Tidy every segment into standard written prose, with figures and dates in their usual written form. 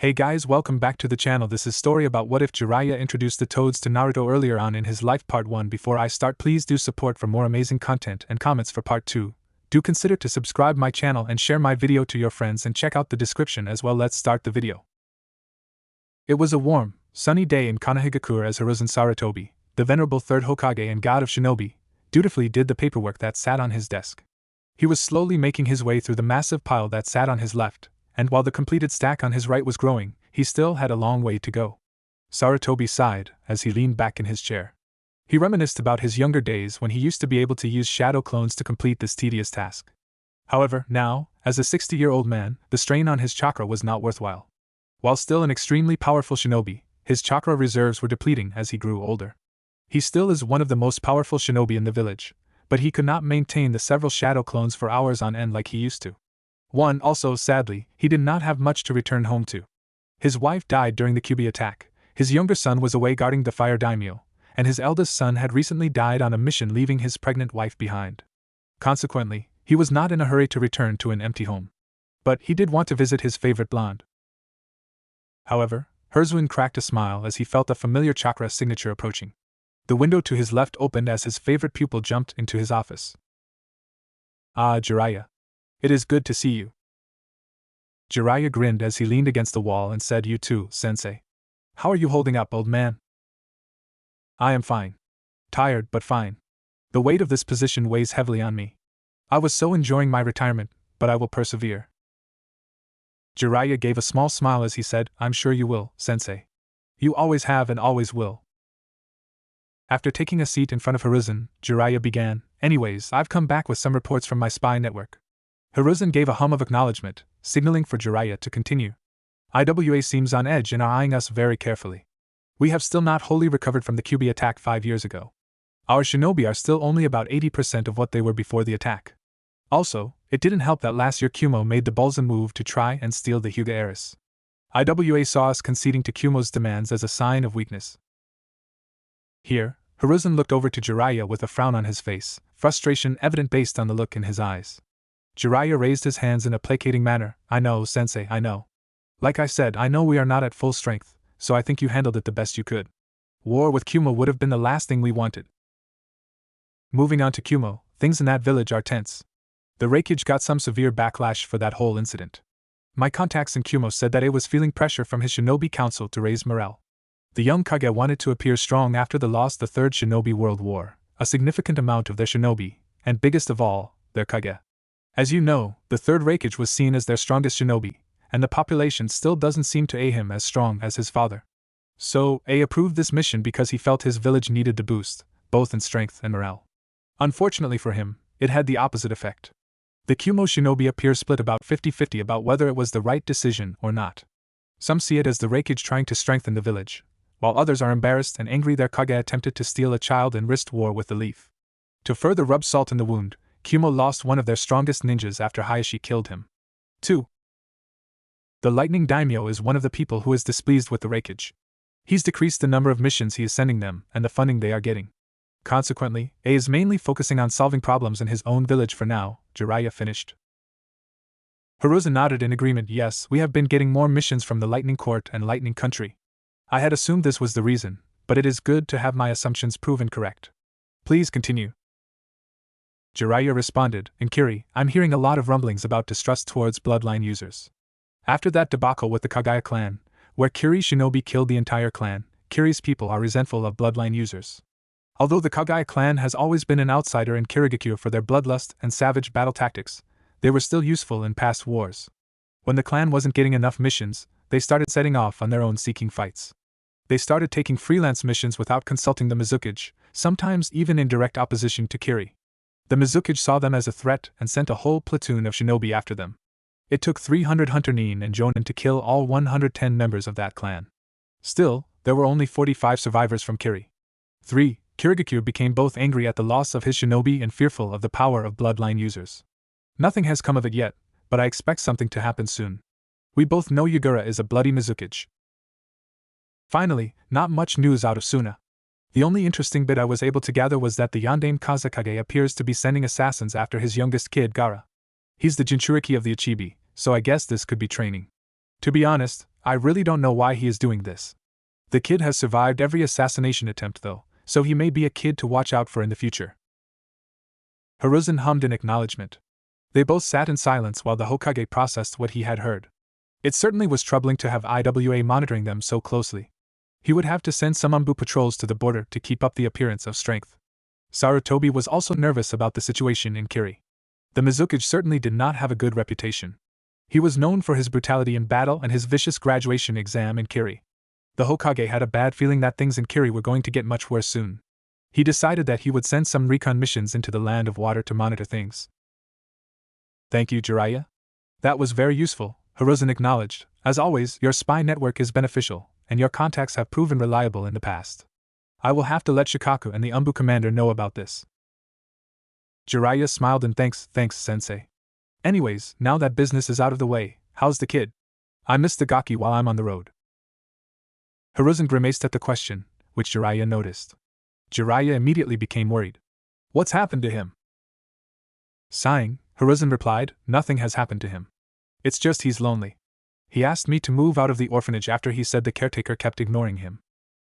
Hey guys, welcome back to the channel. This is story about what if Jiraiya introduced the toads to Naruto earlier on in his life. Part 1. Before I start, please do support for more amazing content and comments for part 2. Do consider to subscribe my channel and share my video to your friends and check out the description as well. Let's start the video. It was a warm, sunny day in Konohagakure as Hiruzen Sarutobi, the venerable third Hokage and god of shinobi, dutifully did the paperwork that sat on his desk. He was slowly making his way through the massive pile that sat on his left, and while the completed stack on his right was growing, he still had a long way to go. Sarutobi sighed as he leaned back in his chair. He reminisced about his younger days when he used to be able to use shadow clones to complete this tedious task. However, now, as a 60-year-old man, the strain on his chakra was not worthwhile. While still an extremely powerful shinobi, his chakra reserves were depleting as he grew older. He still is one of the most powerful shinobi in the village, but he could not maintain the several shadow clones for hours on end like he used to. Also, sadly, he did not have much to return home to. His wife died during the Kyuubi attack, his younger son was away guarding the fire daimyo, and his eldest son had recently died on a mission, leaving his pregnant wife behind. Consequently, he was not in a hurry to return to an empty home. But he did want to visit his favorite blonde. However, Hiruzen cracked a smile as he felt a familiar chakra signature approaching. The window to his left opened as his favorite pupil jumped into his office. "Ah, Jiraiya. It is good to see you." Jiraiya grinned as he leaned against the wall and said, "You too, sensei. How are you holding up, old man?" "I am fine. Tired, but fine. The weight of this position weighs heavily on me. I was so enjoying my retirement, but I will persevere." Jiraiya gave a small smile as he said, "I'm sure you will, sensei. You always have and always will." After taking a seat in front of Hiruzen, Jiraiya began, "Anyways, I've come back with some reports from my spy network." Hiruzen gave a hum of acknowledgement, signaling for Jiraiya to continue. "IWA seems on edge and are eyeing us very carefully. We have still not wholly recovered from the Kyuubi attack 5 years ago. Our shinobi are still only about 80% of what they were before the attack. Also, it didn't help that last year Kumo made the Bulzen move to try and steal the Hyuga heiress. IWA saw us conceding to Kumo's demands as a sign of weakness." Here, Hiruzen looked over to Jiraiya with a frown on his face, frustration evident based on the look in his eyes. Jiraiya raised his hands in a placating manner. "I know, sensei, I know. Like I said, I know we are not at full strength, so I think you handled it the best you could. War with Kumo would have been the last thing we wanted." Moving on to Kumo, things in that village are tense. The Raikage got some severe backlash for that whole incident. My contacts in Kumo said that it was feeling pressure from his shinobi council to raise morale. The young Kage wanted to appear strong after the loss of the Third Shinobi World War, a significant amount of their shinobi, and biggest of all, their Kage. As you know, the Third Raikage was seen as their strongest shinobi, and the population still doesn't seem to A him as strong as his father. So, A approved this mission because he felt his village needed the boost, both in strength and morale. Unfortunately for him, it had the opposite effect. The Kumo shinobi appear split about 50-50 about whether it was the right decision or not. Some see it as the Raikage trying to strengthen the village, while others are embarrassed and angry their Kage attempted to steal a child and risked war with the leaf. To further rub salt in the wound, Kumo lost one of their strongest ninjas after Hayashi killed him. 2. The Lightning Daimyo is one of the people who is displeased with the Raikage. He's decreased the number of missions he is sending them and the funding they are getting. Consequently, A is mainly focusing on solving problems in his own village for now. Jiraiya finished. Hiruzen nodded in agreement. "Yes, we have been getting more missions from the Lightning Court and Lightning Country. I had assumed this was the reason, but it is good to have my assumptions proven correct. Please continue." Jiraiya responded, "In Kiri, I'm hearing a lot of rumblings about distrust towards bloodline users. After that debacle with the Kagaya clan, where Kiri shinobi killed the entire clan, Kiri's people are resentful of bloodline users. Although the Kagaya clan has always been an outsider in Kirigakure for their bloodlust and savage battle tactics, they were still useful in past wars. When the clan wasn't getting enough missions, they started setting off on their own seeking fights. They started taking freelance missions without consulting the Mizukage, sometimes even in direct opposition to Kiri. The Mizukage saw them as a threat and sent a whole platoon of shinobi after them. It took 300 Hunter Nin and Jonin to kill all 110 members of that clan. Still, there were only 45 survivors from Kiri. 3. Kirigakure became both angry at the loss of his shinobi and fearful of the power of bloodline users. Nothing has come of it yet, but I expect something to happen soon. We both know Yagura is a bloody Mizukage." Finally, not much news out of Suna. The only interesting bit I was able to gather was that the Yondaime Kazakage appears to be sending assassins after his youngest kid, Gaara. He's the Jinchuriki of the Ichibi, so I guess this could be training. To be honest, I really don't know why he is doing this. The kid has survived every assassination attempt though, so he may be a kid to watch out for in the future. Hiruzen hummed in acknowledgement. They both sat in silence while the Hokage processed what he had heard. It certainly was troubling to have IWA monitoring them so closely. He would have to send some Umbu patrols to the border to keep up the appearance of strength. Sarutobi was also nervous about the situation in Kiri. The Mizukage certainly did not have a good reputation. He was known for his brutality in battle and his vicious graduation exam in Kiri. The Hokage had a bad feeling that things in Kiri were going to get much worse soon. He decided that he would send some recon missions into the Land of Water to monitor things. Thank you, Jiraiya. That was very useful, Hiruzen acknowledged. As always, your spy network is beneficial, and your contacts have proven reliable in the past. I will have to let Shikaku and the Umbu commander know about this. Jiraiya smiled and thanks, sensei. Anyways, now that business is out of the way, how's the kid? I miss the Gaki while I'm on the road. Hiruzen grimaced at the question, which Jiraiya noticed. Jiraiya immediately became worried. What's happened to him? Sighing, Hiruzen replied, nothing has happened to him. It's just he's lonely. He asked me to move out of the orphanage after he said the caretaker kept ignoring him.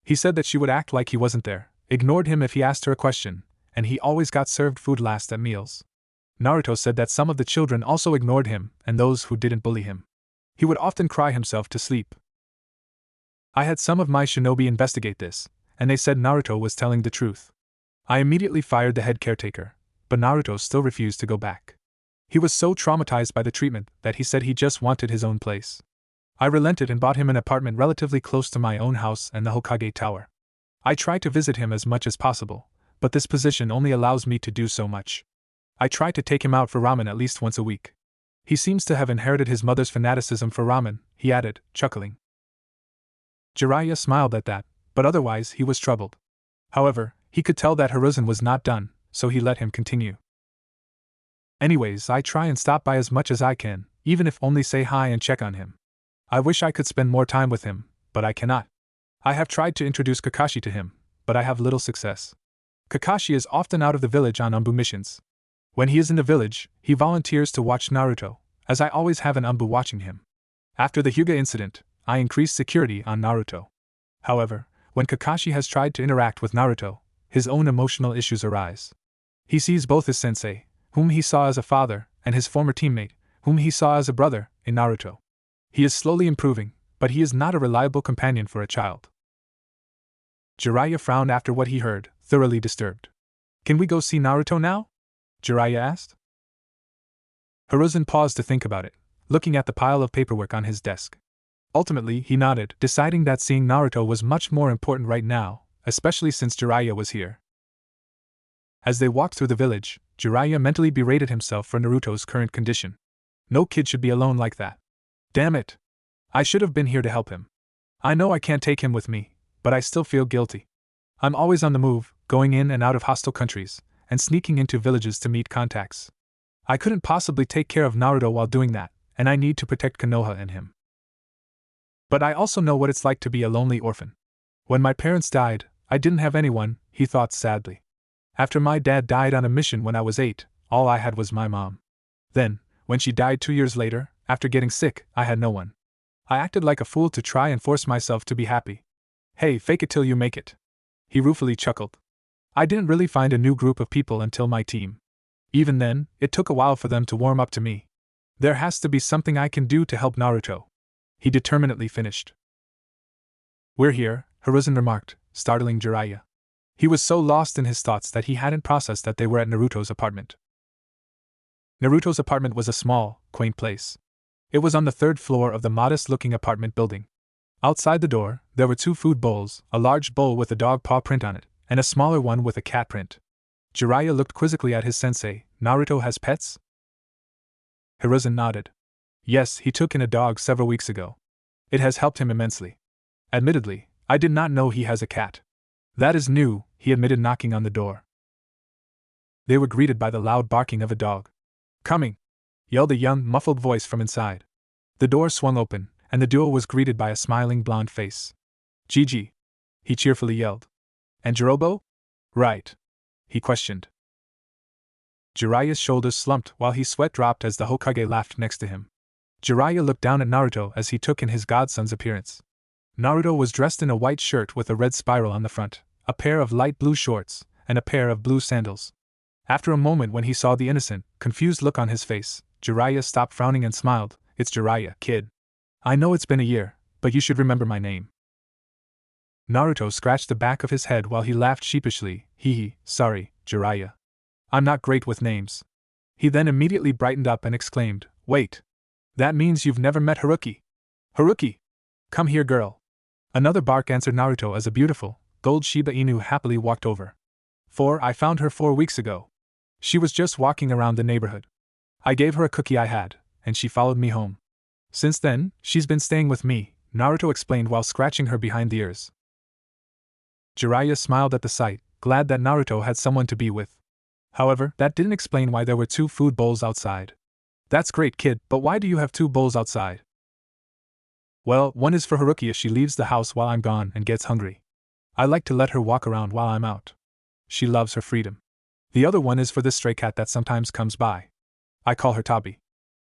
He said that she would act like he wasn't there, ignored him if he asked her a question, and he always got served food last at meals. Naruto said that some of the children also ignored him, and those who didn't bully him. He would often cry himself to sleep. I had some of my shinobi investigate this, and they said Naruto was telling the truth. I immediately fired the head caretaker, but Naruto still refused to go back. He was so traumatized by the treatment that he said he just wanted his own place. I relented and bought him an apartment relatively close to my own house and the Hokage Tower. I try to visit him as much as possible, but this position only allows me to do so much. I try to take him out for ramen at least once a week. He seems to have inherited his mother's fanaticism for ramen, he added, chuckling. Jiraiya smiled at that, but otherwise he was troubled. However, he could tell that Hiruzen was not done, so he let him continue. Anyways, I try and stop by as much as I can, even if only say hi and check on him. I wish I could spend more time with him, but I cannot. I have tried to introduce Kakashi to him, but I have little success. Kakashi is often out of the village on Umbu missions. When he is in the village, he volunteers to watch Naruto, as I always have an Umbu watching him. After the Hyuga incident, I increased security on Naruto. However, when Kakashi has tried to interact with Naruto, his own emotional issues arise. He sees both his sensei, whom he saw as a father, and his former teammate, whom he saw as a brother, in Naruto. He is slowly improving, but he is not a reliable companion for a child. Jiraiya frowned after what he heard, thoroughly disturbed. Can we go see Naruto now? Jiraiya asked. Hiruzen paused to think about it, looking at the pile of paperwork on his desk. Ultimately, he nodded, deciding that seeing Naruto was much more important right now, especially since Jiraiya was here. As they walked through the village, Jiraiya mentally berated himself for Naruto's current condition. No kid should be alone like that. Damn it! I should have been here to help him. I know I can't take him with me, but I still feel guilty. I'm always on the move, going in and out of hostile countries, and sneaking into villages to meet contacts. I couldn't possibly take care of Naruto while doing that, and I need to protect Konoha and him. But I also know what it's like to be a lonely orphan. When my parents died, I didn't have anyone, he thought sadly. After my dad died on a mission when I was 8, all I had was my mom. Then, when she died 2 years later, after getting sick, I had no one. I acted like a fool to try and force myself to be happy. Hey, fake it till you make it. He ruefully chuckled. I didn't really find a new group of people until my team. Even then, it took a while for them to warm up to me. There has to be something I can do to help Naruto. He determinedly finished. We're here, Hiruzen remarked, startling Jiraiya. He was so lost in his thoughts that he hadn't processed that they were at Naruto's apartment. Naruto's apartment was a small, quaint place. It was on the 3rd floor of the modest-looking apartment building. Outside the door, there were 2 food bowls, a large bowl with a dog paw print on it, and a smaller one with a cat print. Jiraiya looked quizzically at his sensei. Naruto has pets? Hiruzen nodded. Yes, he took in a dog several weeks ago. It has helped him immensely. Admittedly, I did not know he has a cat. That is new, he admitted, knocking on the door. They were greeted by the loud barking of a dog. Coming! Yelled a young, muffled voice from inside. The door swung open, and the duo was greeted by a smiling blonde face. Gigi! He cheerfully yelled. And Jirobo? Right. He questioned. Jiraiya's shoulders slumped while his sweat dropped as the Hokage laughed next to him. Jiraiya looked down at Naruto as he took in his godson's appearance. Naruto was dressed in a white shirt with a red spiral on the front, a pair of light blue shorts, and a pair of blue sandals. After a moment, when he saw the innocent, confused look on his face, Jiraiya stopped frowning and smiled. It's Jiraiya, kid. I know it's been a year, but you should remember my name. Naruto scratched the back of his head while he laughed sheepishly. Hee, sorry, Jiraiya. I'm not great with names. He then immediately brightened up and exclaimed, wait. That means you've never met Haruki. Haruki! Come here, girl. Another bark answered Naruto as a beautiful, gold Shiba Inu happily walked over. I found her 4 weeks ago. She was just walking around the neighborhood. I gave her a cookie I had, and she followed me home. Since then, she's been staying with me, Naruto explained while scratching her behind the ears. Jiraiya smiled at the sight, glad that Naruto had someone to be with. However, that didn't explain why there were 2 food bowls outside. That's great, kid, but why do you have 2 bowls outside? Well, one is for Haruki if she leaves the house while I'm gone and gets hungry. I like to let her walk around while I'm out. She loves her freedom. The other one is for this stray cat that sometimes comes by. I call her Tabi.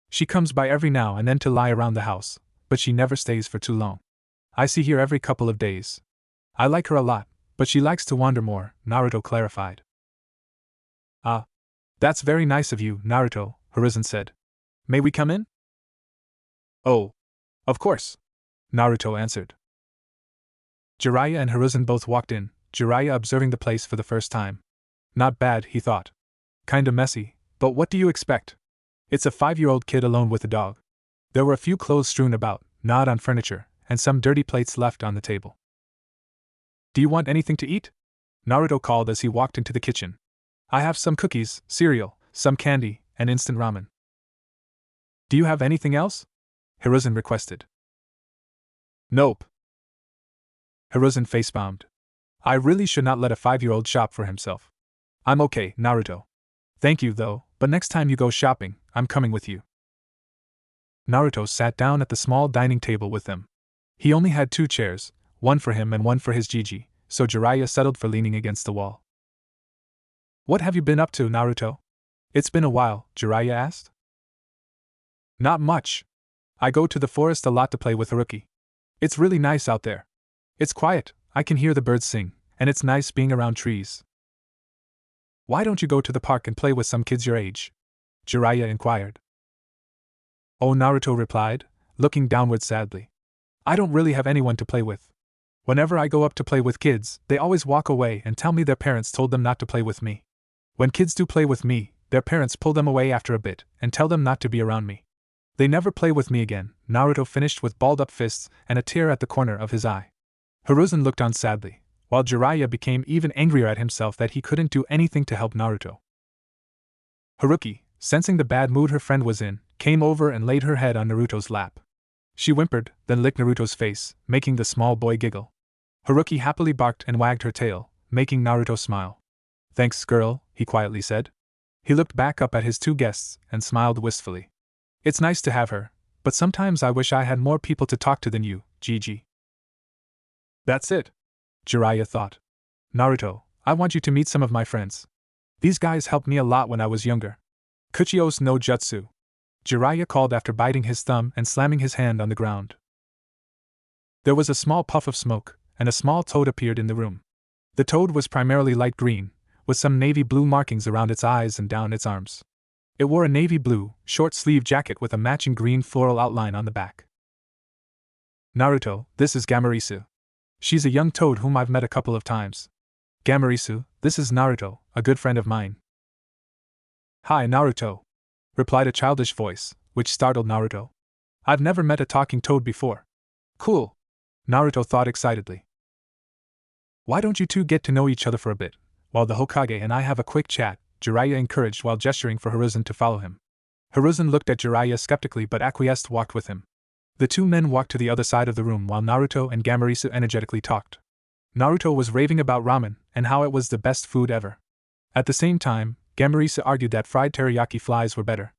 She comes by every now and then to lie around the house, but she never stays for too long. I see her every couple of days. I like her a lot, but she likes to wander more, Naruto clarified. Ah. That's very nice of you, Naruto, Hiruzen said. May we come in? Oh. Of course. Naruto answered. Jiraiya and Hiruzen both walked in, Jiraiya observing the place for the first time. Not bad, he thought. Kinda messy, but what do you expect? It's a 5-year-old kid alone with a dog. There were a few clothes strewn about, gnawed on furniture, and some dirty plates left on the table. Do you want anything to eat? Naruto called as he walked into the kitchen. I have some cookies, cereal, some candy, and instant ramen. Do you have anything else? Hiruzen requested. Nope. Hiruzen face-bombed. I really should not let a 5-year-old shop for himself. I'm okay, Naruto. Thank you, though, but next time you go shopping, I'm coming with you. Naruto sat down at the small dining table with them. He only had 2 chairs, one for him and one for his Gigi, so Jiraiya settled for leaning against the wall. What have you been up to, Naruto? It's been a while, Jiraiya asked. Not much. I go to the forest a lot to play with Haruki. It's really nice out there. It's quiet, I can hear the birds sing, and it's nice being around trees. Why don't you go to the park and play with some kids your age? Jiraiya inquired. Oh, Naruto replied, looking downward sadly. I don't really have anyone to play with. Whenever I go up to play with kids, they always walk away and tell me their parents told them not to play with me. When kids do play with me, their parents pull them away after a bit and tell them not to be around me. They never play with me again, Naruto finished with balled-up fists and a tear at the corner of his eye. Hiruzen looked on sadly, while Jiraiya became even angrier at himself that he couldn't do anything to help Naruto. Haruki, sensing the bad mood her friend was in, came over and laid her head on Naruto's lap. She whimpered, then licked Naruto's face, making the small boy giggle. Haruki happily barked and wagged her tail, making Naruto smile. Thanks, girl, he quietly said. He looked back up at his 2 guests and smiled wistfully. It's nice to have her, but sometimes I wish I had more people to talk to than you, Gigi. That's it, Jiraiya thought. Naruto, I want you to meet some of my friends. These guys helped me a lot when I was younger. Kuchios no Jutsu. Jiraiya called after biting his thumb and slamming his hand on the ground. There was a small puff of smoke, and a small toad appeared in the room. The toad was primarily light green, with some navy blue markings around its eyes and down its arms. It wore a navy blue, short-sleeved jacket with a matching green floral outline on the back. Naruto, this is Gamarisu. She's a young toad whom I've met a couple of times. Gamarisu, this is Naruto, a good friend of mine. Hi, Naruto, replied a childish voice, which startled Naruto. I've never met a talking toad before. Cool, Naruto thought excitedly. Why don't you two get to know each other for a bit, while the Hokage and I have a quick chat, Jiraiya encouraged while gesturing for Hiruzen to follow him. Hiruzen looked at Jiraiya skeptically but acquiesced, walked with him. The 2 men walked to the other side of the room while Naruto and Gamarisu energetically talked. Naruto was raving about ramen and how it was the best food ever. At the same time, Gamarisu argued that fried teriyaki flies were better.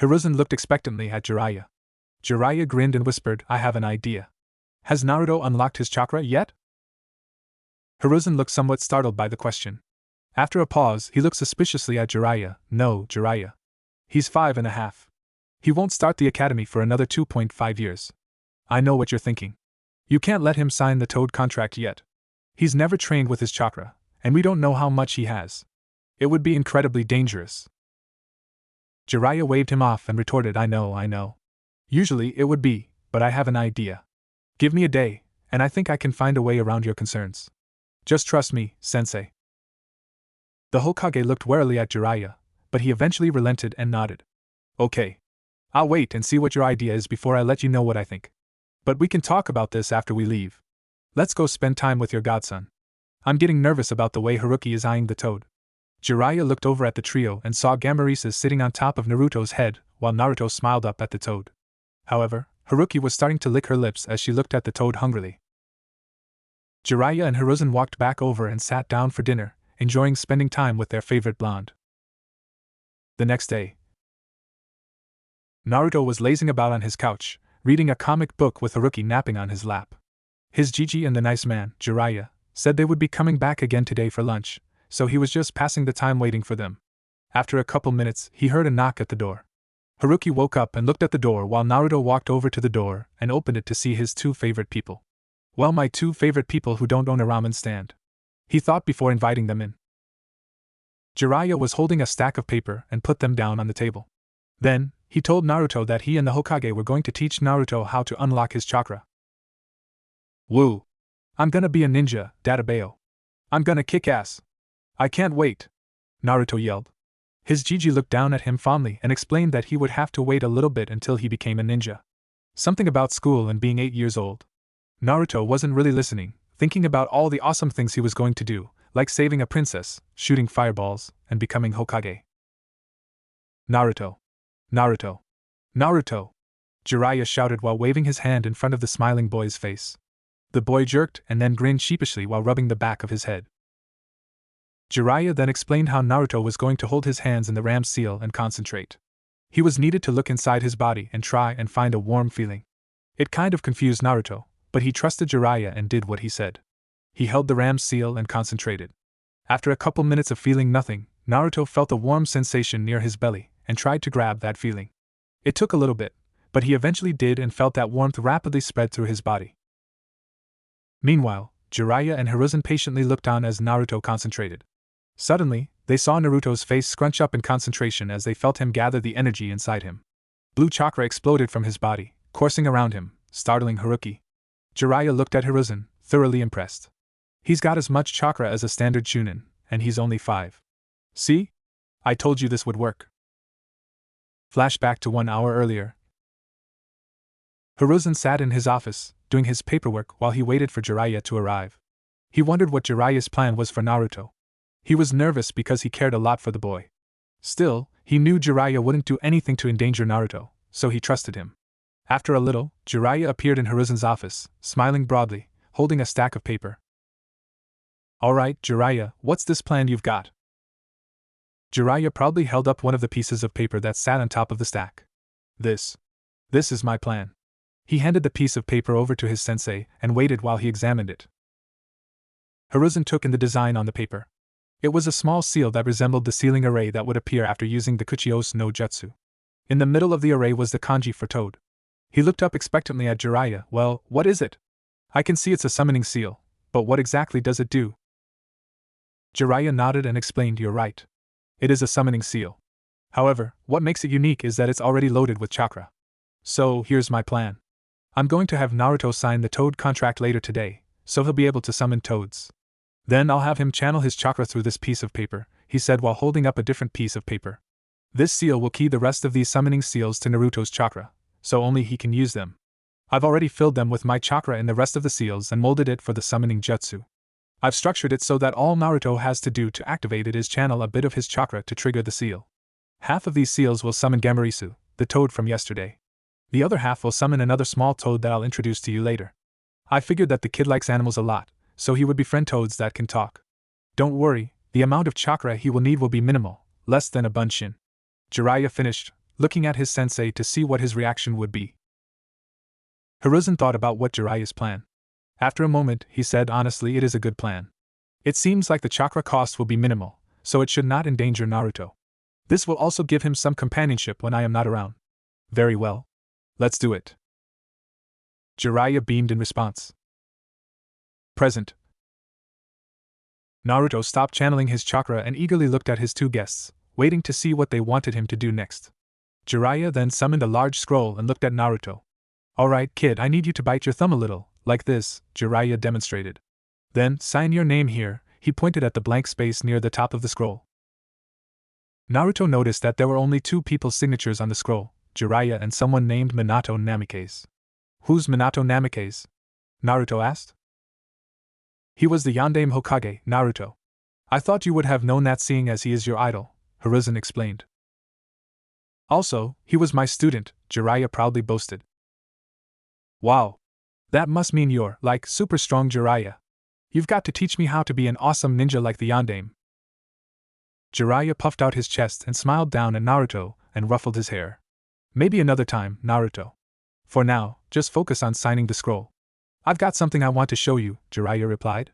Hiruzen looked expectantly at Jiraiya. Jiraiya grinned and whispered, I have an idea. Has Naruto unlocked his chakra yet? Hiruzen looked somewhat startled by the question. After a pause, he looked suspiciously at Jiraiya. No, Jiraiya. He's 5 and a half. He won't start the academy for another 2.5 years. I know what you're thinking. You can't let him sign the Toad contract yet. He's never trained with his chakra, and we don't know how much he has. It would be incredibly dangerous. Jiraiya waved him off and retorted, I know. Usually it would be, but I have an idea. Give me a day, and I think I can find a way around your concerns. Just trust me, sensei. The Hokage looked warily at Jiraiya, but he eventually relented and nodded. Okay. I'll wait and see what your idea is before I let you know what I think. But we can talk about this after we leave. Let's go spend time with your godson. I'm getting nervous about the way Haruki is eyeing the Toad. Jiraiya looked over at the trio and saw Gamarises sitting on top of Naruto's head, while Naruto smiled up at the Toad. However, Haruki was starting to lick her lips as she looked at the Toad hungrily. Jiraiya and Hiruzen walked back over and sat down for dinner, enjoying spending time with their favorite blonde. The next day, Naruto was lazing about on his couch, reading a comic book with Haruki napping on his lap. His Gigi and the nice man, Jiraiya, said they would be coming back again today for lunch, so he was just passing the time waiting for them. After a couple minutes, he heard a knock at the door. Haruki woke up and looked at the door while Naruto walked over to the door and opened it to see his two favorite people. Well, my two favorite people who don't own a ramen stand, he thought before inviting them in. Jiraiya was holding a stack of paper and put them down on the table. Then, he told Naruto that he and the Hokage were going to teach Naruto how to unlock his chakra. Woo! I'm gonna be a ninja, Databeo. I'm gonna kick ass. I can't wait! Naruto yelled. His Gigi looked down at him fondly and explained that he would have to wait a little bit until he became a ninja. Something about school and being 8 years old. Naruto wasn't really listening, thinking about all the awesome things he was going to do, like saving a princess, shooting fireballs, and becoming Hokage. Naruto! Naruto! Naruto! Jiraiya shouted while waving his hand in front of the smiling boy's face. The boy jerked and then grinned sheepishly while rubbing the back of his head. Jiraiya then explained how Naruto was going to hold his hands in the ram's seal and concentrate. He was needed to look inside his body and try and find a warm feeling. It kind of confused Naruto, but he trusted Jiraiya and did what he said. He held the ram's seal and concentrated. After a couple minutes of feeling nothing, Naruto felt a warm sensation near his belly and tried to grab that feeling. It took a little bit, but he eventually did and felt that warmth rapidly spread through his body. Meanwhile, Jiraiya and Hiruzen patiently looked on as Naruto concentrated. Suddenly, they saw Naruto's face scrunch up in concentration as they felt him gather the energy inside him. Blue chakra exploded from his body, coursing around him, startling Haruki. Jiraiya looked at Hiruzen, thoroughly impressed. He's got as much chakra as a standard Chunin, and he's only 5. See? I told you this would work. Flashback to 1 hour earlier. Hiruzen sat in his office, doing his paperwork while he waited for Jiraiya to arrive. He wondered what Jiraiya's plan was for Naruto. He was nervous because he cared a lot for the boy. Still, he knew Jiraiya wouldn't do anything to endanger Naruto, so he trusted him. After a little, Jiraiya appeared in Hiruzen's office, smiling broadly, holding a stack of paper. Alright, Jiraiya, what's this plan you've got? Jiraiya proudly held up one of the pieces of paper that sat on top of the stack. This is my plan. He handed the piece of paper over to his sensei and waited while he examined it. Hiruzen took in the design on the paper. It was a small seal that resembled the sealing array that would appear after using the Kuchiyose no Jutsu. In the middle of the array was the kanji for Toad. He looked up expectantly at Jiraiya. Well, what is it? I can see it's a summoning seal, but what exactly does it do? Jiraiya nodded and explained, you're right. It is a summoning seal. However, what makes it unique is that it's already loaded with chakra. So, here's my plan. I'm going to have Naruto sign the Toad contract later today, so he'll be able to summon Toads. Then I'll have him channel his chakra through this piece of paper, he said while holding up a different piece of paper. This seal will key the rest of these summoning seals to Naruto's chakra, so only he can use them. I've already filled them with my chakra in the rest of the seals and molded it for the summoning jutsu. I've structured it so that all Naruto has to do to activate it is channel a bit of his chakra to trigger the seal. Half of these seals will summon Gamarisu, the toad from yesterday. The other half will summon another small toad that I'll introduce to you later. I figured that the kid likes animals a lot, so he would befriend toads that can talk. Don't worry, the amount of chakra he will need will be minimal, less than a bunshin. Jiraiya finished, looking at his sensei to see what his reaction would be. Hiruzen thought about what Jiraiya's plan. After a moment, he said honestly, it is a good plan. It seems like the chakra cost will be minimal, so it should not endanger Naruto. This will also give him some companionship when I am not around. Very well. Let's do it. Jiraiya beamed in response. Present. Naruto stopped channeling his chakra and eagerly looked at his two guests, waiting to see what they wanted him to do next. Jiraiya then summoned a large scroll and looked at Naruto. Alright, kid, I need you to bite your thumb a little, like this, Jiraiya demonstrated. Then, sign your name here, he pointed at the blank space near the top of the scroll. Naruto noticed that there were only two people's signatures on the scroll, Jiraiya and someone named Minato Namikaze. Who's Minato Namikaze? Naruto asked. He was the Yondaime Hokage, Naruto. I thought you would have known that seeing as he is your idol, Hiruzen explained. Also, he was my student, Jiraiya proudly boasted. Wow. That must mean you're, like, super strong, Jiraiya. You've got to teach me how to be an awesome ninja like the Yondaime. Jiraiya puffed out his chest and smiled down at Naruto and ruffled his hair. Maybe another time, Naruto. For now, just focus on signing the scroll. I've got something I want to show you, Jiraiya replied.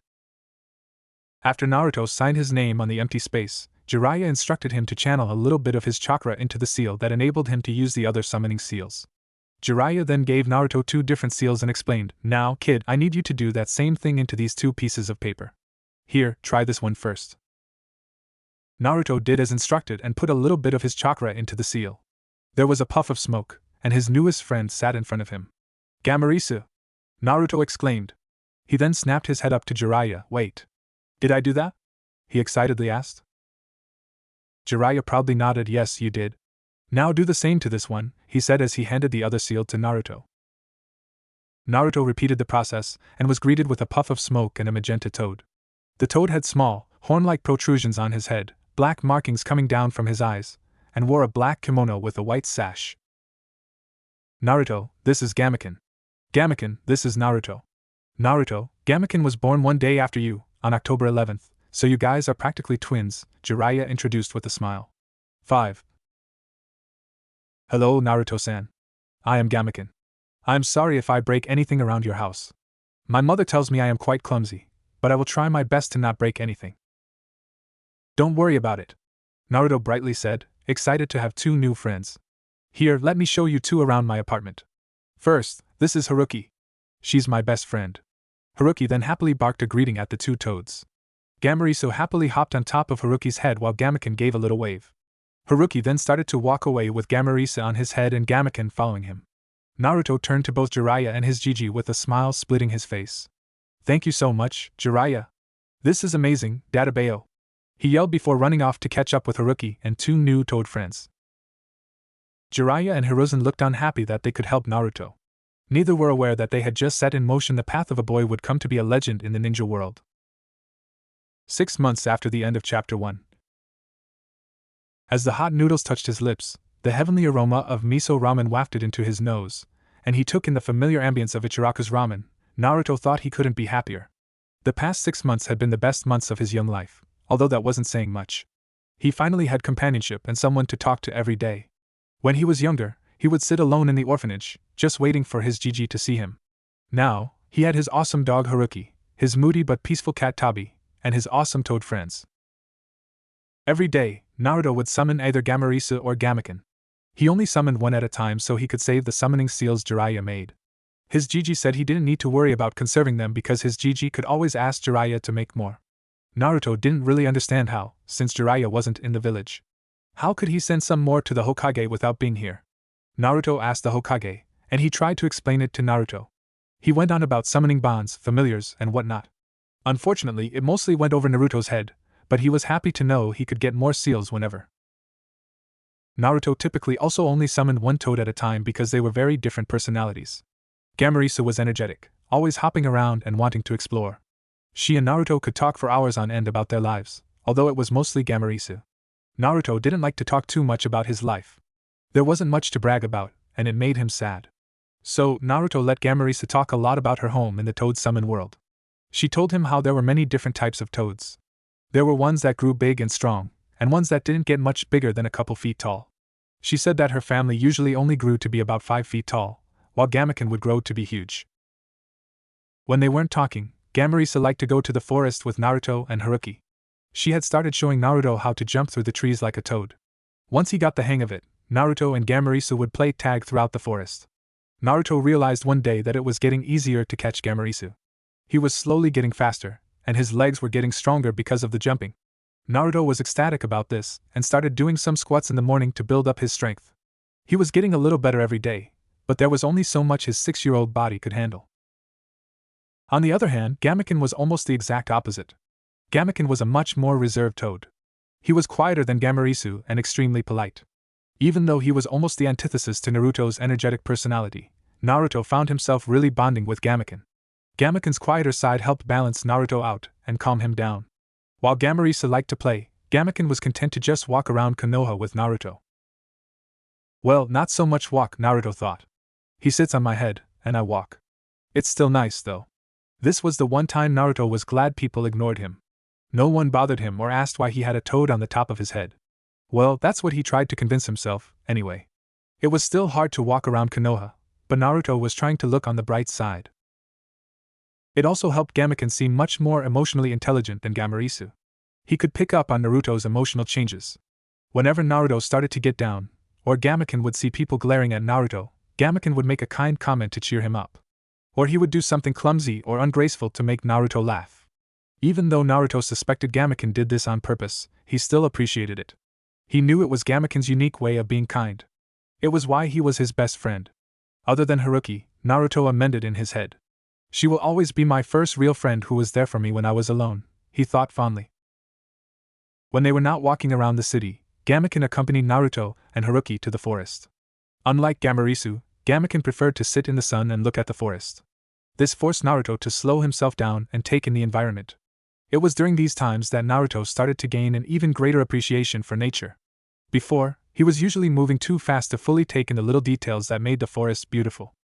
After Naruto signed his name on the empty space, Jiraiya instructed him to channel a little bit of his chakra into the seal that enabled him to use the other summoning seals. Jiraiya then gave Naruto two different seals and explained, Now, kid, I need you to do that same thing into these two pieces of paper. Here, try this one first. Naruto did as instructed and put a little bit of his chakra into the seal. There was a puff of smoke, and his newest friend sat in front of him. Gamarisu! Naruto exclaimed. He then snapped his head up to Jiraiya. Wait. Did I do that? He excitedly asked. Jiraiya proudly nodded. Yes, you did. Now do the same to this one, he said as he handed the other seal to Naruto. Naruto repeated the process, and was greeted with a puff of smoke and a magenta toad. The toad had small, horn-like protrusions on his head, black markings coming down from his eyes, and wore a black kimono with a white sash. Naruto, this is Gamaken. Gamaken, this is Naruto. Naruto, Gamaken was born one day after you, on October 11th, so you guys are practically twins, Jiraiya introduced with a smile. 5. Hello, Naruto-san. I am Gamaken. I am sorry if I break anything around your house. My mother tells me I am quite clumsy, but I will try my best to not break anything. Don't worry about it, Naruto brightly said, excited to have two new friends. Here, let me show you two around my apartment. First, this is Haruki. She's my best friend. Haruki then happily barked a greeting at the two toads. Gamarisu happily hopped on top of Haruki's head while Gamaken gave a little wave. Haruki then started to walk away with Gamarisu on his head and Gamaken following him. Naruto turned to both Jiraiya and his Jiji with a smile splitting his face. Thank you so much, Jiraiya. This is amazing, Databeo. He yelled before running off to catch up with Haruki and two new toad friends. Jiraiya and Hiruzen looked unhappy that they could help Naruto. Neither were aware that they had just set in motion the path of a boy would come to be a legend in the ninja world. 6 months after the end of Chapter 1. As the hot noodles touched his lips, the heavenly aroma of miso ramen wafted into his nose, and he took in the familiar ambience of Ichiraku's ramen. Naruto thought he couldn't be happier. The past 6 months had been the best months of his young life, although that wasn't saying much. He finally had companionship and someone to talk to every day. When he was younger, he would sit alone in the orphanage, just waiting for his Jiji to see him. Now, he had his awesome dog Haruki, his moody but peaceful cat Tabi, and his awesome toad friends. Every day, Naruto would summon either Gamarisu or Gamaken. He only summoned one at a time so he could save the summoning seals Jiraiya made. His Jiji said he didn't need to worry about conserving them because his Jiji could always ask Jiraiya to make more. Naruto didn't really understand how, since Jiraiya wasn't in the village. How could he send some more to the Hokage without being here? Naruto asked the Hokage, and he tried to explain it to Naruto. He went on about summoning bonds, familiars, and whatnot. Unfortunately, it mostly went over Naruto's head, but he was happy to know he could get more seals whenever. Naruto typically also only summoned one toad at a time because they were very different personalities. Gamarisu was energetic, always hopping around and wanting to explore. She and Naruto could talk for hours on end about their lives, although it was mostly Gamarisu. Naruto didn't like to talk too much about his life. There wasn't much to brag about, and it made him sad. So, Naruto let Gamarisu talk a lot about her home in the Toad Summon world. She told him how there were many different types of toads. There were ones that grew big and strong, and ones that didn't get much bigger than a couple feet tall. She said that her family usually only grew to be about 5 feet tall, while Gamaken would grow to be huge. When they weren't talking, Gamarisu liked to go to the forest with Naruto and Haruki. She had started showing Naruto how to jump through the trees like a toad. Once he got the hang of it, Naruto and Gamarisu would play tag throughout the forest. Naruto realized one day that it was getting easier to catch Gamarisu. He was slowly getting faster, and his legs were getting stronger because of the jumping. Naruto was ecstatic about this and started doing some squats in the morning to build up his strength. He was getting a little better every day, but there was only so much his 6-year-old body could handle. On the other hand, Gamaken was almost the exact opposite. Gamaken was a much more reserved toad. He was quieter than Gamarisu and extremely polite. Even though he was almost the antithesis to Naruto's energetic personality, Naruto found himself really bonding with Gamaken. Gamaken's quieter side helped balance Naruto out and calm him down. While Gamarisu liked to play, Gamaken was content to just walk around Konoha with Naruto. Well, not so much walk, Naruto thought. He sits on my head, and I walk. It's still nice, though. This was the one time Naruto was glad people ignored him. No one bothered him or asked why he had a toad on the top of his head. Well, that's what he tried to convince himself, anyway. It was still hard to walk around Konoha, but Naruto was trying to look on the bright side. It also helped Gamaken seem much more emotionally intelligent than Gamarisu. He could pick up on Naruto's emotional changes. Whenever Naruto started to get down, or Gamaken would see people glaring at Naruto, Gamaken would make a kind comment to cheer him up. Or he would do something clumsy or ungraceful to make Naruto laugh. Even though Naruto suspected Gamaken did this on purpose, he still appreciated it. He knew it was Gamaken's unique way of being kind. It was why he was his best friend. Other than Haruki, Naruto amended in his head. She will always be my first real friend who was there for me when I was alone, he thought fondly. When they were not walking around the city, Gamaken accompanied Naruto and Haruki to the forest. Unlike Gamarisu, Gamaken preferred to sit in the sun and look at the forest. This forced Naruto to slow himself down and take in the environment. It was during these times that Naruto started to gain an even greater appreciation for nature. Before, he was usually moving too fast to fully take in the little details that made the forest beautiful.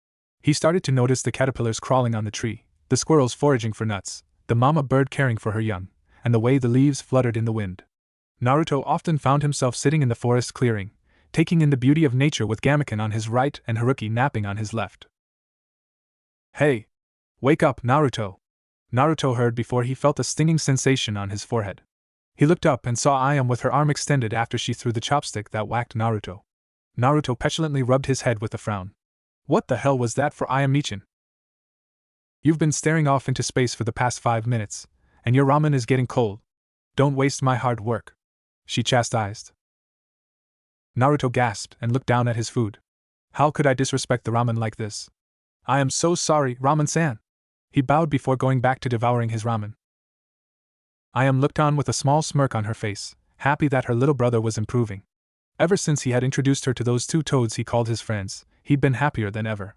He started to notice the caterpillars crawling on the tree, the squirrels foraging for nuts, the mama bird caring for her young, and the way the leaves fluttered in the wind. Naruto often found himself sitting in the forest clearing, taking in the beauty of nature with Gamaken on his right and Haruki napping on his left. Hey! Wake up, Naruto! Naruto heard before he felt a stinging sensation on his forehead. He looked up and saw Ayame with her arm extended after she threw the chopstick that whacked Naruto. Naruto petulantly rubbed his head with a frown. What the hell was that for Ayame-chan? You've been staring off into space for the past 5 minutes, and your ramen is getting cold. Don't waste my hard work, she chastised. Naruto gasped and looked down at his food. How could I disrespect the ramen like this? I am so sorry, Ramen-san. He bowed before going back to devouring his ramen. Ayame looked on with a small smirk on her face, happy that her little brother was improving. Ever since he had introduced her to those 2 toads he called his friends, he'd been happier than ever.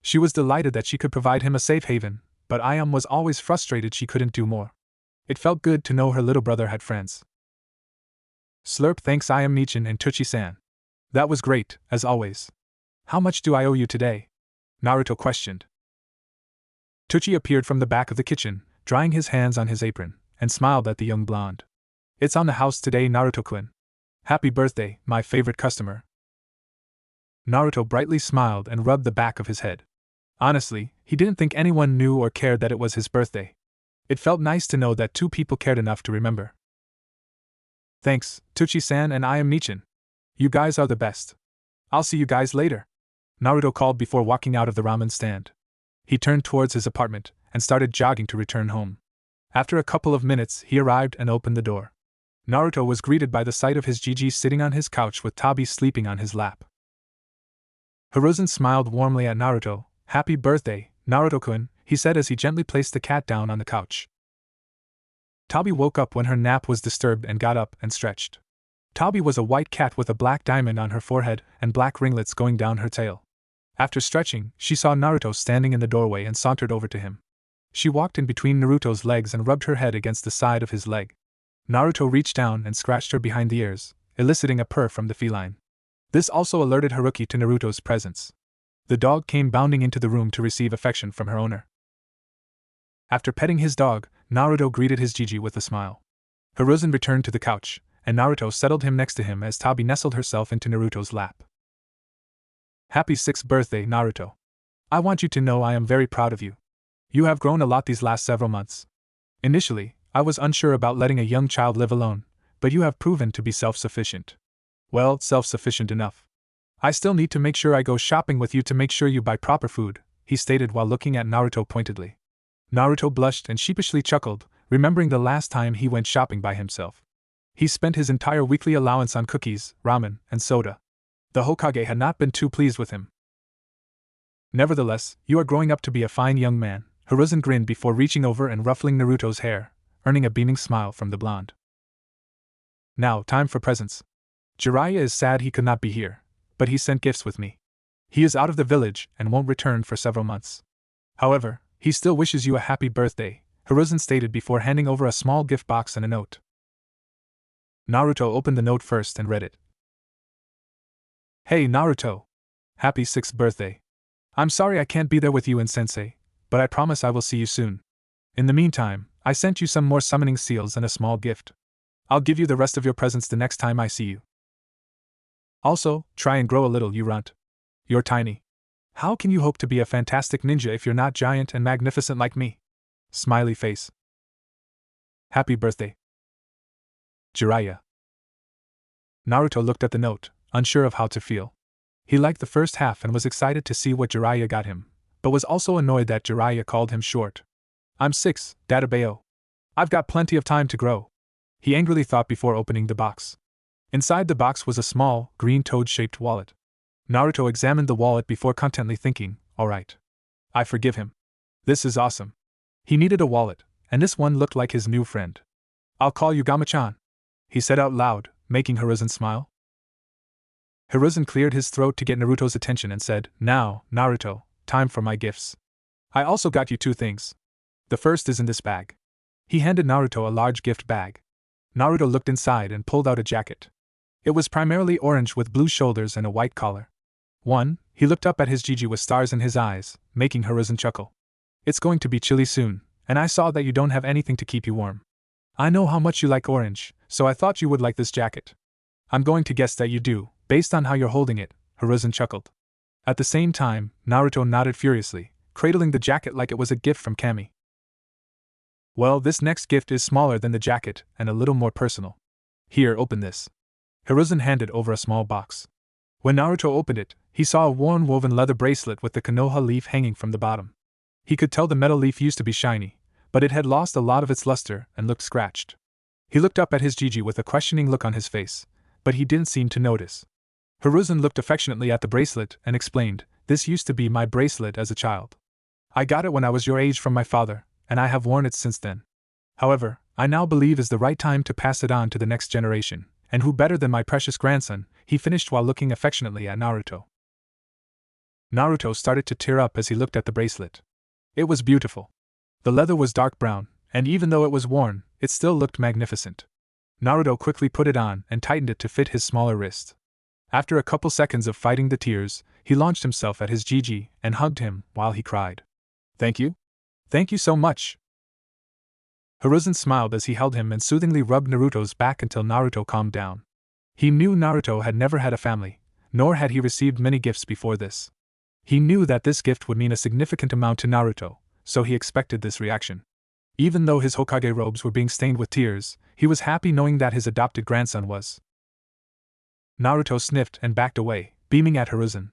She was delighted that she could provide him a safe haven, but Ayame was always frustrated she couldn't do more. It felt good to know her little brother had friends. Slurp, thanks Ayame-chan and Tuchi-san. That was great, as always. How much do I owe you today? Naruto questioned. Tuchi appeared from the back of the kitchen, drying his hands on his apron, and smiled at the young blonde. It's on the house today, Naruto-kun. Happy birthday, my favorite customer. Naruto brightly smiled and rubbed the back of his head. Honestly, he didn't think anyone knew or cared that it was his birthday. It felt nice to know that 2 people cared enough to remember. Thanks, Tuchi-san and Ayame-chan. You guys are the best. I'll see you guys later, Naruto called before walking out of the ramen stand. He turned towards his apartment and started jogging to return home. After a couple of minutes, he arrived and opened the door. Naruto was greeted by the sight of his Gigi sitting on his couch with Tabi sleeping on his lap. Hiruzen smiled warmly at Naruto. Happy birthday, Naruto-kun, he said as he gently placed the cat down on the couch. Tabi woke up when her nap was disturbed and got up and stretched. Tabi was a white cat with a black diamond on her forehead and black ringlets going down her tail. After stretching, she saw Naruto standing in the doorway and sauntered over to him. She walked in between Naruto's legs and rubbed her head against the side of his leg. Naruto reached down and scratched her behind the ears, eliciting a purr from the feline. This also alerted Haruki to Naruto's presence. The dog came bounding into the room to receive affection from her owner. After petting his dog, Naruto greeted his Gigi with a smile. Hiruzen returned to the couch, and Naruto settled him next to him as Tabi nestled herself into Naruto's lap. Happy 6th birthday, Naruto. I want you to know I am very proud of you. You have grown a lot these last several months. Initially, I was unsure about letting a young child live alone, but you have proven to be self-sufficient. Well, self-sufficient enough. I still need to make sure I go shopping with you to make sure you buy proper food, he stated while looking at Naruto pointedly. Naruto blushed and sheepishly chuckled, remembering the last time he went shopping by himself. He spent his entire weekly allowance on cookies, ramen, and soda. The Hokage had not been too pleased with him. Nevertheless, you are growing up to be a fine young man, Hiruzen grinned before reaching over and ruffling Naruto's hair, earning a beaming smile from the blonde. Now, time for presents. Jiraiya is sad he could not be here, but he sent gifts with me. He is out of the village and won't return for several months. However, he still wishes you a happy birthday, Hiruzen stated before handing over a small gift box and a note. Naruto opened the note first and read it. Hey Naruto! Happy 6th birthday. I'm sorry I can't be there with you and Sensei, but I promise I will see you soon. In the meantime, I sent you some more summoning seals and a small gift. I'll give you the rest of your presents the next time I see you. Also, try and grow a little, you runt. You're tiny. How can you hope to be a fantastic ninja if you're not giant and magnificent like me? Smiley face. Happy birthday. Jiraiya. Naruto looked at the note, unsure of how to feel. He liked the first half and was excited to see what Jiraiya got him, but was also annoyed that Jiraiya called him short. I'm 6, Databeo. I've got plenty of time to grow. He angrily thought before opening the box. Inside the box was a small, green toad-shaped wallet. Naruto examined the wallet before contentedly thinking, alright. I forgive him. This is awesome. He needed a wallet, and this one looked like his new friend. I'll call you Gama-chan, he said out loud, making Hiruzen smile. Hiruzen cleared his throat to get Naruto's attention and said, Now, Naruto, time for my gifts. I also got you 2 things. The first is in this bag. He handed Naruto a large gift bag. Naruto looked inside and pulled out a jacket. It was primarily orange with blue shoulders and a white collar. He looked up at his Gigi with stars in his eyes, making Hiruzen chuckle. It's going to be chilly soon, and I saw that you don't have anything to keep you warm. I know how much you like orange, so I thought you would like this jacket. I'm going to guess that you do, based on how you're holding it, Hiruzen chuckled. At the same time, Naruto nodded furiously, cradling the jacket like it was a gift from Kami. Well, this next gift is smaller than the jacket and a little more personal. Here, open this. Hiruzen handed over a small box. When Naruto opened it, he saw a worn woven leather bracelet with the Konoha leaf hanging from the bottom. He could tell the metal leaf used to be shiny, but it had lost a lot of its luster and looked scratched. He looked up at his Gigi with a questioning look on his face, but he didn't seem to notice. Hiruzen looked affectionately at the bracelet and explained, This used to be my bracelet as a child. I got it when I was your age from my father, and I have worn it since then. However, I now believe is the right time to pass it on to the next generation, and who better than my precious grandson, he finished while looking affectionately at Naruto. Naruto started to tear up as he looked at the bracelet. It was beautiful. The leather was dark brown, and even though it was worn, it still looked magnificent. Naruto quickly put it on and tightened it to fit his smaller wrist. After a couple seconds of fighting the tears, he launched himself at his Gigi and hugged him while he cried. Thank you? Thank you so much. Hiruzen smiled as he held him and soothingly rubbed Naruto's back until Naruto calmed down. He knew Naruto had never had a family, nor had he received many gifts before this. He knew that this gift would mean a significant amount to Naruto, so he expected this reaction. Even though his Hokage robes were being stained with tears, he was happy knowing that his adopted grandson was. Naruto sniffed and backed away, beaming at Hiruzen.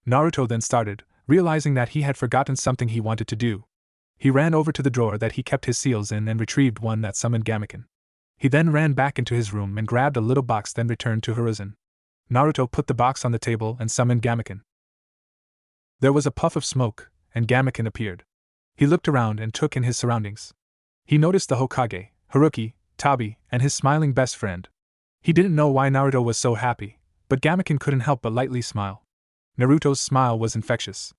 Naruto then started, realizing that he had forgotten something he wanted to do. He ran over to the drawer that he kept his seals in and retrieved one that summoned Gamaken. He then ran back into his room and grabbed a little box, then returned to Hiruzen. Naruto put the box on the table and summoned Gamaken. There was a puff of smoke, and Gamaken appeared. He looked around and took in his surroundings. He noticed the Hokage, Haruki, Tabi, and his smiling best friend. He didn't know why Naruto was so happy, but Gamaken couldn't help but lightly smile. Naruto's smile was infectious.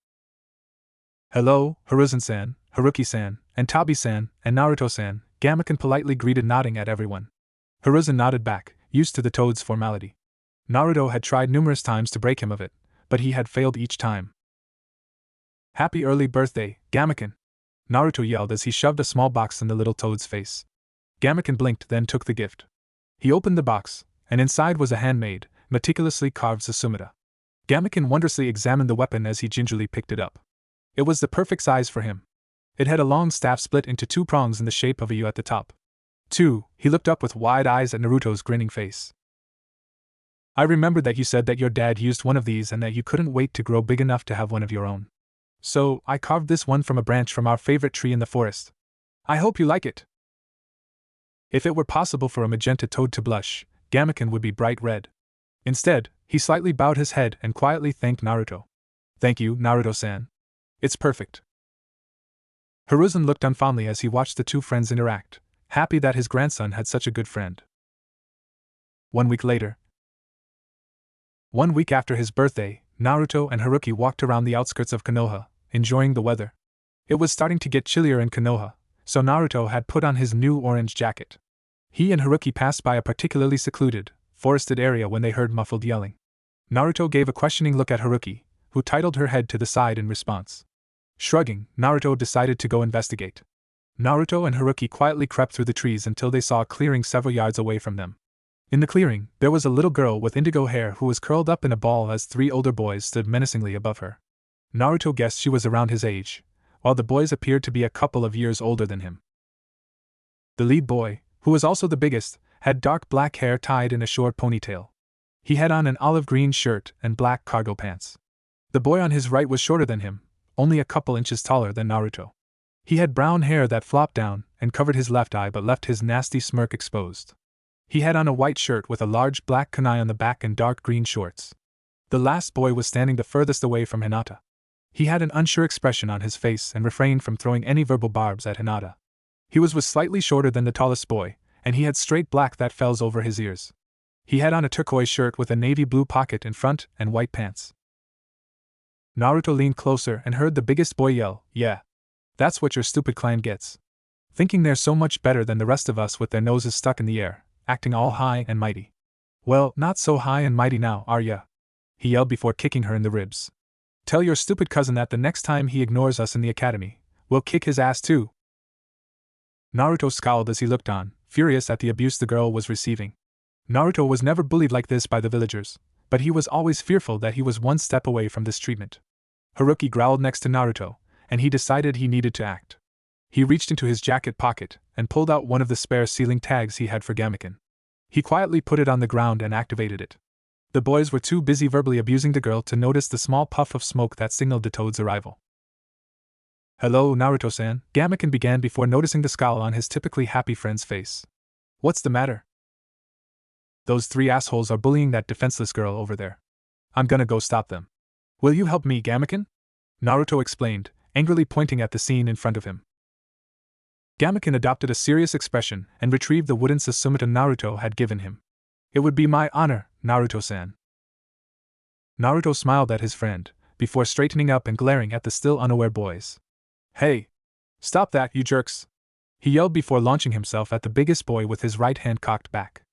Hello, Hiruzen-san, Haruki-san, and Tabi-san, and Naruto-san, Gamaken politely greeted, nodding at everyone. Hiruzen nodded back, used to the toad's formality. Naruto had tried numerous times to break him of it, but he had failed each time. Happy early birthday, Gamaken! Naruto yelled as he shoved a small box in the little toad's face. Gamaken blinked, then took the gift. He opened the box, and inside was a handmade, meticulously carved Susumida. Gamaken wondrously examined the weapon as he gingerly picked it up. It was the perfect size for him. It had a long staff split into 2 prongs in the shape of a U at the top. He looked up with wide eyes at Naruto's grinning face. I remembered that you said that your dad used one of these and that you couldn't wait to grow big enough to have one of your own. So, I carved this one from a branch from our favorite tree in the forest. I hope you like it." If it were possible for a magenta toad to blush, Gamaken would be bright red. Instead, he slightly bowed his head and quietly thanked Naruto. "Thank you, Naruto-san. It's perfect." Hiruzen looked on fondly as he watched the two friends interact, happy that his grandson had such a good friend. 1 week later. 1 week after his birthday, Naruto and Haruki walked around the outskirts of Konoha, enjoying the weather. It was starting to get chillier in Konoha, so Naruto had put on his new orange jacket. He and Haruki passed by a particularly secluded, forested area when they heard muffled yelling. Naruto gave a questioning look at Haruki, who titled her head to the side in response. Shrugging, Naruto decided to go investigate. Naruto and Haruki quietly crept through the trees until they saw a clearing several yards away from them. In the clearing, there was a little girl with indigo hair who was curled up in a ball as 3 older boys stood menacingly above her. Naruto guessed she was around his age, while the boys appeared to be a couple of years older than him. The lead boy, who was also the biggest, had dark black hair tied in a short ponytail. He had on an olive green shirt and black cargo pants. The boy on his right was shorter than him, only a couple inches taller than Naruto. He had brown hair that flopped down and covered his left eye but left his nasty smirk exposed. He had on a white shirt with a large black kunai on the back and dark green shorts. The last boy was standing the furthest away from Hinata. He had an unsure expression on his face and refrained from throwing any verbal barbs at Hinata. He was slightly shorter than the tallest boy, and he had straight black that fell over his ears. He had on a turquoise shirt with a navy blue pocket in front and white pants. Naruto leaned closer and heard the biggest boy yell, "Yeah. That's what your stupid clan gets. Thinking they're so much better than the rest of us with their noses stuck in the air, acting all high and mighty. Well, not so high and mighty now, are ya?" he yelled before kicking her in the ribs. "Tell your stupid cousin that the next time he ignores us in the academy, we'll kick his ass too." Naruto scowled as he looked on, furious at the abuse the girl was receiving. Naruto was never bullied like this by the villagers, but he was always fearful that he was one step away from this treatment. Haruki growled next to Naruto, and he decided he needed to act. He reached into his jacket pocket and pulled out one of the spare ceiling tags he had for Gamaken. He quietly put it on the ground and activated it. The boys were too busy verbally abusing the girl to notice the small puff of smoke that signaled the toad's arrival. "Hello, Naruto-san," Gamaken began before noticing the scowl on his typically happy friend's face. "What's the matter?" "Those 3 assholes are bullying that defenseless girl over there. I'm gonna go stop them." "Will you help me, Gamaken?" Naruto explained, angrily pointing at the scene in front of him. Gamaken adopted a serious expression and retrieved the wooden Susumita Naruto had given him. "It would be my honor, Naruto-san." Naruto smiled at his friend, before straightening up and glaring at the still unaware boys. "Hey! Stop that, you jerks!" he yelled before launching himself at the biggest boy with his right hand cocked back.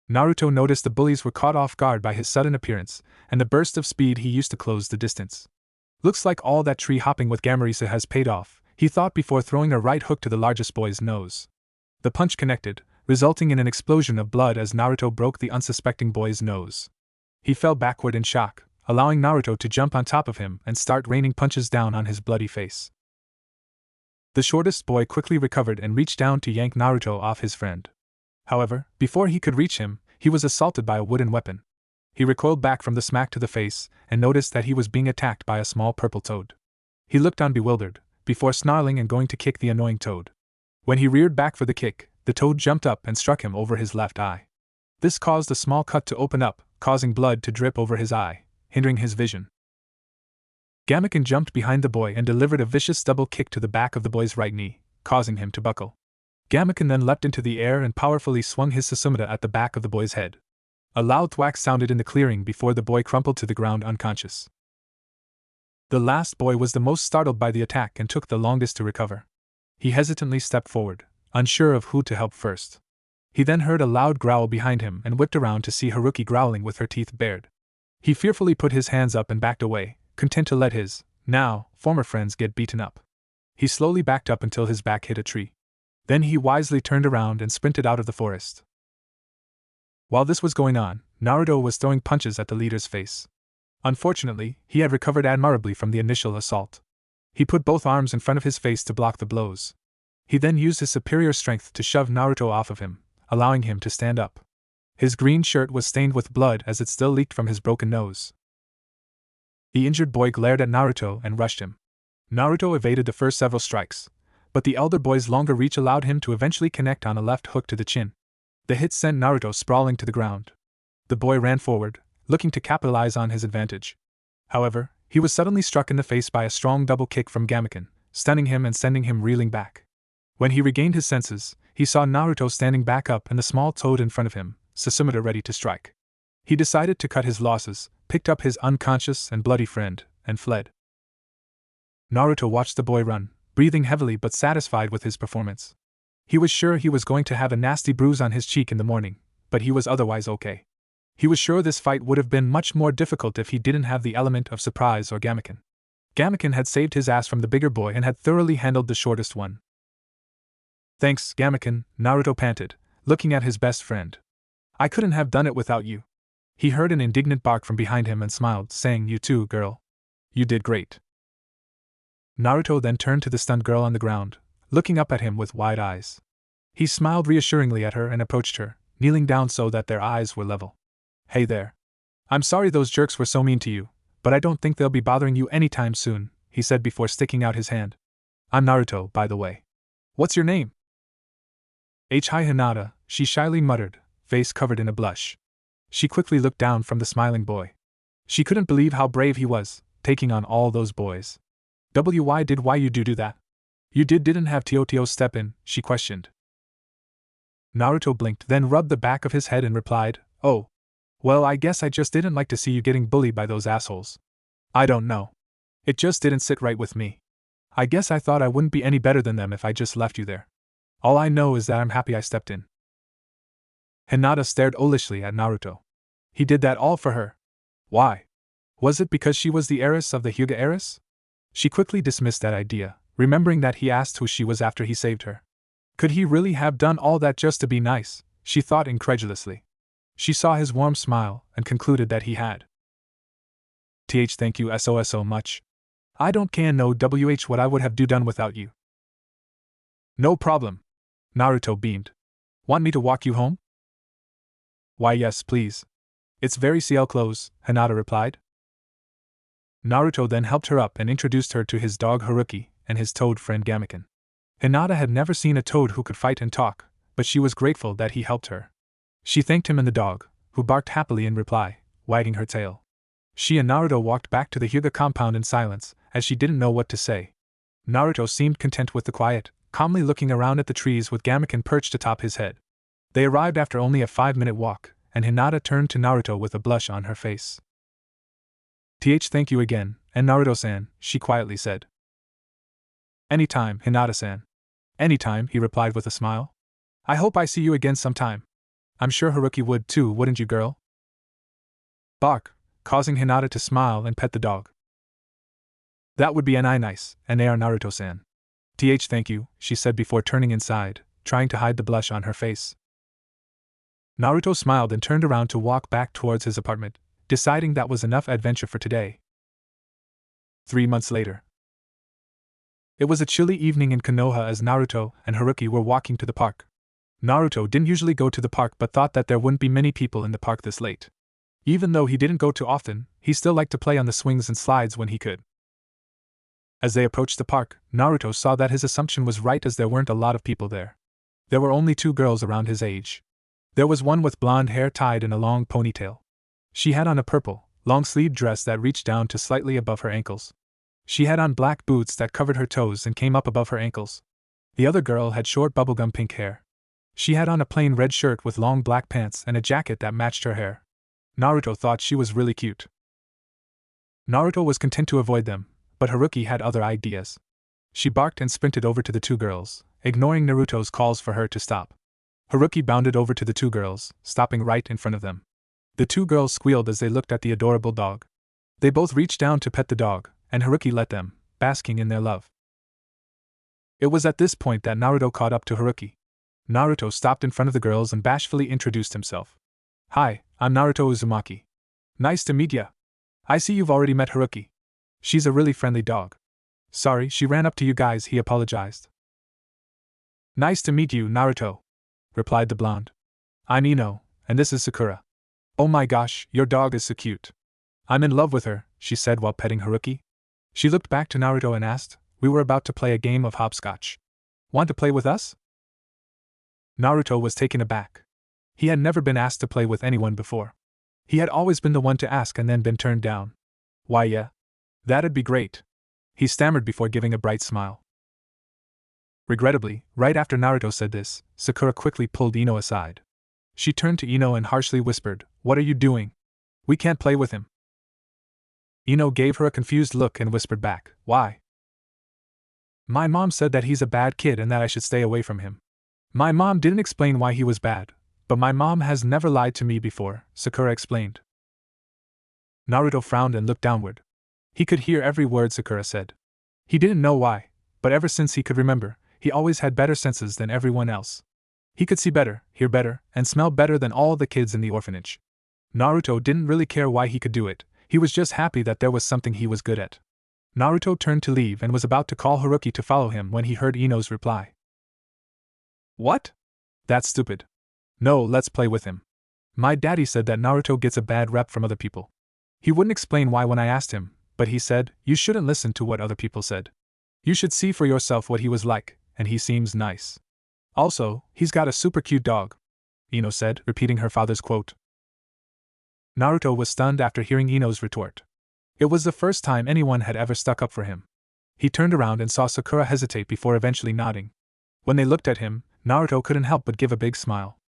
Naruto noticed the bullies were caught off guard by his sudden appearance, and the burst of speed he used to close the distance. "Looks like all that tree hopping with Gamarisa has paid off," he thought before throwing a right hook to the largest boy's nose. The punch connected, resulting in an explosion of blood as Naruto broke the unsuspecting boy's nose. He fell backward in shock, allowing Naruto to jump on top of him and start raining punches down on his bloody face. The shortest boy quickly recovered and reached down to yank Naruto off his friend. However, before he could reach him, he was assaulted by a wooden weapon. He recoiled back from the smack to the face and noticed that he was being attacked by a small purple toad. He looked on bewildered, before snarling and going to kick the annoying toad. When he reared back for the kick, the toad jumped up and struck him over his left eye. This caused a small cut to open up, causing blood to drip over his eye, hindering his vision. Gamaken jumped behind the boy and delivered a vicious double kick to the back of the boy's right knee, causing him to buckle. Gamaken then leapt into the air and powerfully swung his Susumita at the back of the boy's head. A loud thwack sounded in the clearing before the boy crumpled to the ground unconscious. The last boy was the most startled by the attack and took the longest to recover. He hesitantly stepped forward, unsure of who to help first. He then heard a loud growl behind him and whipped around to see Haruki growling with her teeth bared. He fearfully put his hands up and backed away, content to let his, now, former friends get beaten up. He slowly backed up until his back hit a tree. Then he wisely turned around and sprinted out of the forest. While this was going on, Naruto was throwing punches at the leader's face. Unfortunately, he had recovered admirably from the initial assault. He put both arms in front of his face to block the blows. He then used his superior strength to shove Naruto off of him, allowing him to stand up. His green shirt was stained with blood as it still leaked from his broken nose. The injured boy glared at Naruto and rushed him. Naruto evaded the first several strikes, but the elder boy's longer reach allowed him to eventually connect on a left hook to the chin. The hit sent Naruto sprawling to the ground. The boy ran forward, looking to capitalize on his advantage. However, he was suddenly struck in the face by a strong double kick from Gamaken, stunning him and sending him reeling back. When he regained his senses, he saw Naruto standing back up and the small toad in front of him, Susumu ready to strike. He decided to cut his losses, picked up his unconscious and bloody friend, and fled. Naruto watched the boy run, breathing heavily but satisfied with his performance. He was sure he was going to have a nasty bruise on his cheek in the morning, but he was otherwise okay. He was sure this fight would have been much more difficult if he didn't have the element of surprise or Gamaken. Gamaken had saved his ass from the bigger boy and had thoroughly handled the shortest one. Thanks, Gamaken, Naruto panted, looking at his best friend. I couldn't have done it without you. He heard an indignant bark from behind him and smiled, saying, You too, girl. You did great. Naruto then turned to the stunned girl on the ground, looking up at him with wide eyes. He smiled reassuringly at her and approached her, kneeling down so that their eyes were level. Hey there. I'm sorry those jerks were so mean to you, but I don't think they'll be bothering you anytime soon, he said before sticking out his hand. I'm Naruto, by the way. What's your name? Hi Hinata, she shyly muttered, face covered in a blush. She quickly looked down from the smiling boy. She couldn't believe how brave he was, taking on all those boys. Why you do that? You didn't have Tio step in, she questioned. Naruto blinked, then rubbed the back of his head and replied, Oh. Well, I guess I just didn't like to see you getting bullied by those assholes. I don't know. It just didn't sit right with me. I guess I thought I wouldn't be any better than them if I just left you there. All I know is that I'm happy I stepped in. Hinata stared owlishly at Naruto. He did that all for her. Why? Was it because she was the heiress of the Hyuga heiress? She quickly dismissed that idea, remembering that he asked who she was after he saved her. Could he really have done all that just to be nice? She thought incredulously. She saw his warm smile and concluded that he had. Thank you so much. I don't can know what I would have done without you. No problem. Naruto beamed. Want me to walk you home? Why yes, please. It's very close, Hinata replied. Naruto then helped her up and introduced her to his dog Haruki and his toad friend Gamaken. Hinata had never seen a toad who could fight and talk, but she was grateful that he helped her. She thanked him and the dog, who barked happily in reply, wagging her tail. She and Naruto walked back to the Hyuga compound in silence, as she didn't know what to say. Naruto seemed content with the quiet, calmly looking around at the trees with Gamaken perched atop his head. They arrived after only a 5-minute walk, and Hinata turned to Naruto with a blush on her face. Thank you again, and Naruto-san, she quietly said. Anytime, Hinata-san. Anytime, he replied with a smile. I hope I see you again sometime. I'm sure Haruki would too, wouldn't you, girl? Bark, causing Hinata to smile and pet the dog. That would be an nice, and they are Naruto-san. Thank you, she said before turning inside, trying to hide the blush on her face. Naruto smiled and turned around to walk back towards his apartment, deciding that was enough adventure for today. 3 months later. It was a chilly evening in Konoha as Naruto and Haruki were walking to the park. Naruto didn't usually go to the park but thought that there wouldn't be many people in the park this late. Even though he didn't go too often, he still liked to play on the swings and slides when he could. As they approached the park, Naruto saw that his assumption was right as there weren't a lot of people there. There were only 2 girls around his age. There was one with blonde hair tied in a long ponytail. She had on a purple, long-sleeved dress that reached down to slightly above her ankles. She had on black boots that covered her toes and came up above her ankles. The other girl had short bubblegum pink hair. She had on a plain red shirt with long black pants and a jacket that matched her hair. Naruto thought she was really cute. Naruto was content to avoid them, but Haruki had other ideas. She barked and sprinted over to the 2 girls, ignoring Naruto's calls for her to stop. Haruki bounded over to the 2 girls, stopping right in front of them. The 2 girls squealed as they looked at the adorable dog. They both reached down to pet the dog, and Haruki let them, basking in their love. It was at this point that Naruto caught up to Haruki. Naruto stopped in front of the girls and bashfully introduced himself. Hi, I'm Naruto Uzumaki. Nice to meet ya. I see you've already met Haruki. She's a really friendly dog. Sorry, she ran up to you guys, he apologized. Nice to meet you, Naruto, replied the blonde. I'm Ino, and this is Sakura. Oh my gosh, your dog is so cute. I'm in love with her, she said while petting Haruki. She looked back to Naruto and asked, we were about to play a game of hopscotch. Want to play with us? Naruto was taken aback. He had never been asked to play with anyone before. He had always been the one to ask and then been turned down. Why yeah. That'd be great. He stammered before giving a bright smile. Regrettably, right after Naruto said this, Sakura quickly pulled Ino aside. She turned to Ino and harshly whispered, "What are you doing? We can't play with him." Ino gave her a confused look and whispered back, "Why?" "My mom said that he's a bad kid and that I should stay away from him." "My mom didn't explain why he was bad, but my mom has never lied to me before," Sakura explained. Naruto frowned and looked downward. He could hear every word Sakura said. He didn't know why, but ever since he could remember, he always had better senses than everyone else. He could see better, hear better, and smell better than all the kids in the orphanage. Naruto didn't really care why he could do it, he was just happy that there was something he was good at. Naruto turned to leave and was about to call Haruki to follow him when he heard Ino's reply. "What? That's stupid. No, let's play with him. My daddy said that Naruto gets a bad rep from other people. He wouldn't explain why when I asked him, but he said, you shouldn't listen to what other people said. You should see for yourself what he was like, and he seems nice. Also, he's got a super cute dog," Ino said, repeating her father's quote. Naruto was stunned after hearing Ino's retort. It was the first time anyone had ever stuck up for him. He turned around and saw Sakura hesitate before eventually nodding. When they looked at him, Naruto couldn't help but give a big smile.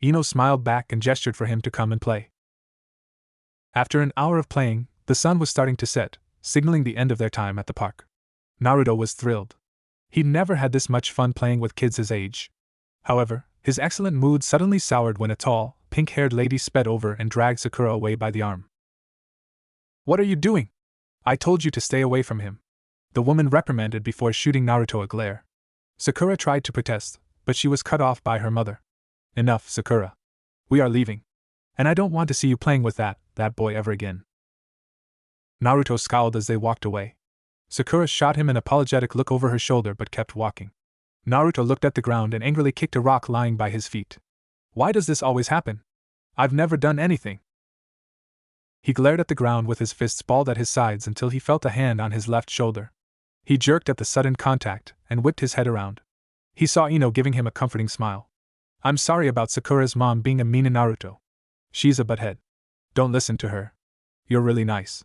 Ino smiled back and gestured for him to come and play. After an hour of playing, the sun was starting to set, signaling the end of their time at the park. Naruto was thrilled. He'd never had this much fun playing with kids his age. However, his excellent mood suddenly soured when a tall, pink-haired lady sped over and dragged Sakura away by the arm. "What are you doing? I told you to stay away from him," the woman reprimanded before shooting Naruto a glare. Sakura tried to protest, but she was cut off by her mother. "Enough, Sakura. We are leaving. And I don't want to see you playing with that boy ever again." Naruto scowled as they walked away. Sakura shot him an apologetic look over her shoulder but kept walking. Naruto looked at the ground and angrily kicked a rock lying by his feet. "Why does this always happen? I've never done anything." He glared at the ground with his fists balled at his sides until he felt a hand on his left shoulder. He jerked at the sudden contact and whipped his head around. He saw Ino giving him a comforting smile. "I'm sorry about Sakura's mom being a mean to Naruto. She's a butthead. Don't listen to her. You're really nice."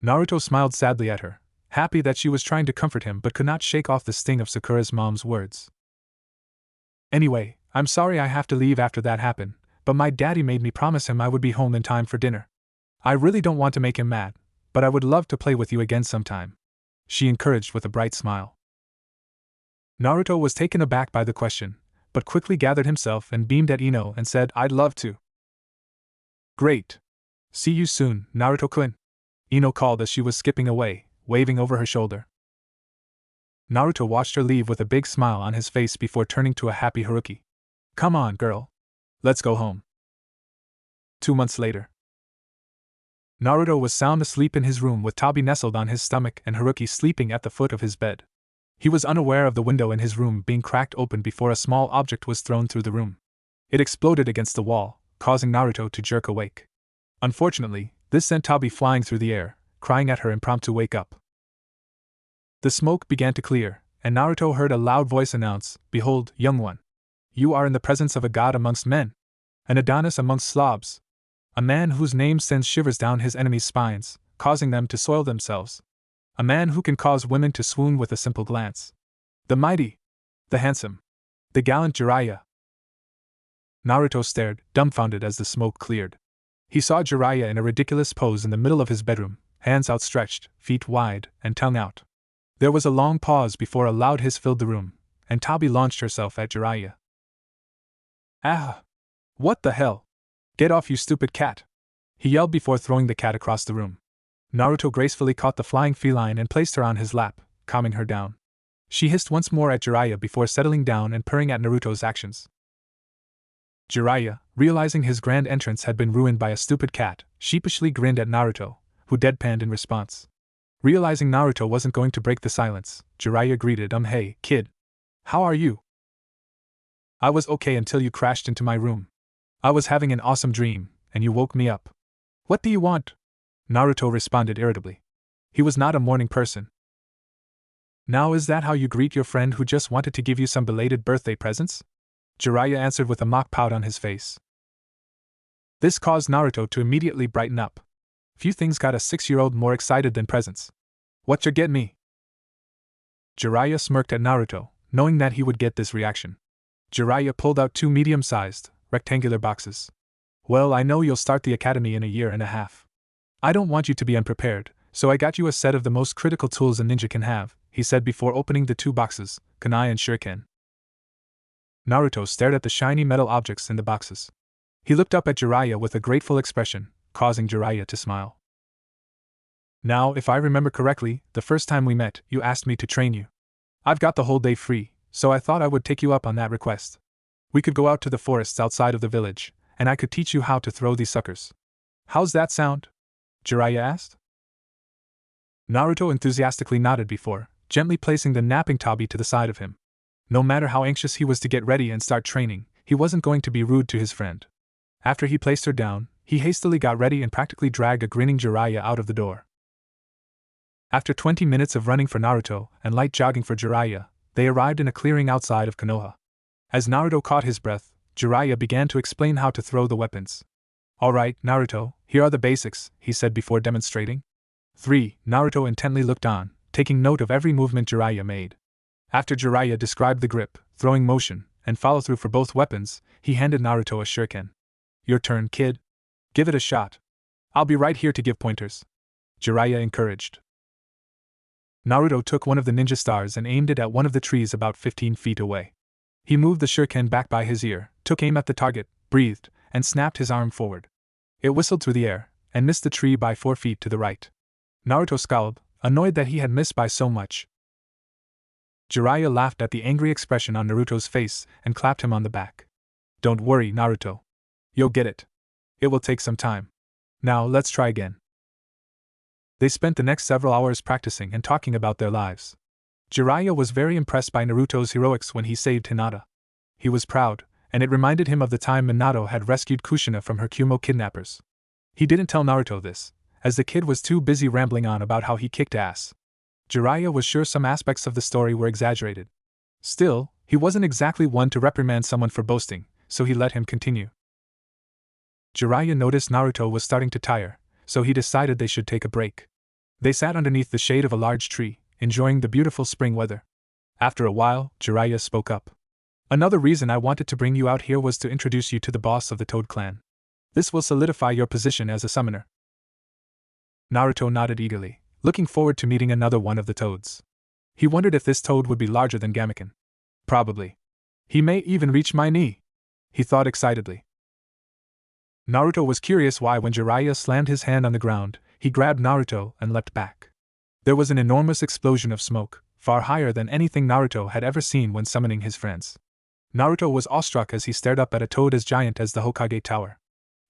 Naruto smiled sadly at her, happy that she was trying to comfort him but could not shake off the sting of Sakura's mom's words. "Anyway, I'm sorry I have to leave after that happened, but my daddy made me promise him I would be home in time for dinner. I really don't want to make him mad, but I would love to play with you again sometime," she encouraged with a bright smile. Naruto was taken aback by the question, but quickly gathered himself and beamed at Ino and said, "I'd love to." "Great. See you soon, Naruto-kun," Ino called as she was skipping away, waving over her shoulder. Naruto watched her leave with a big smile on his face before turning to a happy Haruki. "Come on, girl. Let's go home." 2 months later. Naruto was sound asleep in his room with Tabi nestled on his stomach and Haruki sleeping at the foot of his bed. He was unaware of the window in his room being cracked open before a small object was thrown through the room. It exploded against the wall, causing Naruto to jerk awake. Unfortunately, this sent Tabi flying through the air, crying at her impromptu wake up. The smoke began to clear, and Naruto heard a loud voice announce, "Behold, young one. You are in the presence of a god amongst men. An Adonis amongst Slavs. A man whose name sends shivers down his enemies' spines, causing them to soil themselves. A man who can cause women to swoon with a simple glance. The mighty, the handsome, the gallant Jiraiya." Naruto stared, dumbfounded as the smoke cleared. He saw Jiraiya in a ridiculous pose in the middle of his bedroom, hands outstretched, feet wide, and tongue out. There was a long pause before a loud hiss filled the room, and Tabi launched herself at Jiraiya. "Ah! What the hell? Get off, you stupid cat!" he yelled before throwing the cat across the room. Naruto gracefully caught the flying feline and placed her on his lap, calming her down. She hissed once more at Jiraiya before settling down and purring at Naruto's actions. Jiraiya, realizing his grand entrance had been ruined by a stupid cat, sheepishly grinned at Naruto, who deadpanned in response. Realizing Naruto wasn't going to break the silence, Jiraiya greeted, "Hey, kid. How are you?" "I was okay until you crashed into my room. I was having an awesome dream, and you woke me up. What do you want? Naruto responded irritably. He was not a morning person. Now is that how you greet your friend who just wanted to give you some belated birthday presents? Jiraiya answered with a mock pout on his face. This caused Naruto to immediately brighten up. Few things got a 6-year-old more excited than presents. What you get me? Jiraiya smirked at Naruto, knowing that he would get this reaction. Jiraiya pulled out 2 medium-sized, rectangular boxes. Well, I know you'll start the academy in a year and a half. I don't want you to be unprepared, so I got you a set of the most critical tools a ninja can have, he said before opening the 2 boxes, kunai and shuriken. Naruto stared at the shiny metal objects in the boxes. He looked up at Jiraiya with a grateful expression, causing Jiraiya to smile. Now, if I remember correctly, the first time we met, you asked me to train you. I've got the whole day free, so I thought I would take you up on that request. We could go out to the forests outside of the village, and I could teach you how to throw these suckers. How's that sound? Jiraiya asked. Naruto enthusiastically nodded before, gently placing the napping tabi to the side of him. No matter how anxious he was to get ready and start training, he wasn't going to be rude to his friend. After he placed her down, he hastily got ready and practically dragged a grinning Jiraiya out of the door. After 20 minutes of running for Naruto and light jogging for Jiraiya, they arrived in a clearing outside of Konoha. As Naruto caught his breath, Jiraiya began to explain how to throw the weapons. Alright, Naruto, here are the basics, he said before demonstrating. 3. Naruto intently looked on, taking note of every movement Jiraiya made. After Jiraiya described the grip, throwing motion, and follow-through for both weapons, he handed Naruto a shuriken. Your turn, kid. Give it a shot. I'll be right here to give pointers. Jiraiya encouraged. Naruto took one of the ninja stars and aimed it at one of the trees about 15 feet away. He moved the shuriken back by his ear, took aim at the target, breathed, and snapped his arm forward. It whistled through the air, and missed the tree by 4 feet to the right. Naruto scowled, annoyed that he had missed by so much. Jiraiya laughed at the angry expression on Naruto's face and clapped him on the back. Don't worry, Naruto. You'll get it. It will take some time. Now, let's try again. They spent the next several hours practicing and talking about their lives. Jiraiya was very impressed by Naruto's heroics when he saved Hinata. He was proud, and it reminded him of the time Minato had rescued Kushina from her Kumo kidnappers. He didn't tell Naruto this, as the kid was too busy rambling on about how he kicked ass. Jiraiya was sure some aspects of the story were exaggerated. Still, he wasn't exactly one to reprimand someone for boasting, so he let him continue. Jiraiya noticed Naruto was starting to tire, so he decided they should take a break. They sat underneath the shade of a large tree, enjoying the beautiful spring weather. After a while, Jiraiya spoke up. Another reason I wanted to bring you out here was to introduce you to the boss of the Toad clan. This will solidify your position as a summoner. Naruto nodded eagerly, looking forward to meeting another one of the toads. He wondered if this toad would be larger than Gameken. Probably. He may even reach my knee, he thought excitedly. Naruto was curious why when Jiraiya slammed his hand on the ground, he grabbed Naruto and leapt back. There was an enormous explosion of smoke, far higher than anything Naruto had ever seen when summoning his friends. Naruto was awestruck as he stared up at a toad as giant as the Hokage Tower.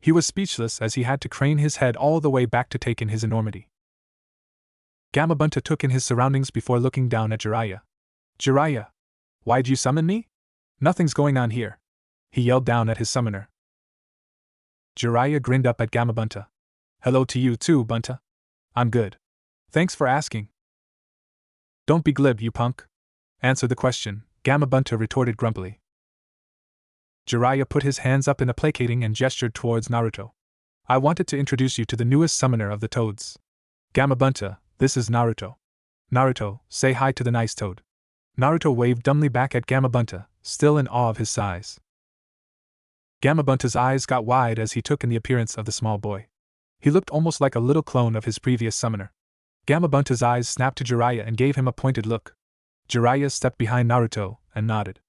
He was speechless as he had to crane his head all the way back to take in his enormity. Gamabunta took in his surroundings before looking down at Jiraiya. Jiraiya, why'd you summon me? Nothing's going on here, he yelled down at his summoner. Jiraiya grinned up at Gamabunta. Hello to you too, Bunta. I'm good. Thanks for asking. Don't be glib, you punk. Answer the question, Gamabunta retorted grumpily. Jiraiya put his hands up in a placating and gestured towards Naruto. I wanted to introduce you to the newest summoner of the toads. Gamabunta, this is Naruto. Naruto, say hi to the nice toad. Naruto waved dumbly back at Gamabunta, still in awe of his size. Gamabunta's eyes got wide as he took in the appearance of the small boy. He looked almost like a little clone of his previous summoner. Gamabunta's eyes snapped to Jiraiya and gave him a pointed look. Jiraiya stepped behind Naruto and nodded.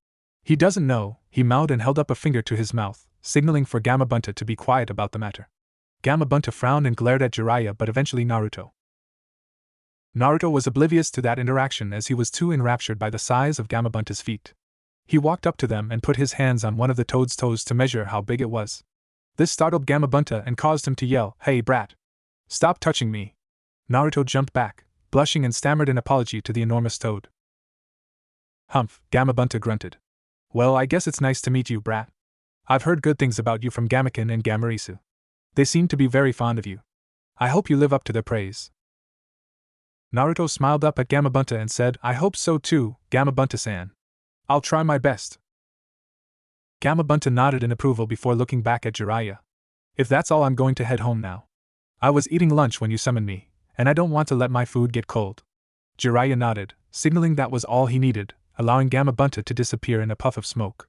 He doesn't know, he mouthed and held up a finger to his mouth, signaling for Gamabunta to be quiet about the matter. Gamabunta frowned and glared at Jiraiya but eventually Naruto. Naruto was oblivious to that interaction as he was too enraptured by the size of Gamabunta's feet. He walked up to them and put his hands on one of the toad's toes to measure how big it was. This startled Gamabunta and caused him to yell, Hey brat! Stop touching me! Naruto jumped back, blushing and stammered an apology to the enormous toad. Humph, Gamabunta grunted. Well, I guess it's nice to meet you, brat. I've heard good things about you from Gamaken and Gamarisu. They seem to be very fond of you. I hope you live up to their praise. Naruto smiled up at Gamabunta and said, I hope so too, Gamabunta-san. I'll try my best. Gamabunta nodded in approval before looking back at Jiraiya. If that's all, I'm going to head home now. I was eating lunch when you summoned me, and I don't want to let my food get cold. Jiraiya nodded, signaling that was all he needed, allowing Gamabunta to disappear in a puff of smoke.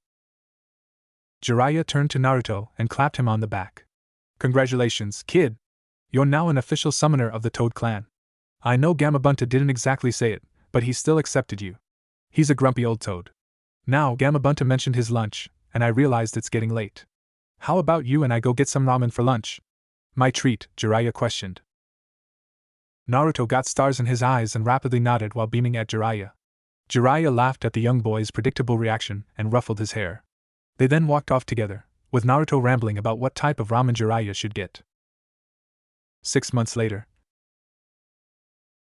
Jiraiya turned to Naruto and clapped him on the back. Congratulations, kid! You're now an official summoner of the Toad clan. I know Gamabunta didn't exactly say it, but he still accepted you. He's a grumpy old toad. Now Gamabunta mentioned his lunch, and I realized it's getting late. How about you and I go get some ramen for lunch? My treat, Jiraiya questioned. Naruto got stars in his eyes and rapidly nodded while beaming at Jiraiya. Jiraiya laughed at the young boy's predictable reaction and ruffled his hair. They then walked off together, with Naruto rambling about what type of ramen Jiraiya should get. 6 months later.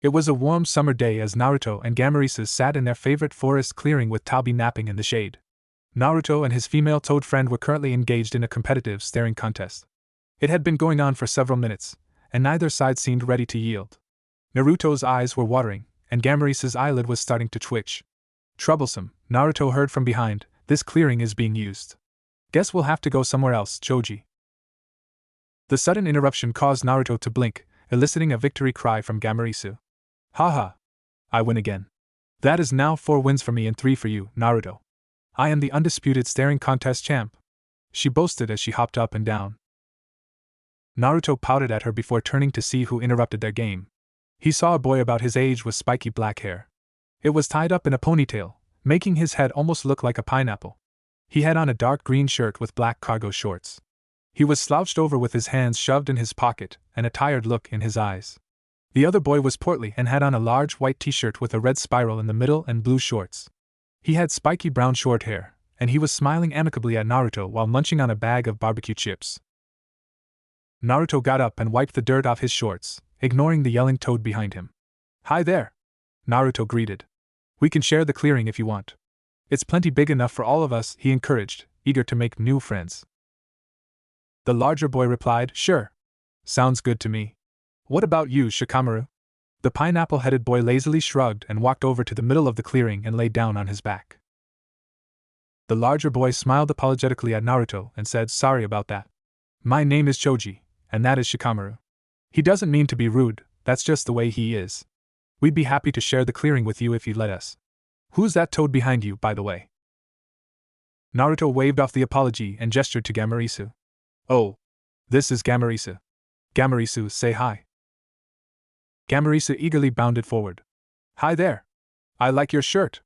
It was a warm summer day as Naruto and Gamarisu sat in their favorite forest clearing with Tabi napping in the shade. Naruto and his female toad friend were currently engaged in a competitive staring contest. It had been going on for several minutes, and neither side seemed ready to yield. Naruto's eyes were watering, and Gamarisu's eyelid was starting to twitch. Troublesome, Naruto heard from behind, this clearing is being used. Guess we'll have to go somewhere else, Choji. The sudden interruption caused Naruto to blink, eliciting a victory cry from Gamarisu. Haha! I win again. That is now 4 wins for me and 3 for you, Naruto. I am the undisputed staring contest champ. She boasted as she hopped up and down. Naruto pouted at her before turning to see who interrupted their game. He saw a boy about his age with spiky black hair. It was tied up in a ponytail, making his head almost look like a pineapple. He had on a dark green shirt with black cargo shorts. He was slouched over with his hands shoved in his pocket and a tired look in his eyes. The other boy was portly and had on a large white t-shirt with a red spiral in the middle and blue shorts. He had spiky brown short hair, and he was smiling amicably at Naruto while munching on a bag of barbecue chips. Naruto got up and wiped the dirt off his shorts, ignoring the yelling toad behind him. Hi there! Naruto greeted. We can share the clearing if you want. It's plenty big enough for all of us, he encouraged, eager to make new friends. The larger boy replied, Sure. Sounds good to me. What about you, Shikamaru? The pineapple-headed boy lazily shrugged and walked over to the middle of the clearing and lay down on his back. The larger boy smiled apologetically at Naruto and said, Sorry about that. My name is Choji, and that is Shikamaru. He doesn't mean to be rude, that's just the way he is. We'd be happy to share the clearing with you if you'd let us. Who's that toad behind you, by the way? Naruto waved off the apology and gestured to Gamarisu. Oh, this is Gamarisu. Gamarisu, say hi. Gamarisu eagerly bounded forward. Hi there. I like your shirt.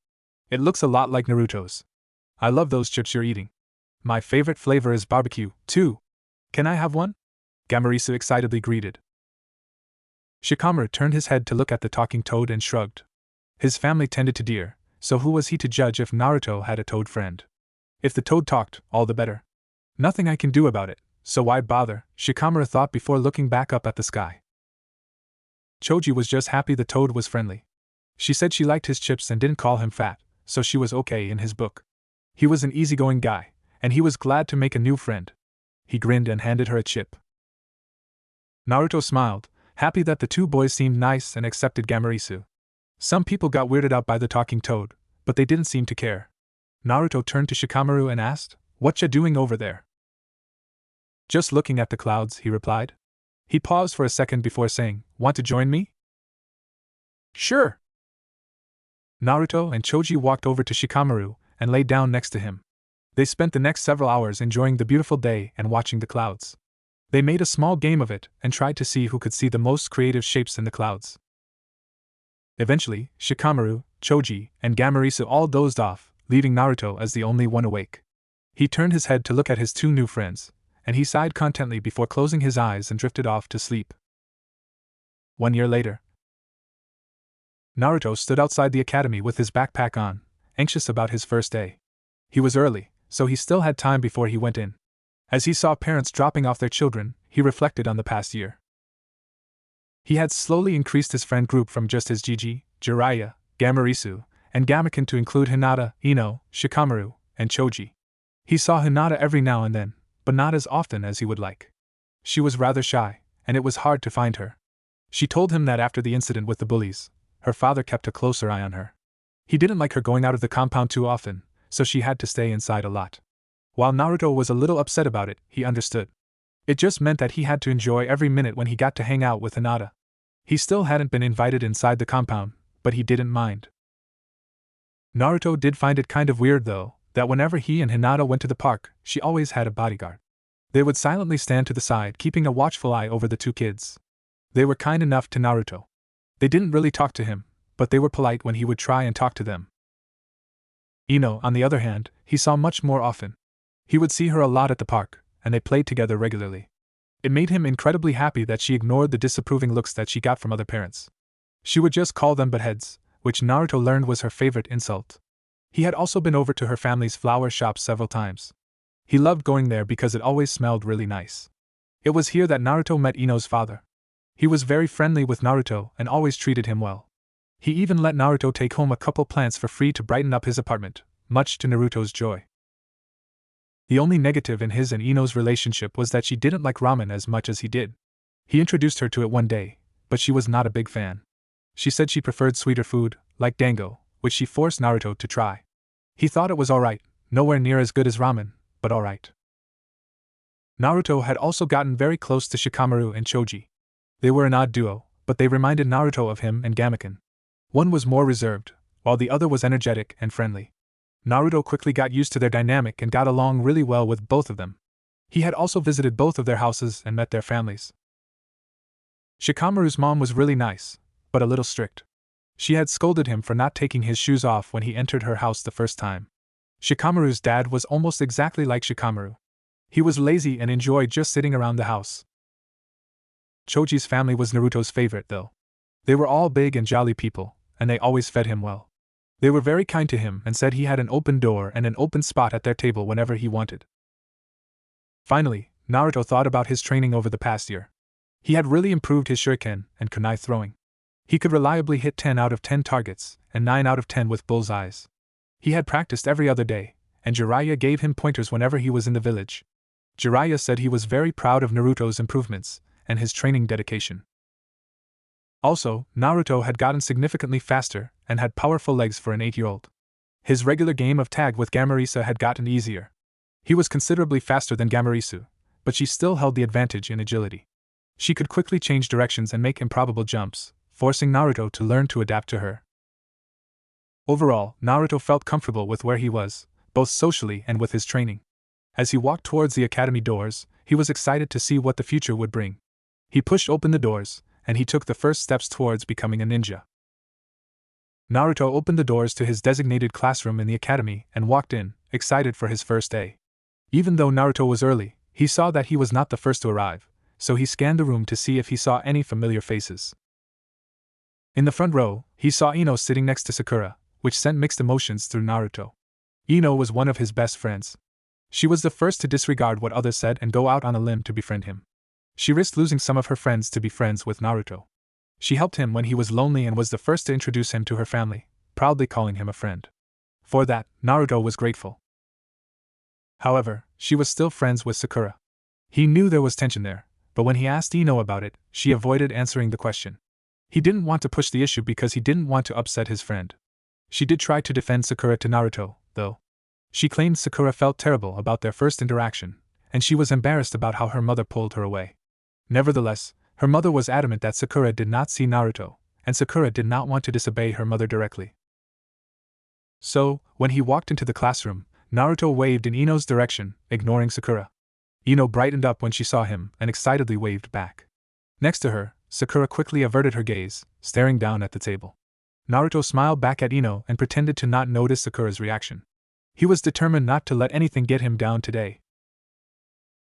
It looks a lot like Naruto's. I love those chips you're eating. My favorite flavor is barbecue, too. Can I have one? Gamarisu excitedly greeted. Shikamaru turned his head to look at the talking toad and shrugged. His family tended to deer, so who was he to judge if Naruto had a toad friend? If the toad talked, all the better. Nothing I can do about it, so why bother, Shikamaru thought before looking back up at the sky. Choji was just happy the toad was friendly. She said she liked his chips and didn't call him fat, so she was okay in his book. He was an easygoing guy, and he was glad to make a new friend. He grinned and handed her a chip. Naruto smiled, happy that the two boys seemed nice and accepted Gamarisu. Some people got weirded out by the talking toad, but they didn't seem to care. Naruto turned to Shikamaru and asked, What ya doing over there? Just looking at the clouds, he replied. He paused for a second before saying, Want to join me? Sure. Naruto and Choji walked over to Shikamaru and lay down next to him. They spent the next several hours enjoying the beautiful day and watching the clouds. They made a small game of it and tried to see who could see the most creative shapes in the clouds. Eventually, Shikamaru, Choji, and Gamarisu all dozed off, leaving Naruto as the only one awake. He turned his head to look at his two new friends, and he sighed contentedly before closing his eyes and drifted off to sleep. 1 year later, Naruto stood outside the academy with his backpack on, anxious about his first day. He was early, so he still had time before he went in. As he saw parents dropping off their children, he reflected on the past year. He had slowly increased his friend group from just his Jiji, Jiraiya, Gamarisu, and Gamaken to include Hinata, Ino, Shikamaru, and Choji. He saw Hinata every now and then, but not as often as he would like. She was rather shy, and it was hard to find her. She told him that after the incident with the bullies, her father kept a closer eye on her. He didn't like her going out of the compound too often, so she had to stay inside a lot. While Naruto was a little upset about it, he understood. It just meant that he had to enjoy every minute when he got to hang out with Hinata. He still hadn't been invited inside the compound, but he didn't mind. Naruto did find it kind of weird though, that whenever he and Hinata went to the park, she always had a bodyguard. They would silently stand to the side, keeping a watchful eye over the two kids. They were kind enough to Naruto. They didn't really talk to him, but they were polite when he would try and talk to them. Ino, on the other hand, he saw much more often. He would see her a lot at the park, and they played together regularly. It made him incredibly happy that she ignored the disapproving looks that she got from other parents. She would just call them buttheads, which Naruto learned was her favorite insult. He had also been over to her family's flower shop several times. He loved going there because it always smelled really nice. It was here that Naruto met Ino's father. He was very friendly with Naruto and always treated him well. He even let Naruto take home a couple plants for free to brighten up his apartment, much to Naruto's joy. The only negative in his and Ino's relationship was that she didn't like ramen as much as he did. He introduced her to it one day, but she was not a big fan. She said she preferred sweeter food, like dango, which she forced Naruto to try. He thought it was alright, nowhere near as good as ramen, but alright. Naruto had also gotten very close to Shikamaru and Choji. They were an odd duo, but they reminded Naruto of him and Gamaken. One was more reserved, while the other was energetic and friendly. Naruto quickly got used to their dynamic and got along really well with both of them. He had also visited both of their houses and met their families. Shikamaru's mom was really nice, but a little strict. She had scolded him for not taking his shoes off when he entered her house the first time. Shikamaru's dad was almost exactly like Shikamaru. He was lazy and enjoyed just sitting around the house. Choji's family was Naruto's favorite though. They were all big and jolly people, and they always fed him well. They were very kind to him and said he had an open door and an open spot at their table whenever he wanted. Finally, Naruto thought about his training over the past year. He had really improved his shuriken and kunai throwing. He could reliably hit 10 out of 10 targets and 9 out of 10 with bullseyes. He had practiced every other day, and Jiraiya gave him pointers whenever he was in the village. Jiraiya said he was very proud of Naruto's improvements and his training dedication. Also, Naruto had gotten significantly faster and had powerful legs for an 8-year-old. His regular game of tag with Gamurisa had gotten easier. He was considerably faster than Gamurisu, but she still held the advantage in agility. She could quickly change directions and make improbable jumps, forcing Naruto to learn to adapt to her. Overall, Naruto felt comfortable with where he was, both socially and with his training. As he walked towards the academy doors, he was excited to see what the future would bring. He pushed open the doors, and he took the first steps towards becoming a ninja. Naruto opened the doors to his designated classroom in the academy and walked in, excited for his first day. Even though Naruto was early, he saw that he was not the first to arrive, so he scanned the room to see if he saw any familiar faces. In the front row, he saw Ino sitting next to Sakura, which sent mixed emotions through Naruto. Ino was one of his best friends. She was the first to disregard what others said and go out on a limb to befriend him. She risked losing some of her friends to be friends with Naruto. She helped him when he was lonely and was the first to introduce him to her family, proudly calling him a friend. For that, Naruto was grateful. However, she was still friends with Sakura. He knew there was tension there, but when he asked Ino about it, she avoided answering the question. He didn't want to push the issue because he didn't want to upset his friend. She did try to defend Sakura to Naruto, though. She claimed Sakura felt terrible about their first interaction, and she was embarrassed about how her mother pulled her away. Nevertheless, her mother was adamant that Sakura did not see Naruto, and Sakura did not want to disobey her mother directly. So, when he walked into the classroom, Naruto waved in Ino's direction, ignoring Sakura. Ino brightened up when she saw him and excitedly waved back. Next to her, Sakura quickly averted her gaze, staring down at the table. Naruto smiled back at Ino and pretended to not notice Sakura's reaction. He was determined not to let anything get him down today.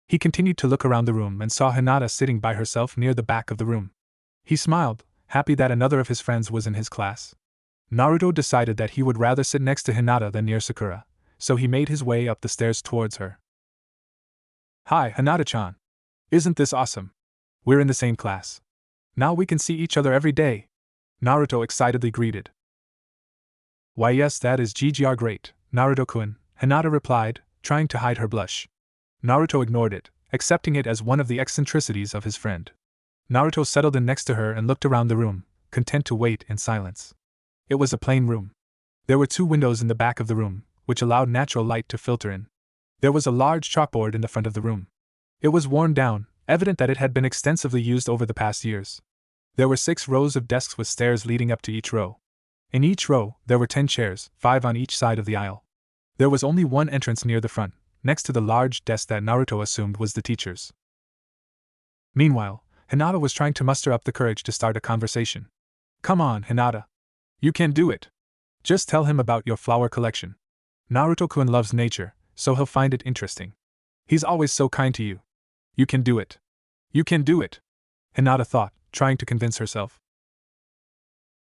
He continued to look around the room and saw Hinata sitting by herself near the back of the room. He smiled, happy that another of his friends was in his class. Naruto decided that he would rather sit next to Hinata than near Sakura, so he made his way up the stairs towards her. "Hi, Hinata-chan. Isn't this awesome? We're in the same class. Now we can see each other every day," Naruto excitedly greeted. "Why yes, that is GGR great, Naruto-kun," Hinata replied, trying to hide her blush. Naruto ignored it, accepting it as one of the eccentricities of his friend. Naruto settled in next to her and looked around the room, content to wait in silence. It was a plain room. There were 2 windows in the back of the room, which allowed natural light to filter in. There was a large chalkboard in the front of the room. It was worn down, evident that it had been extensively used over the past years. There were 6 rows of desks with stairs leading up to each row. In each row, there were 10 chairs, 5 on each side of the aisle. There was only one entrance near the front, next to the large desk that Naruto assumed was the teacher's. Meanwhile, Hinata was trying to muster up the courage to start a conversation. "Come on, Hinata. You can do it. Just tell him about your flower collection. Naruto-kun loves nature, so he'll find it interesting. He's always so kind to you. You can do it. You can do it," Hinata thought, trying to convince herself.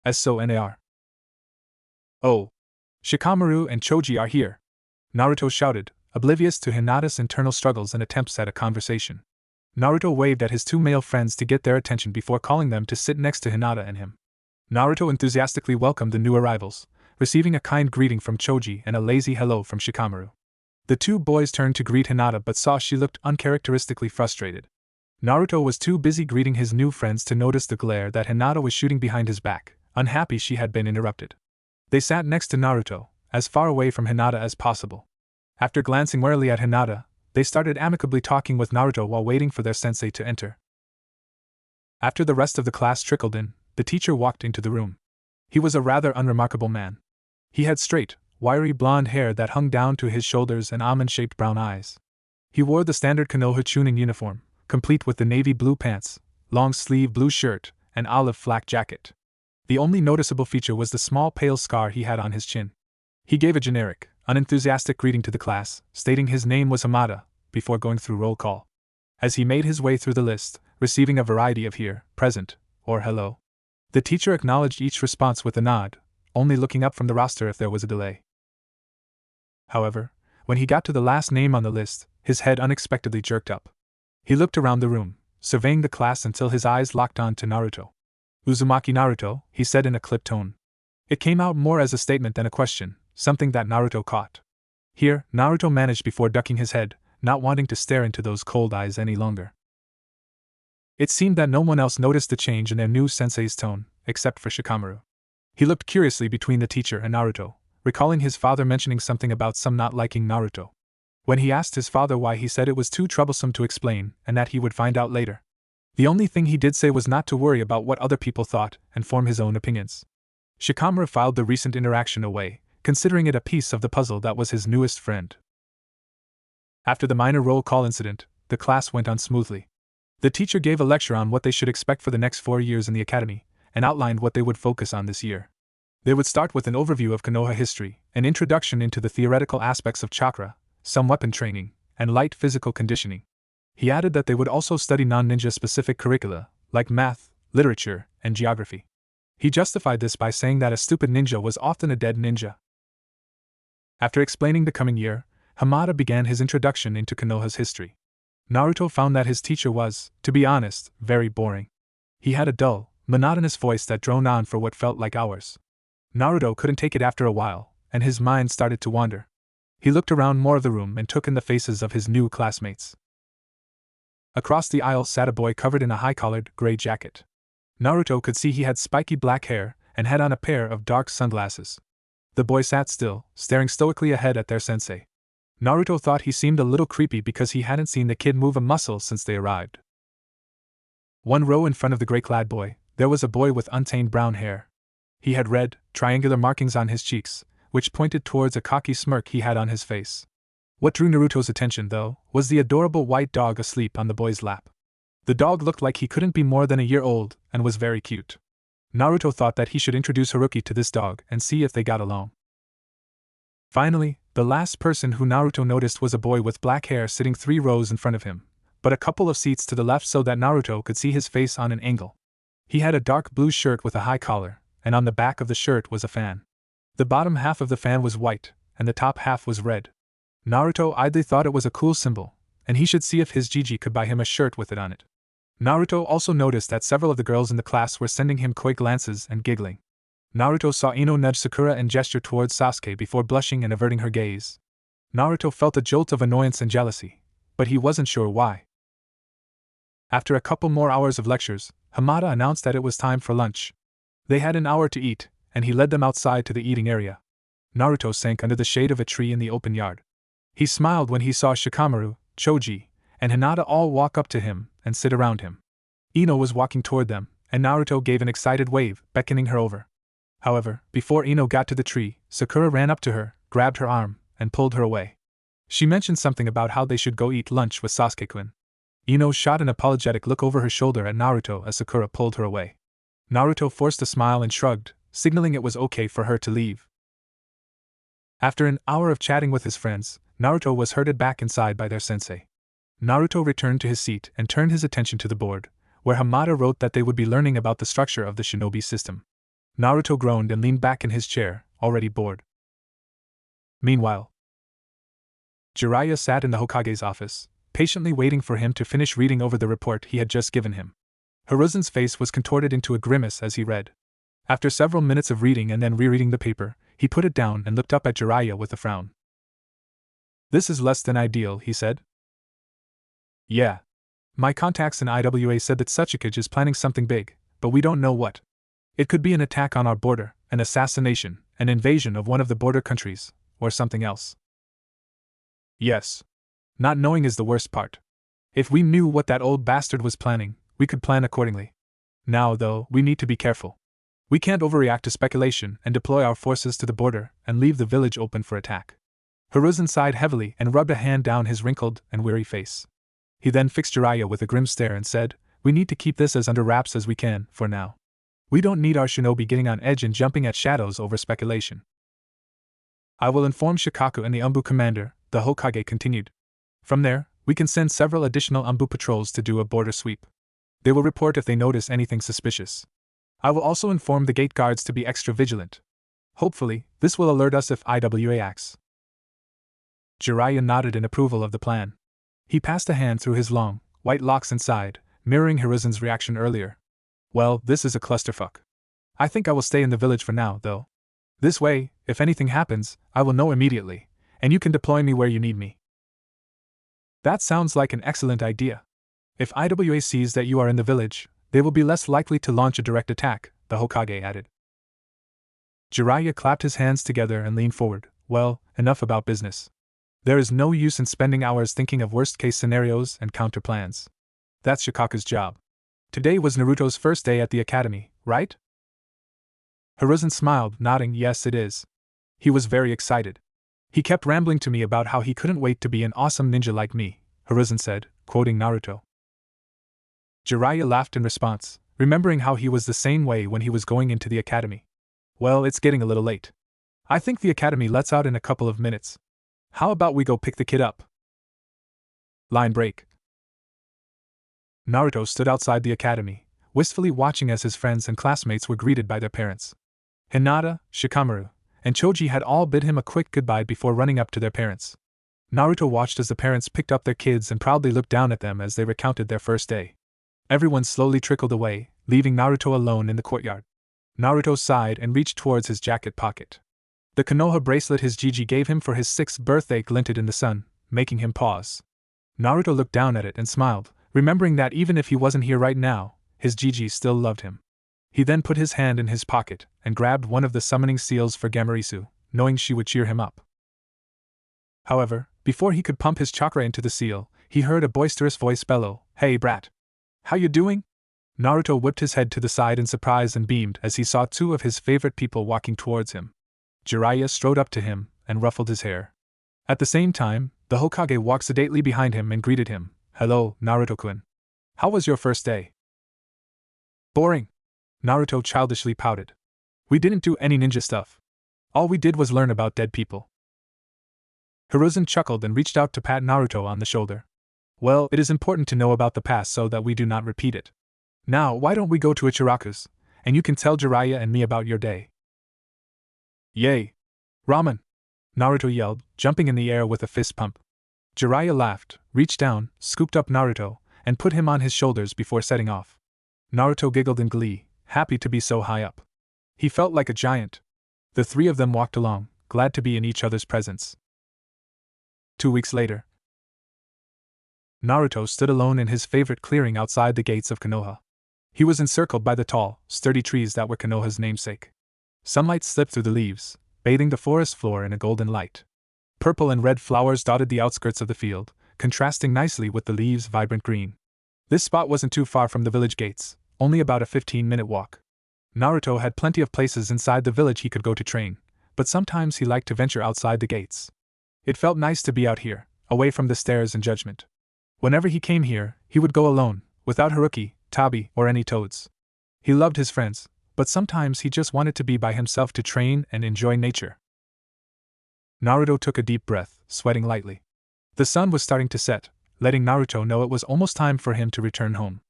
"SONAR. Oh. Shikamaru and Choji are here," Naruto shouted, oblivious to Hinata's internal struggles and attempts at a conversation. Naruto waved at his 2 male friends to get their attention before calling them to sit next to Hinata and him. Naruto enthusiastically welcomed the new arrivals, receiving a kind greeting from Choji and a lazy hello from Shikamaru. The 2 boys turned to greet Hinata but saw she looked uncharacteristically frustrated. Naruto was too busy greeting his new friends to notice the glare that Hinata was shooting behind his back, unhappy she had been interrupted. They sat next to Naruto, as far away from Hinata as possible. After glancing warily at Hinata, they started amicably talking with Naruto while waiting for their sensei to enter. After the rest of the class trickled in, the teacher walked into the room. He was a rather unremarkable man. He had straight, wiry blonde hair that hung down to his shoulders and almond-shaped brown eyes. He wore the standard Konoha Chunin uniform, complete with the navy blue pants, long-sleeve blue shirt, and olive flak jacket. The only noticeable feature was the small pale scar he had on his chin. He gave a generic, unenthusiastic greeting to the class, stating his name was Hamada, before going through roll call. As he made his way through the list, receiving a variety of here, present, or hello, the teacher acknowledged each response with a nod, only looking up from the roster if there was a delay. However, when he got to the last name on the list, his head unexpectedly jerked up. He looked around the room, surveying the class until his eyes locked on to Naruto. "Uzumaki Naruto," he said in a clipped tone. It came out more as a statement than a question, something that Naruto caught. Here, Naruto managed before ducking his head, not wanting to stare into those cold eyes any longer. It seemed that no one else noticed the change in their new sensei's tone, except for Shikamaru. He looked curiously between the teacher and Naruto, recalling his father mentioning something about some not liking Naruto. When he asked his father why, he said it was too troublesome to explain and that he would find out later. The only thing he did say was not to worry about what other people thought and form his own opinions. Shikamaru filed the recent interaction away, considering it a piece of the puzzle that was his newest friend. After the minor roll call incident, the class went on smoothly. The teacher gave a lecture on what they should expect for the next 4 years in the academy, and outlined what they would focus on this year. They would start with an overview of Konoha history, an introduction into the theoretical aspects of chakra, some weapon training, and light physical conditioning. He added that they would also study non-ninja specific curricula, like math, literature, and geography. He justified this by saying that a stupid ninja was often a dead ninja. After explaining the coming year, Hamada began his introduction into Konoha's history. Naruto found that his teacher was, to be honest, very boring. He had a dull, monotonous voice that droned on for what felt like hours. Naruto couldn't take it after a while, and his mind started to wander. He looked around more of the room and took in the faces of his new classmates. Across the aisle sat a boy covered in a high-collared, gray jacket. Naruto could see he had spiky black hair and had on a pair of dark sunglasses. The boy sat still, staring stoically ahead at their sensei. Naruto thought he seemed a little creepy because he hadn't seen the kid move a muscle since they arrived. One row in front of the gray-clad boy, there was a boy with untamed brown hair. He had red, triangular markings on his cheeks, which pointed towards a cocky smirk he had on his face. What drew Naruto's attention, though, was the adorable white dog asleep on the boy's lap. The dog looked like he couldn't be more than a year old, and was very cute. Naruto thought that he should introduce Haruki to this dog and see if they got along. Finally, the last person who Naruto noticed was a boy with black hair sitting 3 rows in front of him, but a couple of seats to the left so that Naruto could see his face on an angle. He had a dark blue shirt with a high collar, and on the back of the shirt was a fan. The bottom half of the fan was white, and the top half was red. Naruto idly thought it was a cool symbol, and he should see if his Gigi could buy him a shirt with it on it. Naruto also noticed that several of the girls in the class were sending him coy glances and giggling. Naruto saw Ino nudge Sakura and gesture towards Sasuke before blushing and averting her gaze. Naruto felt a jolt of annoyance and jealousy, but he wasn't sure why. After a couple more hours of lectures, Hamada announced that it was time for lunch. They had an hour to eat, and he led them outside to the eating area. Naruto sank under the shade of a tree in the open yard. He smiled when he saw Shikamaru, Choji, and Hinata all walk up to him and sit around him. Ino was walking toward them, and Naruto gave an excited wave, beckoning her over. However, before Ino got to the tree, Sakura ran up to her, grabbed her arm, and pulled her away. She mentioned something about how they should go eat lunch with Sasuke-kun. Ino shot an apologetic look over her shoulder at Naruto as Sakura pulled her away. Naruto forced a smile and shrugged, signaling it was okay for her to leave. After an hour of chatting with his friends, Naruto was herded back inside by their sensei. Naruto returned to his seat and turned his attention to the board, where Hamada wrote that they would be learning about the structure of the shinobi system. Naruto groaned and leaned back in his chair, already bored. Meanwhile, Jiraiya sat in the Hokage's office, patiently waiting for him to finish reading over the report he had just given him. Hiruzen's face was contorted into a grimace as he read. After several minutes of reading and then rereading the paper, he put it down and looked up at Jiraiya with a frown. "This is less than ideal," he said. "Yeah. My contacts in IWA said that Tsuchikage is planning something big, but we don't know what. It could be an attack on our border, an assassination, an invasion of one of the border countries, or something else." "Yes. Not knowing is the worst part. If we knew what that old bastard was planning, we could plan accordingly. Now, though, we need to be careful. We can't overreact to speculation and deploy our forces to the border and leave the village open for attack." Hiruzen sighed heavily and rubbed a hand down his wrinkled and weary face. He then fixed Jiraiya with a grim stare and said, "We need to keep this as under wraps as we can, for now. We don't need our shinobi getting on edge and jumping at shadows over speculation." "I will inform Shikaku and the Umbu commander," the Hokage continued. "From there, we can send several additional Umbu patrols to do a border sweep. They will report if they notice anything suspicious. I will also inform the gate guards to be extra vigilant. Hopefully, this will alert us if IWA acts." Jiraiya nodded in approval of the plan. He passed a hand through his long, white locks and sighed, mirroring Hiruzen's reaction earlier. "Well, this is a clusterfuck. I think I will stay in the village for now, though. This way, if anything happens, I will know immediately, and you can deploy me where you need me." "That sounds like an excellent idea. If IWA sees that you are in the village, they will be less likely to launch a direct attack," the Hokage added. Jiraiya clapped his hands together and leaned forward. "Well, enough about business. There is no use in spending hours thinking of worst-case scenarios and counter-plans. That's Shikaku's job. Today was Naruto's first day at the academy, right?" Hiruzen smiled, nodding, "Yes, it is. He was very excited. He kept rambling to me about how he couldn't wait to be an awesome ninja like me," Hiruzen said, quoting Naruto. Jiraiya laughed in response, remembering how he was the same way when he was going into the academy. "Well, it's getting a little late. I think the academy lets out in a couple of minutes. How about we go pick the kid up?" Line break. Naruto stood outside the academy, wistfully watching as his friends and classmates were greeted by their parents. Hinata, Shikamaru, and Choji had all bid him a quick goodbye before running up to their parents. Naruto watched as the parents picked up their kids and proudly looked down at them as they recounted their first day. Everyone slowly trickled away, leaving Naruto alone in the courtyard. Naruto sighed and reached towards his jacket pocket. The Konoha bracelet his Jiji gave him for his 6th birthday glinted in the sun, making him pause. Naruto looked down at it and smiled, remembering that even if he wasn't here right now, his Jiji still loved him. He then put his hand in his pocket and grabbed one of the summoning seals for Gamarisu, knowing she would cheer him up. However, before he could pump his chakra into the seal, he heard a boisterous voice bellow, "Hey brat! How you doing?" Naruto whipped his head to the side in surprise and beamed as he saw two of his favorite people walking towards him. Jiraiya strode up to him and ruffled his hair. At the same time, the Hokage walked sedately behind him and greeted him. "Hello, Naruto-kun. How was your first day?" "Boring." Naruto childishly pouted. "We didn't do any ninja stuff. All we did was learn about dead people." Hiruzen chuckled and reached out to pat Naruto on the shoulder. "Well, it is important to know about the past so that we do not repeat it. Now, why don't we go to Ichiraku's, and you can tell Jiraiya and me about your day." "Yay! Ramen!" Naruto yelled, jumping in the air with a fist pump. Jiraiya laughed, reached down, scooped up Naruto, and put him on his shoulders before setting off. Naruto giggled in glee, happy to be so high up. He felt like a giant. The three of them walked along, glad to be in each other's presence. 2 weeks later, Naruto stood alone in his favorite clearing outside the gates of Konoha. He was encircled by the tall, sturdy trees that were Konoha's namesake. Sunlight slipped through the leaves, bathing the forest floor in a golden light. Purple and red flowers dotted the outskirts of the field, contrasting nicely with the leaves' vibrant green. This spot wasn't too far from the village gates, only about a 15-minute walk. Naruto had plenty of places inside the village he could go to train, but sometimes he liked to venture outside the gates. It felt nice to be out here, away from the stares and judgment. Whenever he came here, he would go alone, without Haruki, Tabi, or any toads. He loved his friends, but sometimes he just wanted to be by himself to train and enjoy nature. Naruto took a deep breath, sweating lightly. The sun was starting to set, letting Naruto know it was almost time for him to return home.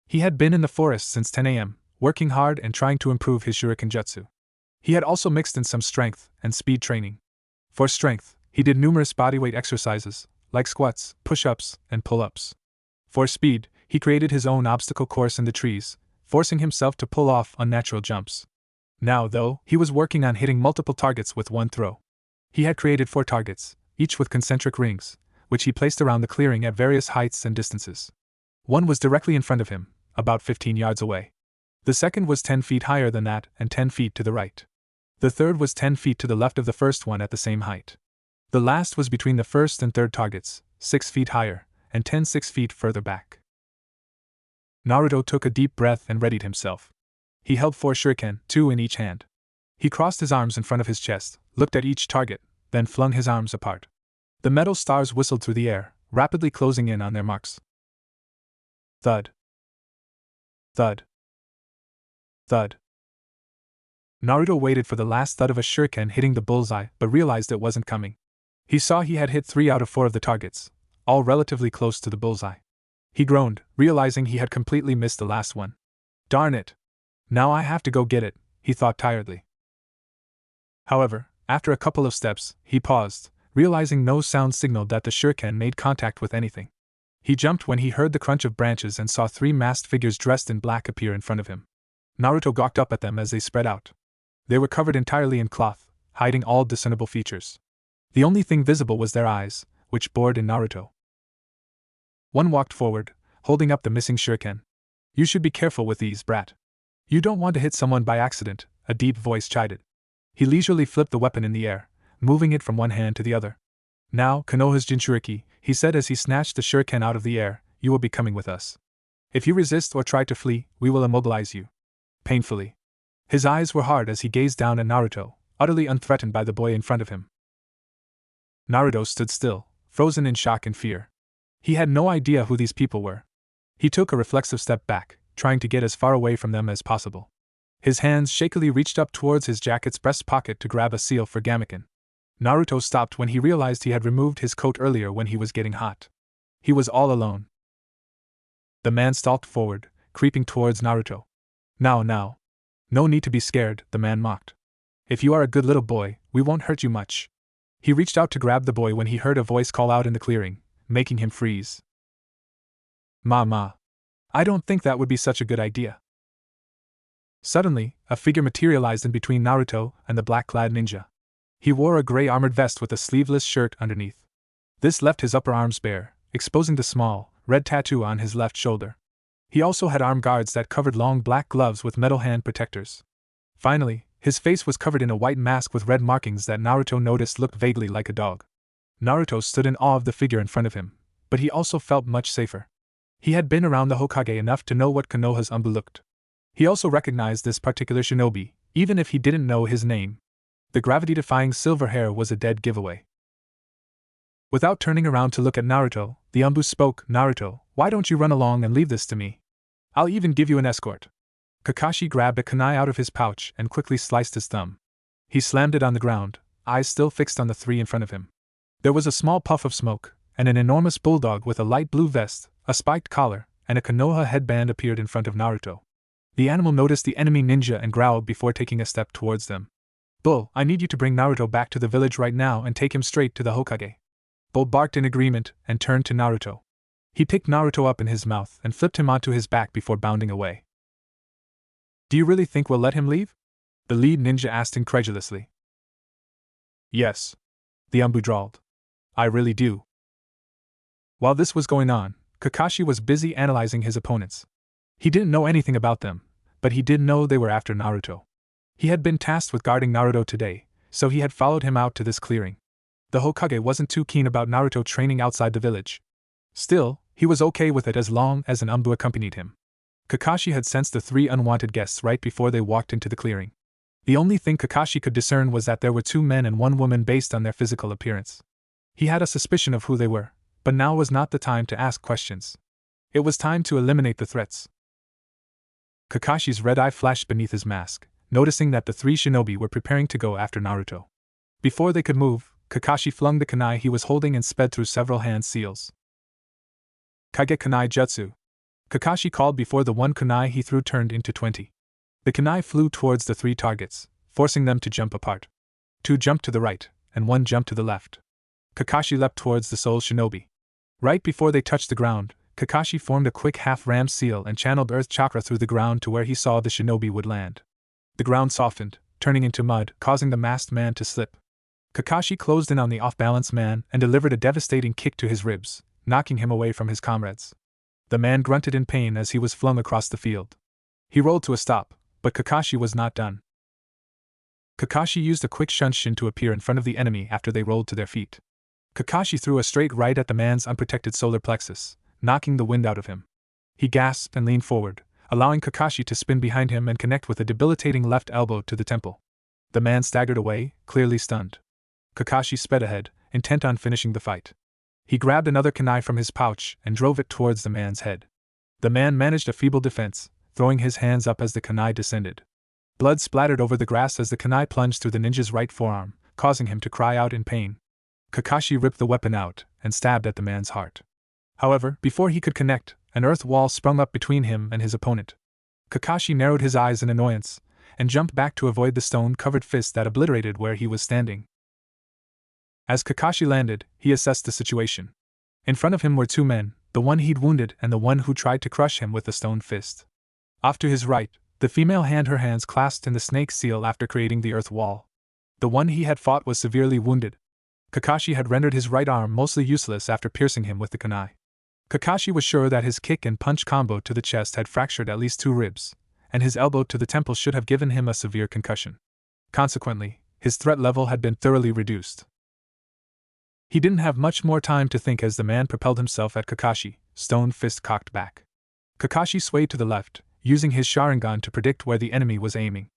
He had been in the forest since 10 a.m., working hard and trying to improve his shuriken jutsu. He had also mixed in some strength and speed training. For strength, he did numerous bodyweight exercises, like squats, push-ups, and pull-ups. For speed, he created his own obstacle course in the trees, forcing himself to pull off unnatural jumps. Now, though, he was working on hitting multiple targets with one throw. He had created 4 targets, each with concentric rings, which he placed around the clearing at various heights and distances. One was directly in front of him, about 15 yards away. The second was 10 feet higher than that and 10 feet to the right. The third was 10 feet to the left of the first one at the same height. The last was between the first and third targets, 6 feet higher, and 6 feet further back. Naruto took a deep breath and readied himself. He held 4 shuriken, 2 in each hand. He crossed his arms in front of his chest, looked at each target, then flung his arms apart. The metal stars whistled through the air, rapidly closing in on their marks. Thud. Thud. Thud. Naruto waited for the last thud of a shuriken hitting the bullseye, but realized it wasn't coming. He saw he had hit 3 out of 4 of the targets, all relatively close to the bullseye. He groaned, realizing he had completely missed the last one. Darn it! Now I have to go get it, he thought tiredly. However, after a couple of steps, he paused, realizing no sound signaled that the shuriken made contact with anything. He jumped when he heard the crunch of branches and saw 3 masked figures dressed in black appear in front of him. Naruto gawked up at them as they spread out. They were covered entirely in cloth, hiding all discernible features. The only thing visible was their eyes, which bored in Naruto. One walked forward, holding up the missing shuriken. You should be careful with these, brat. You don't want to hit someone by accident, a deep voice chided. He leisurely flipped the weapon in the air, moving it from one hand to the other. Now, Konoha's Jinchuriki, he said as he snatched the shuriken out of the air, you will be coming with us. If you resist or try to flee, we will immobilize you. Painfully. His eyes were hard as he gazed down at Naruto, utterly unthreatened by the boy in front of him. Naruto stood still, frozen in shock and fear. He had no idea who these people were. He took a reflexive step back, trying to get as far away from them as possible. His hands shakily reached up towards his jacket's breast pocket to grab a seal for Gamaken. Naruto stopped when he realized he had removed his coat earlier when he was getting hot. He was all alone. The man stalked forward, creeping towards Naruto. Now. No need to be scared, the man mocked. If you are a good little boy, we won't hurt you much. He reached out to grab the boy when he heard a voice call out in the clearing, making him freeze. Ma. I don't think that would be such a good idea. Suddenly, a figure materialized in between Naruto and the black-clad ninja. He wore a gray armored vest with a sleeveless shirt underneath. This left his upper arms bare, exposing the small, red tattoo on his left shoulder. He also had arm guards that covered long black gloves with metal hand protectors. Finally, his face was covered in a white mask with red markings that Naruto noticed looked vaguely like a dog. Naruto stood in awe of the figure in front of him, but he also felt much safer. He had been around the Hokage enough to know what Konoha's Anbu looked. He also recognized this particular shinobi, even if he didn't know his name. The gravity-defying silver hair was a dead giveaway. Without turning around to look at Naruto, the Anbu spoke, Naruto, why don't you run along and leave this to me? I'll even give you an escort. Kakashi grabbed a kunai out of his pouch and quickly sliced his thumb. He slammed it on the ground, eyes still fixed on the 3 in front of him. There was a small puff of smoke, and an enormous bulldog with a light blue vest, a spiked collar, and a Konoha headband appeared in front of Naruto. The animal noticed the enemy ninja and growled before taking a step towards them. Bull, I need you to bring Naruto back to the village right now and take him straight to the Hokage. Bull barked in agreement and turned to Naruto. He picked Naruto up in his mouth and flipped him onto his back before bounding away. Do you really think we'll let him leave? The lead ninja asked incredulously. Yes. The Anbu drawled. I really do. While this was going on, Kakashi was busy analyzing his opponents. He didn't know anything about them, but he did know they were after Naruto. He had been tasked with guarding Naruto today, so he had followed him out to this clearing. The Hokage wasn't too keen about Naruto training outside the village. Still, he was okay with it as long as an Umbu accompanied him. Kakashi had sensed the 3 unwanted guests right before they walked into the clearing. The only thing Kakashi could discern was that there were 2 men and 1 woman based on their physical appearance. He had a suspicion of who they were, but now was not the time to ask questions. It was time to eliminate the threats. Kakashi's red eye flashed beneath his mask, noticing that the 3 shinobi were preparing to go after Naruto. Before they could move, Kakashi flung the kunai he was holding and sped through several hand seals. Kage kunai jutsu. Kakashi called before the 1 kunai he threw turned into 20. The kunai flew towards the 3 targets, forcing them to jump apart. 2 jumped to the right, and 1 jumped to the left. Kakashi leapt towards the soul shinobi. Right before they touched the ground, Kakashi formed a quick half-ram seal and channeled earth chakra through the ground to where he saw the shinobi would land. The ground softened, turning into mud, causing the masked man to slip. Kakashi closed in on the off-balance man and delivered a devastating kick to his ribs, knocking him away from his comrades. The man grunted in pain as he was flung across the field. He rolled to a stop, but Kakashi was not done. Kakashi used a quick shunshin to appear in front of the enemy after they rolled to their feet. Kakashi threw a straight right at the man's unprotected solar plexus, knocking the wind out of him. He gasped and leaned forward, allowing Kakashi to spin behind him and connect with a debilitating left elbow to the temple. The man staggered away, clearly stunned. Kakashi sped ahead, intent on finishing the fight. He grabbed another kunai from his pouch and drove it towards the man's head. The man managed a feeble defense, throwing his hands up as the kunai descended. Blood splattered over the grass as the kunai plunged through the ninja's right forearm, causing him to cry out in pain. Kakashi ripped the weapon out and stabbed at the man's heart. However, before he could connect, an earth wall sprung up between him and his opponent. Kakashi narrowed his eyes in annoyance and jumped back to avoid the stone-covered fist that obliterated where he was standing. As Kakashi landed, he assessed the situation. In front of him were 2 men, the one he'd wounded and the one who tried to crush him with the stone fist. Off to his right, the female had her hands clasped in the snake seal after creating the earth wall. The one he had fought was severely wounded. Kakashi had rendered his right arm mostly useless after piercing him with the kunai. Kakashi was sure that his kick and punch combo to the chest had fractured at least 2 ribs, and his elbow to the temple should have given him a severe concussion. Consequently, his threat level had been thoroughly reduced. He didn't have much more time to think as the man propelled himself at Kakashi, stone fist cocked back. Kakashi swayed to the left, using his Sharingan to predict where the enemy was aiming.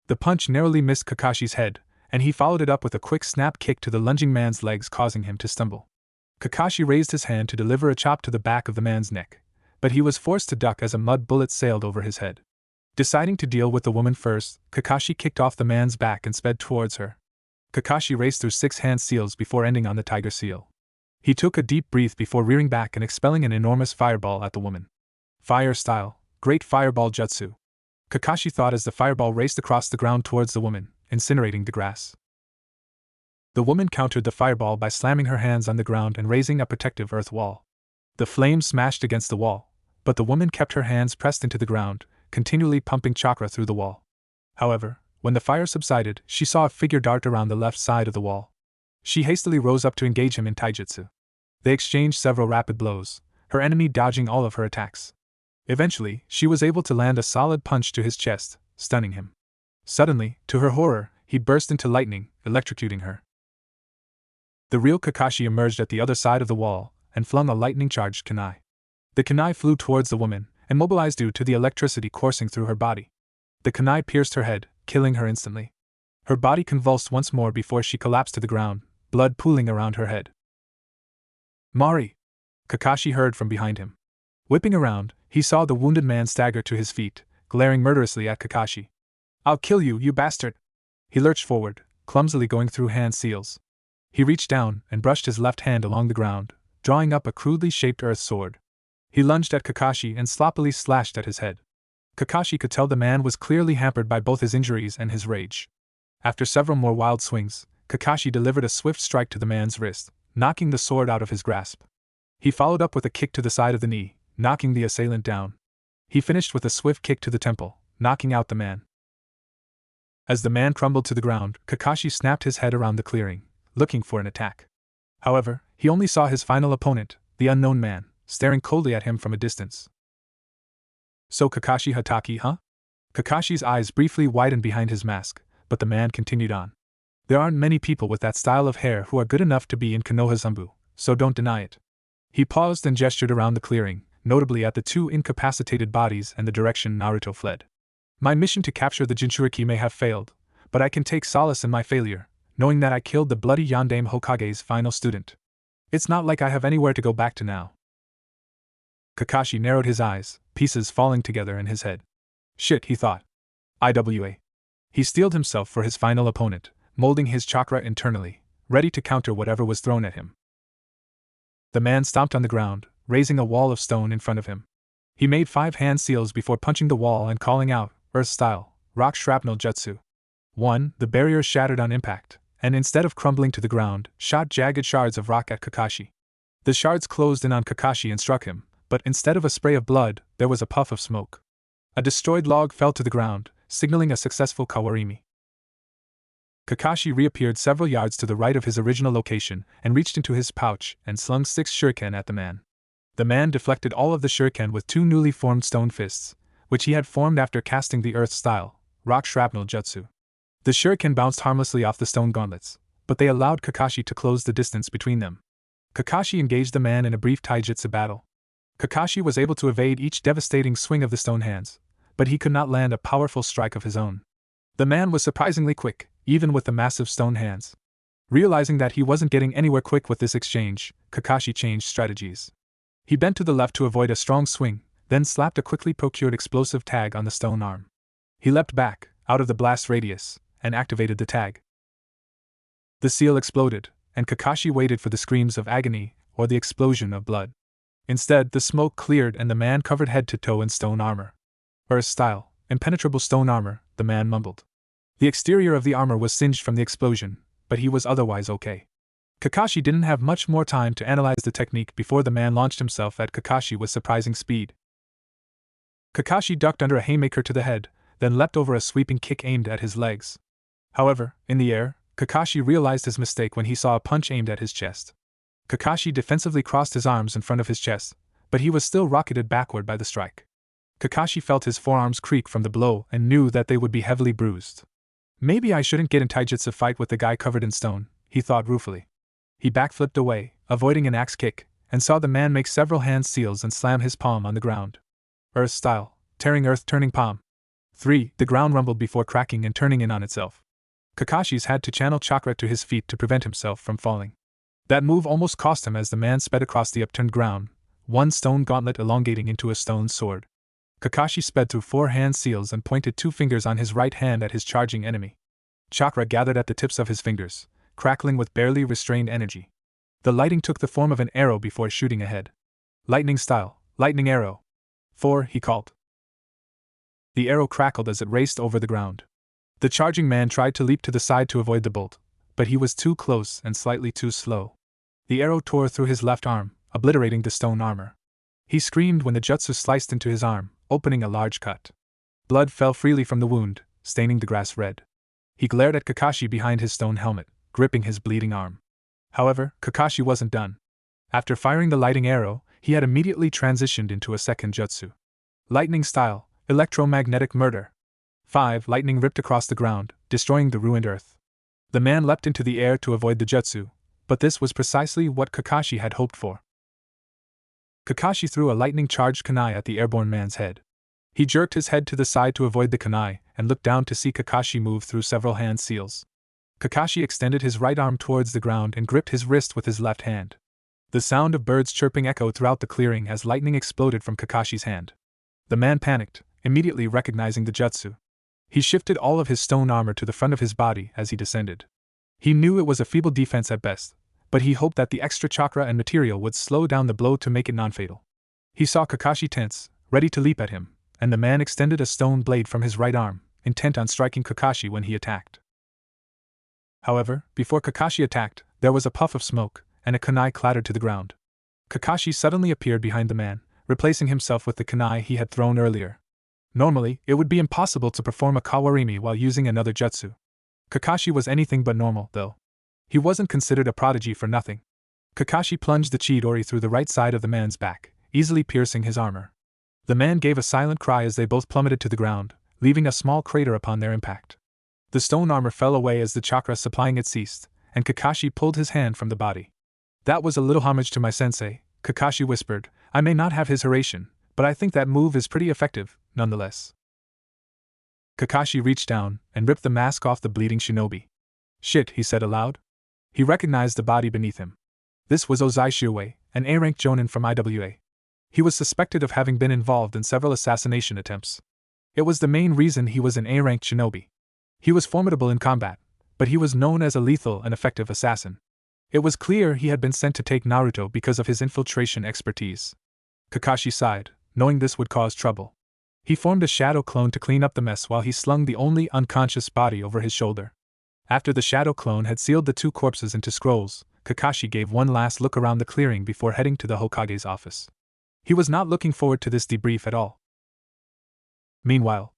The punch narrowly missed Kakashi's head, and he followed it up with a quick snap kick to the lunging man's legs, causing him to stumble. Kakashi raised his hand to deliver a chop to the back of the man's neck, but he was forced to duck as a mud bullet sailed over his head. Deciding to deal with the woman first, Kakashi kicked off the man's back and sped towards her. Kakashi raced through 6 hand seals before ending on the tiger seal. He took a deep breath before rearing back and expelling an enormous fireball at the woman. Fire style, great fireball jutsu. Kakashi thought as the fireball raced across the ground towards the woman, incinerating the grass. The woman countered the fireball by slamming her hands on the ground and raising a protective earth wall. The flame smashed against the wall, but the woman kept her hands pressed into the ground, continually pumping chakra through the wall. However, when the fire subsided, she saw a figure dart around the left side of the wall. She hastily rose up to engage him in taijutsu. They exchanged several rapid blows, her enemy dodging all of her attacks. Eventually, she was able to land a solid punch to his chest, stunning him. Suddenly, to her horror, he burst into lightning, electrocuting her. The real Kakashi emerged at the other side of the wall and flung a lightning-charged kunai. The kunai flew towards the woman, immobilized due to the electricity coursing through her body. The kunai pierced her head, killing her instantly. Her body convulsed once more before she collapsed to the ground, blood pooling around her head. "Mari!" Kakashi heard from behind him. Whipping around, he saw the wounded man stagger to his feet, glaring murderously at Kakashi. "I'll kill you, you bastard!" He lurched forward, clumsily going through hand seals. He reached down and brushed his left hand along the ground, drawing up a crudely shaped earth sword. He lunged at Kakashi and sloppily slashed at his head. Kakashi could tell the man was clearly hampered by both his injuries and his rage. After several more wild swings, Kakashi delivered a swift strike to the man's wrist, knocking the sword out of his grasp. He followed up with a kick to the side of the knee, knocking the assailant down. He finished with a swift kick to the temple, knocking out the man. As the man crumbled to the ground, Kakashi snapped his head around the clearing, looking for an attack. However, he only saw his final opponent, the unknown man, staring coldly at him from a distance. So Kakashi Hatake, huh? Kakashi's eyes briefly widened behind his mask, but the man continued on. There aren't many people with that style of hair who are good enough to be in Konohazumbu, so don't deny it. He paused and gestured around the clearing, notably at the two incapacitated bodies and the direction Naruto fled. My mission to capture the Jinchuriki may have failed, but I can take solace in my failure, knowing that I killed the bloody Yondaime Hokage's final student. It's not like I have anywhere to go back to now. Kakashi narrowed his eyes, pieces falling together in his head. Shit, he thought. IWA. He steeled himself for his final opponent, molding his chakra internally, ready to counter whatever was thrown at him. The man stomped on the ground, raising a wall of stone in front of him. He made 5 hand seals before punching the wall and calling out, Earth-style, rock shrapnel jutsu. 1. The barrier shattered on impact, and instead of crumbling to the ground, shot jagged shards of rock at Kakashi. The shards closed in on Kakashi and struck him, but instead of a spray of blood, there was a puff of smoke. A destroyed log fell to the ground, signaling a successful kawarimi. Kakashi reappeared several yards to the right of his original location and reached into his pouch and slung 6 shuriken at the man. The man deflected all of the shuriken with 2 newly formed stone fists, which he had formed after casting the earth-style, rock shrapnel jutsu. The shuriken bounced harmlessly off the stone gauntlets, but they allowed Kakashi to close the distance between them. Kakashi engaged the man in a brief taijutsu battle. Kakashi was able to evade each devastating swing of the stone hands, but he could not land a powerful strike of his own. The man was surprisingly quick, even with the massive stone hands. Realizing that he wasn't getting anywhere quick with this exchange, Kakashi changed strategies. He bent to the left to avoid a strong swing, then slapped a quickly procured explosive tag on the stone arm. He leapt back, out of the blast radius, and activated the tag. The seal exploded, and Kakashi waited for the screams of agony or the explosion of blood. Instead, the smoke cleared and the man covered head to toe in stone armor. Earth-style, impenetrable stone armor, the man mumbled. The exterior of the armor was singed from the explosion, but he was otherwise okay. Kakashi didn't have much more time to analyze the technique before the man launched himself at Kakashi with surprising speed. Kakashi ducked under a haymaker to the head, then leapt over a sweeping kick aimed at his legs. However, in the air, Kakashi realized his mistake when he saw a punch aimed at his chest. Kakashi defensively crossed his arms in front of his chest, but he was still rocketed backward by the strike. Kakashi felt his forearms creak from the blow and knew that they would be heavily bruised. Maybe I shouldn't get in taijutsu fight with the guy covered in stone, he thought ruefully. He backflipped away, avoiding an axe kick, and saw the man make several hand seals and slam his palm on the ground. Earth-style, tearing earth turning palm. 3. The ground rumbled before cracking and turning in on itself. Kakashi's had to channel chakra to his feet to prevent himself from falling. That move almost cost him as the man sped across the upturned ground, one stone gauntlet elongating into a stone sword. Kakashi sped through 4 hand seals and pointed 2 fingers on his right hand at his charging enemy. Chakra gathered at the tips of his fingers, crackling with barely restrained energy. The lighting took the form of an arrow before shooting ahead. Lightning style, lightning arrow. 4, he called. The arrow crackled as it raced over the ground. The charging man tried to leap to the side to avoid the bolt, but he was too close and slightly too slow. The arrow tore through his left arm, obliterating the stone armor. He screamed when the jutsu sliced into his arm, opening a large cut. Blood fell freely from the wound, staining the grass red. He glared at Kakashi behind his stone helmet, gripping his bleeding arm. However, Kakashi wasn't done. After firing the lighting arrow, he had immediately transitioned into a second jutsu. Lightning style, electromagnetic murder. 5. Lightning ripped across the ground, destroying the ruined earth. The man leapt into the air to avoid the jutsu, but this was precisely what Kakashi had hoped for. Kakashi threw a lightning-charged kunai at the airborne man's head. He jerked his head to the side to avoid the kunai and looked down to see Kakashi move through several hand seals. Kakashi extended his right arm towards the ground and gripped his wrist with his left hand. The sound of birds chirping echoed throughout the clearing as lightning exploded from Kakashi's hand. The man panicked, immediately recognizing the jutsu. He shifted all of his stone armor to the front of his body as he descended. He knew it was a feeble defense at best, but he hoped that the extra chakra and material would slow down the blow to make it non-fatal. He saw Kakashi tense, ready to leap at him, and the man extended a stone blade from his right arm, intent on striking Kakashi when he attacked. However, before Kakashi attacked, there was a puff of smoke, and a kunai clattered to the ground. Kakashi suddenly appeared behind the man, replacing himself with the kunai he had thrown earlier. Normally, it would be impossible to perform a kawarimi while using another jutsu. Kakashi was anything but normal, though. He wasn't considered a prodigy for nothing. Kakashi plunged the Chidori through the right side of the man's back, easily piercing his armor. The man gave a silent cry as they both plummeted to the ground, leaving a small crater upon their impact. The stone armor fell away as the chakra supplying it ceased, and Kakashi pulled his hand from the body. That was a little homage to my sensei, Kakashi whispered. I may not have his Hiraishin, but I think that move is pretty effective, nonetheless. Kakashi reached down and ripped the mask off the bleeding shinobi. Shit, he said aloud. He recognized the body beneath him. This was Ozai Shiuei, an A-rank jonin from IWA. He was suspected of having been involved in several assassination attempts. It was the main reason he was an A-rank shinobi. He was formidable in combat, but he was known as a lethal and effective assassin. It was clear he had been sent to take Naruto because of his infiltration expertise. Kakashi sighed, knowing this would cause trouble. He formed a shadow clone to clean up the mess while he slung the only unconscious body over his shoulder. After the shadow clone had sealed the two corpses into scrolls, Kakashi gave one last look around the clearing before heading to the Hokage's office. He was not looking forward to this debrief at all. Meanwhile,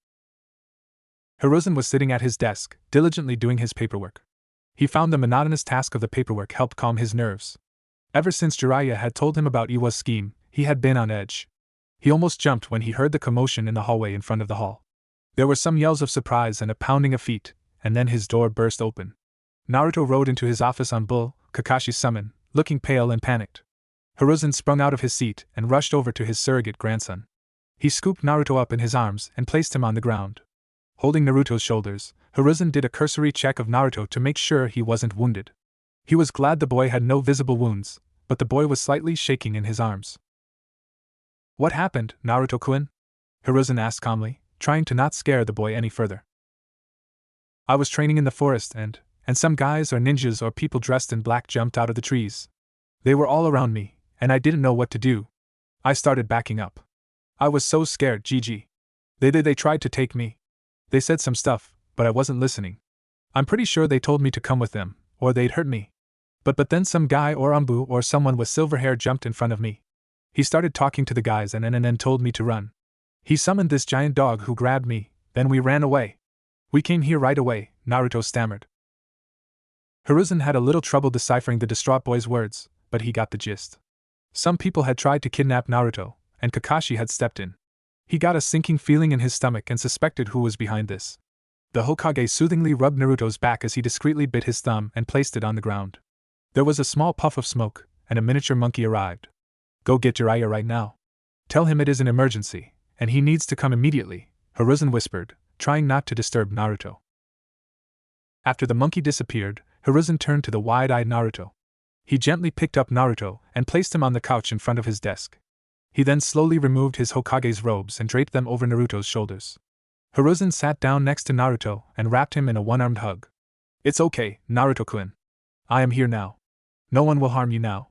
Hiruzen was sitting at his desk, diligently doing his paperwork. He found the monotonous task of the paperwork helped calm his nerves. Ever since Jiraiya had told him about Iwa's scheme, he had been on edge. He almost jumped when he heard the commotion in the hallway in front of the hall. There were some yells of surprise and a pounding of feet, and then his door burst open. Naruto rode into his office on Bull, Kakashi's summon, looking pale and panicked. Hiruzen sprung out of his seat and rushed over to his surrogate grandson. He scooped Naruto up in his arms and placed him on the ground. Holding Naruto's shoulders, Hiruzen did a cursory check of Naruto to make sure he wasn't wounded. He was glad the boy had no visible wounds, but the boy was slightly shaking in his arms. What happened, Naruto-kun? Hiruzen asked calmly, trying to not scare the boy any further. I was training in the forest and some guys or ninjas or people dressed in black jumped out of the trees. They were all around me, and I didn't know what to do. I started backing up. I was so scared, GG. They tried to take me. They said some stuff, but I wasn't listening. I'm pretty sure they told me to come with them, or they'd hurt me. But then some guy or Umbu or someone with silver hair jumped in front of me. He started talking to the guys and then told me to run. He summoned this giant dog who grabbed me, then we ran away. We came here right away, Naruto stammered. Hiruzen had a little trouble deciphering the distraught boy's words, but he got the gist. Some people had tried to kidnap Naruto, and Kakashi had stepped in. He got a sinking feeling in his stomach and suspected who was behind this. The Hokage soothingly rubbed Naruto's back as he discreetly bit his thumb and placed it on the ground. There was a small puff of smoke, and a miniature monkey arrived. Go get Jiraiya right now. Tell him it is an emergency, and he needs to come immediately, Hiruzen whispered, trying not to disturb Naruto. After the monkey disappeared, Hiruzen turned to the wide-eyed Naruto. He gently picked up Naruto and placed him on the couch in front of his desk. He then slowly removed his Hokage's robes and draped them over Naruto's shoulders. Hiruzen sat down next to Naruto and wrapped him in a one-armed hug. It's okay, Naruto-kun. I am here now. No one will harm you now.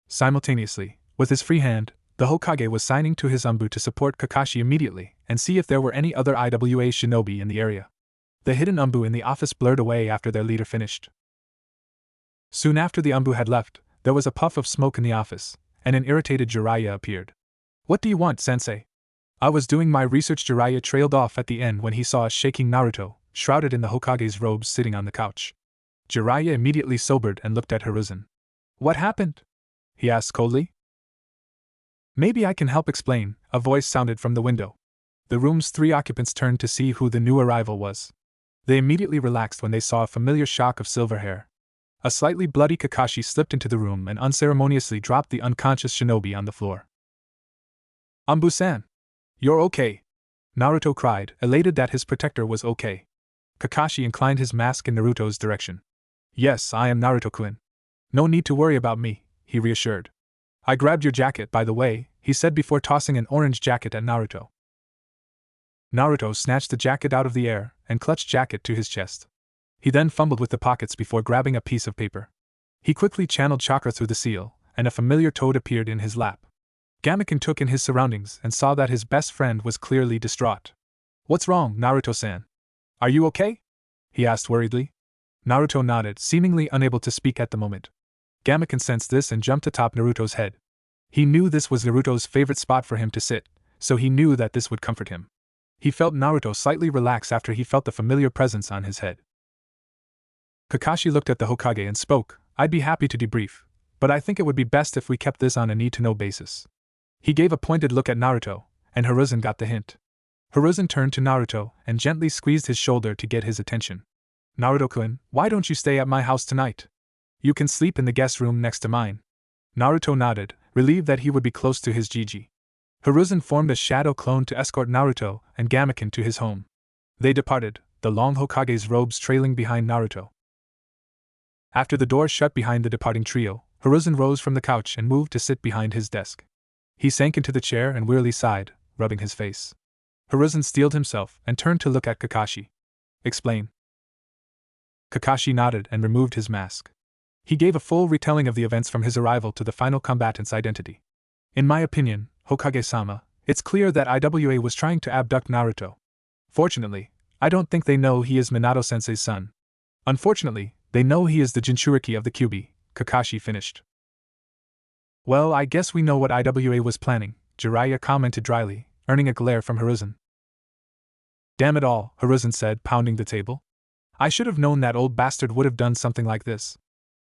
Simultaneously, with his free hand, the Hokage was signing to his Umbu to support Kakashi immediately and see if there were any other IWA shinobi in the area. The hidden Umbu in the office blurred away after their leader finished. Soon after the Umbu had left, there was a puff of smoke in the office, and an irritated Jiraiya appeared. What do you want, sensei? I was doing my research. Jiraiya trailed off at the end when he saw a shaking Naruto, shrouded in the Hokage's robes sitting on the couch. Jiraiya immediately sobered and looked at Hiruzen. What happened? He asked coldly. Maybe I can help explain, a voice sounded from the window. The room's 3 occupants turned to see who the new arrival was. They immediately relaxed when they saw a familiar shock of silver hair. A slightly bloody Kakashi slipped into the room and unceremoniously dropped the unconscious shinobi on the floor. Umbu-san! You're okay! Naruto cried, elated that his protector was okay. Kakashi inclined his mask in Naruto's direction. Yes, I am Naruto-kun. No need to worry about me, he reassured. I grabbed your jacket, by the way, he said before tossing an orange jacket at Naruto. Naruto snatched the jacket out of the air and clutched jacket to his chest. He then fumbled with the pockets before grabbing a piece of paper. He quickly channeled chakra through the seal, and a familiar toad appeared in his lap. Gamaken took in his surroundings and saw that his best friend was clearly distraught. What's wrong, Naruto-san? Are you okay? He asked worriedly. Naruto nodded, seemingly unable to speak at the moment. Gamaken sensed this and jumped atop Naruto's head. He knew this was Naruto's favorite spot for him to sit, so he knew that this would comfort him. He felt Naruto slightly relax after he felt the familiar presence on his head. Kakashi looked at the Hokage and spoke, I'd be happy to debrief, but I think it would be best if we kept this on a need-to-know basis. He gave a pointed look at Naruto, and Hiruzen got the hint. Hiruzen turned to Naruto and gently squeezed his shoulder to get his attention. Naruto-kun, why don't you stay at my house tonight? You can sleep in the guest room next to mine. Naruto nodded, relieved that he would be close to his Jiji. Hiruzen formed a shadow clone to escort Naruto and Gamaken to his home. They departed, the long Hokage's robes trailing behind Naruto. After the door shut behind the departing trio, Hiruzen rose from the couch and moved to sit behind his desk. He sank into the chair and wearily sighed, rubbing his face. Hiruzen steeled himself and turned to look at Kakashi. Explain. Kakashi nodded and removed his mask. He gave a full retelling of the events from his arrival to the final combatant's identity. In my opinion, Hokage-sama, it's clear that IWA was trying to abduct Naruto. Fortunately, I don't think they know he is Minato-sensei's son. Unfortunately, they know he is the Jinchuriki of the Kyuubi, Kakashi finished. Well, I guess we know what IWA was planning, Jiraiya commented dryly, earning a glare from Hiruzen. Damn it all, Hiruzen said, pounding the table. I should have known that old bastard would have done something like this.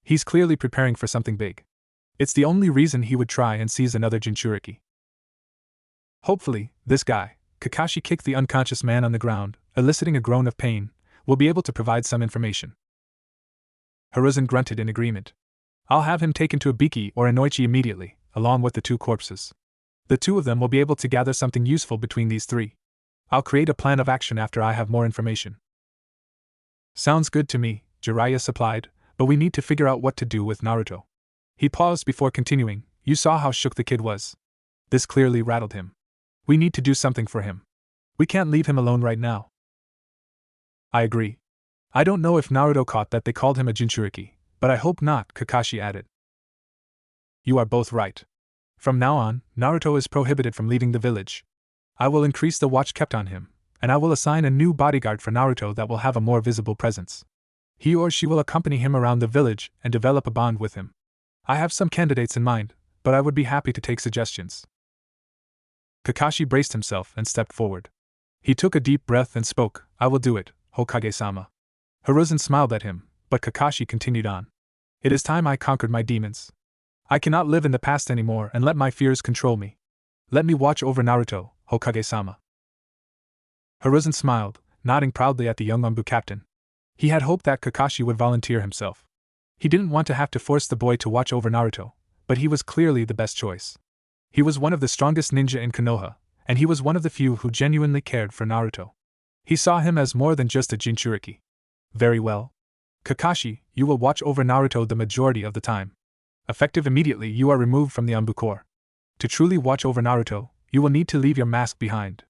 He's clearly preparing for something big. It's the only reason he would try and seize another Jinchuriki. Hopefully, this guy, Kakashi kicked the unconscious man on the ground, eliciting a groan of pain, will be able to provide some information. Hiruzen grunted in agreement. I'll have him taken to Ibiki or Inoichi immediately, along with the two corpses. The two of them will be able to gather something useful between these three. I'll create a plan of action after I have more information. Sounds good to me, Jiraiya supplied, but we need to figure out what to do with Naruto. He paused before continuing, you saw how shook the kid was. This clearly rattled him. We need to do something for him. We can't leave him alone right now. I agree. I don't know if Naruto caught that they called him a Jinchuriki, but I hope not, Kakashi added. You are both right. From now on, Naruto is prohibited from leaving the village. I will increase the watch kept on him, and I will assign a new bodyguard for Naruto that will have a more visible presence. He or she will accompany him around the village and develop a bond with him. I have some candidates in mind, but I would be happy to take suggestions. Kakashi braced himself and stepped forward. He took a deep breath and spoke, I will do it, Hokage-sama. Hiruzen smiled at him, but Kakashi continued on. It is time I conquered my demons. I cannot live in the past anymore and let my fears control me. Let me watch over Naruto, Hokage-sama. Hiruzen smiled, nodding proudly at the young Anbu captain. He had hoped that Kakashi would volunteer himself. He didn't want to have to force the boy to watch over Naruto, but he was clearly the best choice. He was one of the strongest ninja in Konoha, and he was one of the few who genuinely cared for Naruto. He saw him as more than just a Jinchuriki. Very well. Kakashi, you will watch over Naruto the majority of the time. Effective immediately, you are removed from the Anbu Corps. To truly watch over Naruto, you will need to leave your mask behind.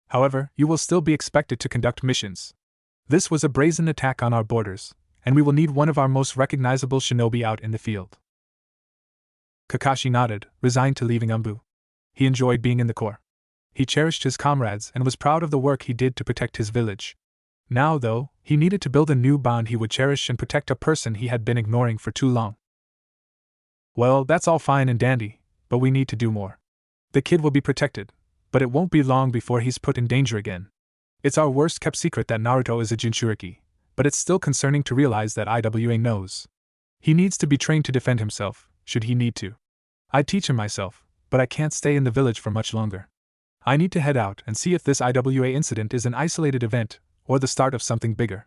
However, you will still be expected to conduct missions. This was a brazen attack on our borders, and we will need one of our most recognizable shinobi out in the field. Kakashi nodded, resigned to leaving Anbu. He enjoyed being in the Corps. He cherished his comrades and was proud of the work he did to protect his village. Now, though, he needed to build a new bond he would cherish and protect a person he had been ignoring for too long. Well, that's all fine and dandy, but we need to do more. The kid will be protected, but it won't be long before he's put in danger again. It's our worst kept secret that Naruto is a Jinchuriki, but it's still concerning to realize that IWA knows. He needs to be trained to defend himself, should he need to. I'd teach him myself, but I can't stay in the village for much longer. I need to head out and see if this IWA incident is an isolated event, or the start of something bigger.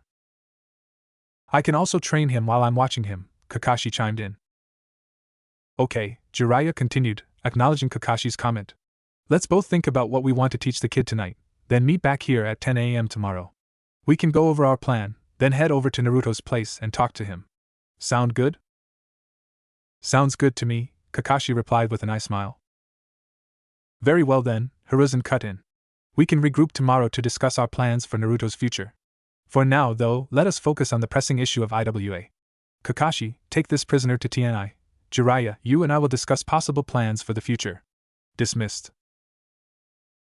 I can also train him while I'm watching him, Kakashi chimed in. Okay, Jiraiya continued, acknowledging Kakashi's comment. Let's both think about what we want to teach the kid tonight, then meet back here at 10 a.m. tomorrow. We can go over our plan, then head over to Naruto's place and talk to him. Sound good? Sounds good to me, Kakashi replied with a nice smile. Very well then, Hiruzen cut in. We can regroup tomorrow to discuss our plans for Naruto's future. For now, though, let us focus on the pressing issue of IWA. Kakashi, take this prisoner to TNI. Jiraiya, you and I will discuss possible plans for the future. Dismissed.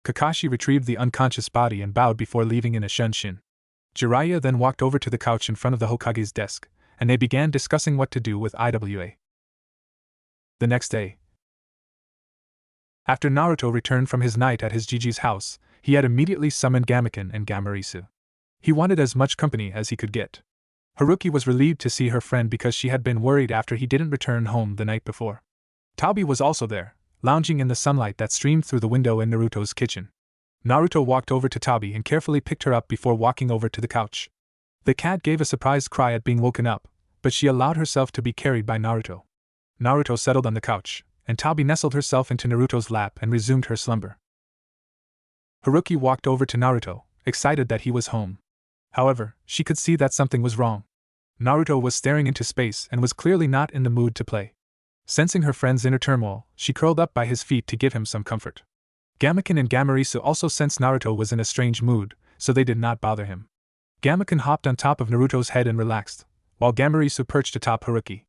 Kakashi retrieved the unconscious body and bowed before leaving in a shunshin. Jiraiya then walked over to the couch in front of the Hokage's desk, and they began discussing what to do with IWA. The next day, after Naruto returned from his night at his Jiji's house, he had immediately summoned Gamaken and Gamarisu. He wanted as much company as he could get. Haruki was relieved to see her friend because she had been worried after he didn't return home the night before. Tabi was also there, lounging in the sunlight that streamed through the window in Naruto's kitchen. Naruto walked over to Tabi and carefully picked her up before walking over to the couch. The cat gave a surprised cry at being woken up, but she allowed herself to be carried by Naruto. Naruto settled on the couch, and Tabi nestled herself into Naruto's lap and resumed her slumber. Haruki walked over to Naruto, excited that he was home. However, she could see that something was wrong. Naruto was staring into space and was clearly not in the mood to play. Sensing her friend's inner turmoil, she curled up by his feet to give him some comfort. Gamaken and Gamarisu also sensed Naruto was in a strange mood, so they did not bother him. Gamaken hopped on top of Naruto's head and relaxed, while Gamarisu perched atop Haruki.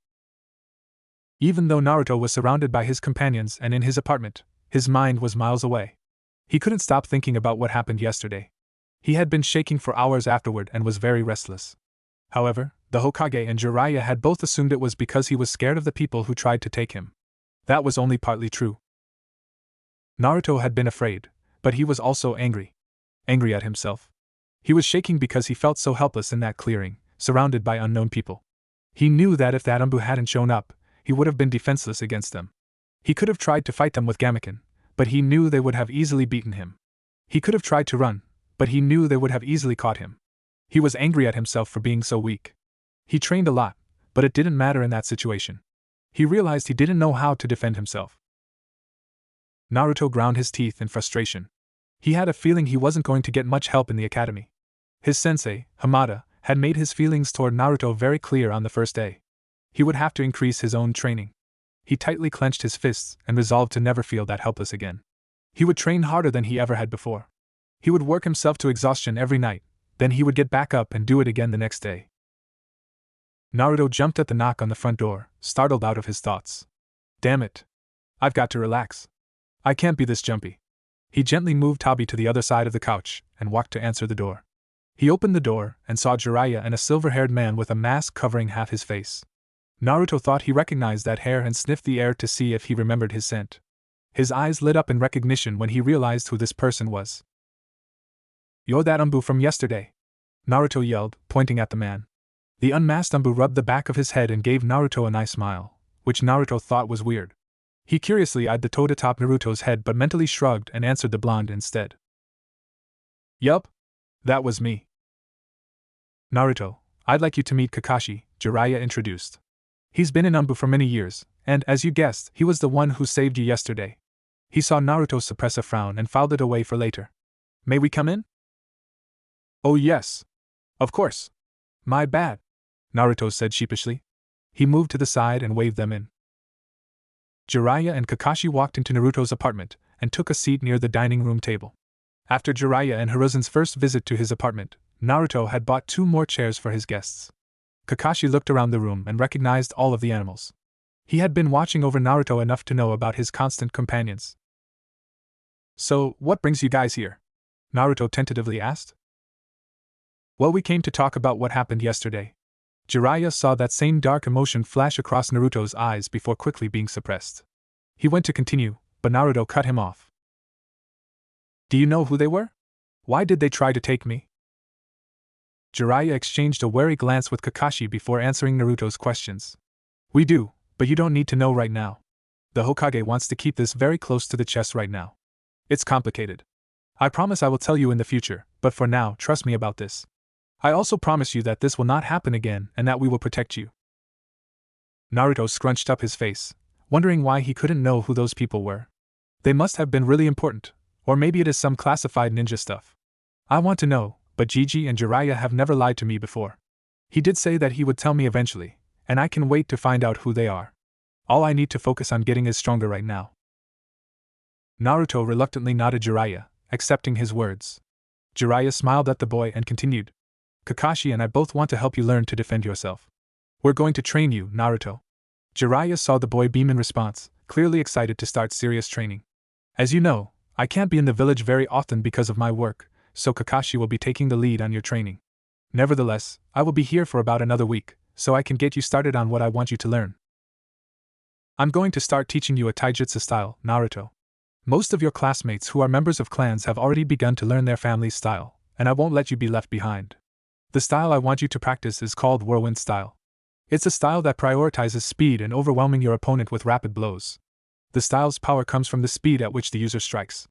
Even though Naruto was surrounded by his companions and in his apartment, his mind was miles away. He couldn't stop thinking about what happened yesterday. He had been shaking for hours afterward and was very restless. However, the Hokage and Jiraiya had both assumed it was because he was scared of the people who tried to take him. That was only partly true. Naruto had been afraid, but he was also angry. Angry at himself. He was shaking because he felt so helpless in that clearing, surrounded by unknown people. He knew that if that Umbu hadn't shown up, he would have been defenseless against them. He could have tried to fight them with Gamaken, but he knew they would have easily beaten him. He could have tried to run, but he knew they would have easily caught him. He was angry at himself for being so weak. He trained a lot, but it didn't matter in that situation. He realized he didn't know how to defend himself. Naruto ground his teeth in frustration. He had a feeling he wasn't going to get much help in the academy. His sensei, Hamada, had made his feelings toward Naruto very clear on the first day. He would have to increase his own training. He tightly clenched his fists and resolved to never feel that helpless again. He would train harder than he ever had before. He would work himself to exhaustion every night, then he would get back up and do it again the next day. Naruto jumped at the knock on the front door, startled out of his thoughts. Damn it. I've got to relax. I can't be this jumpy. He gently moved Tabi to the other side of the couch and walked to answer the door. He opened the door and saw Jiraiya and a silver-haired man with a mask covering half his face. Naruto thought he recognized that hair and sniffed the air to see if he remembered his scent. His eyes lit up in recognition when he realized who this person was. You're that Umbu from yesterday, Naruto yelled, pointing at the man. The unmasked Umbu rubbed the back of his head and gave Naruto a nice smile, which Naruto thought was weird. He curiously eyed the toad atop Naruto's head but mentally shrugged and answered the blonde instead. Yup. That was me. Naruto, I'd like you to meet Kakashi, Jiraiya introduced. He's been in Umbu for many years, and, as you guessed, he was the one who saved you yesterday. He saw Naruto suppress a frown and filed it away for later. May we come in? Oh yes. Of course. My bad, Naruto said sheepishly. He moved to the side and waved them in. Jiraiya and Kakashi walked into Naruto's apartment and took a seat near the dining room table. After Jiraiya and Hiruzen's first visit to his apartment, Naruto had bought 2 more chairs for his guests. Kakashi looked around the room and recognized all of the animals. He had been watching over Naruto enough to know about his constant companions. So, what brings you guys here? Naruto tentatively asked. Well, we came to talk about what happened yesterday. Jiraiya saw that same dark emotion flash across Naruto's eyes before quickly being suppressed. He went to continue, but Naruto cut him off. Do you know who they were? Why did they try to take me? Jiraiya exchanged a wary glance with Kakashi before answering Naruto's questions. We do, but you don't need to know right now. The Hokage wants to keep this very close to the chest right now. It's complicated. I promise I will tell you in the future, but for now, trust me about this. I also promise you that this will not happen again and that we will protect you. Naruto scrunched up his face, wondering why he couldn't know who those people were. They must have been really important, or maybe it is some classified ninja stuff. I want to know, but Gigi and Jiraiya have never lied to me before. He did say that he would tell me eventually, and I can wait to find out who they are. All I need to focus on getting is stronger right now. Naruto reluctantly nodded Jiraiya, accepting his words. Jiraiya smiled at the boy and continued. Kakashi and I both want to help you learn to defend yourself. We're going to train you, Naruto. Jiraiya saw the boy beam in response, clearly excited to start serious training. As you know, I can't be in the village very often because of my work, so Kakashi will be taking the lead on your training. Nevertheless, I will be here for about another week, so I can get you started on what I want you to learn. I'm going to start teaching you a taijutsu style, Naruto. Most of your classmates who are members of clans have already begun to learn their family's style, and I won't let you be left behind. The style I want you to practice is called Whirlwind style. It's a style that prioritizes speed and overwhelming your opponent with rapid blows. The style's power comes from the speed at which the user strikes.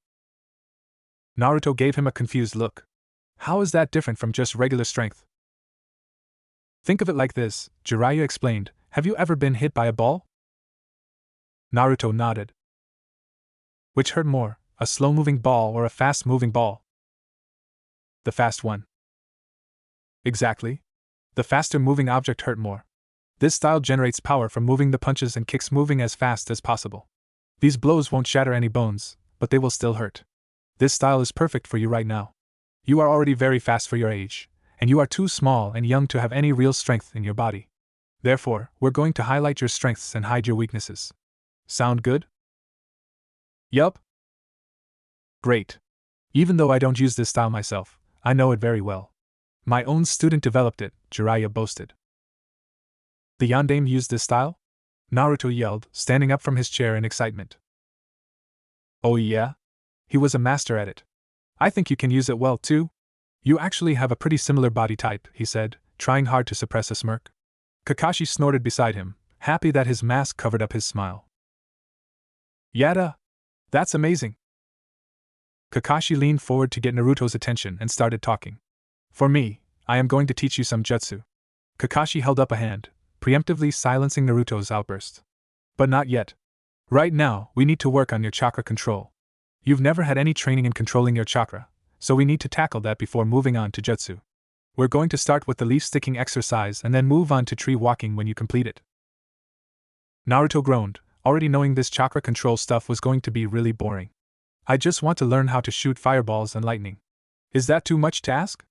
Naruto gave him a confused look. How is that different from just regular strength? Think of it like this, Jiraiya explained. Have you ever been hit by a ball? Naruto nodded. Which hurt more, a slow-moving ball or a fast-moving ball? The fast one. Exactly. The faster-moving object hurt more. This style generates power from moving the punches and kicks moving as fast as possible. These blows won't shatter any bones, but they will still hurt. This style is perfect for you right now. You are already very fast for your age, and you are too small and young to have any real strength in your body. Therefore, we're going to highlight your strengths and hide your weaknesses. Sound good? Yup. Great. Even though I don't use this style myself, I know it very well. My own student developed it, Jiraiya boasted. The Yondaime used this style? Naruto yelled, standing up from his chair in excitement. Oh yeah? He was a master at it. I think you can use it well too. You actually have a pretty similar body type, he said, trying hard to suppress a smirk. Kakashi snorted beside him, happy that his mask covered up his smile. Yada! That's amazing! Kakashi leaned forward to get Naruto's attention and started talking. For me, I am going to teach you some jutsu. Kakashi held up a hand, preemptively silencing Naruto's outburst. But not yet. Right now, we need to work on your chakra control. You've never had any training in controlling your chakra, so we need to tackle that before moving on to jutsu. We're going to start with the leaf sticking exercise and then move on to tree walking when you complete it. Naruto groaned, already knowing this chakra control stuff was going to be really boring. I just want to learn how to shoot fireballs and lightning. Is that too much to ask?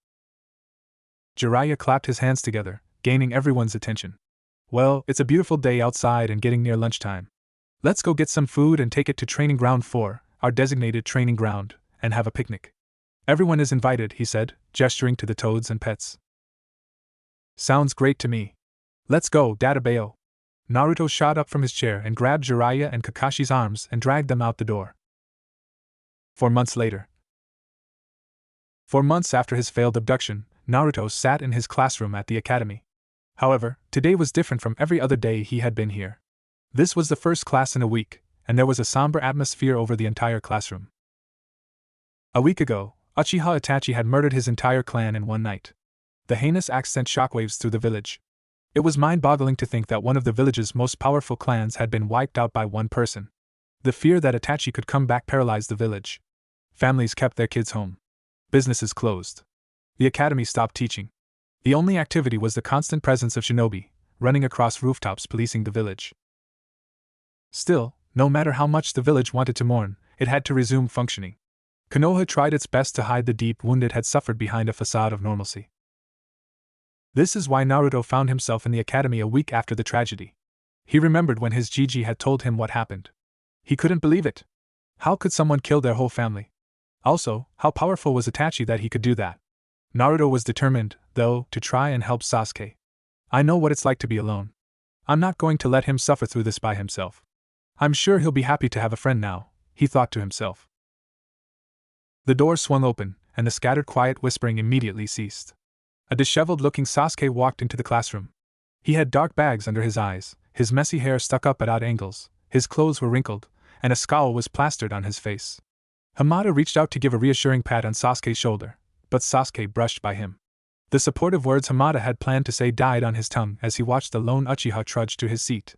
Jiraiya clapped his hands together, gaining everyone's attention. Well, it's a beautiful day outside and getting near lunchtime. Let's go get some food and take it to Training Ground 4, our designated training ground, and have a picnic. Everyone is invited, he said, gesturing to the toads and pets. Sounds great to me. Let's go, Databeo. Naruto shot up from his chair and grabbed Jiraiya and Kakashi's arms and dragged them out the door. 4 months later. 4 months after his failed abduction, Naruto sat in his classroom at the academy. However, today was different from every other day he had been here. This was the first class in a week, and there was a somber atmosphere over the entire classroom. A week ago, Uchiha Itachi had murdered his entire clan in one night. The heinous act sent shockwaves through the village. It was mind-boggling to think that one of the village's most powerful clans had been wiped out by one person. The fear that Itachi could come back paralyzed the village. Families kept their kids home. Businesses closed. The academy stopped teaching. The only activity was the constant presence of shinobi, running across rooftops policing the village. Still, no matter how much the village wanted to mourn, it had to resume functioning. Konoha tried its best to hide the deep wound it had suffered behind a facade of normalcy. This is why Naruto found himself in the academy a week after the tragedy. He remembered when his Jiji had told him what happened. He couldn't believe it. How could someone kill their whole family? Also, how powerful was Itachi that he could do that? Naruto was determined, though, to try and help Sasuke. I know what it's like to be alone. I'm not going to let him suffer through this by himself. I'm sure he'll be happy to have a friend now, he thought to himself. The door swung open, and the scattered quiet whispering immediately ceased. A disheveled-looking Sasuke walked into the classroom. He had dark bags under his eyes, his messy hair stuck up at odd angles, his clothes were wrinkled, and a scowl was plastered on his face. Hamada reached out to give a reassuring pat on Sasuke's shoulder, but Sasuke brushed by him. The supportive words Hamada had planned to say died on his tongue as he watched the lone Uchiha trudge to his seat.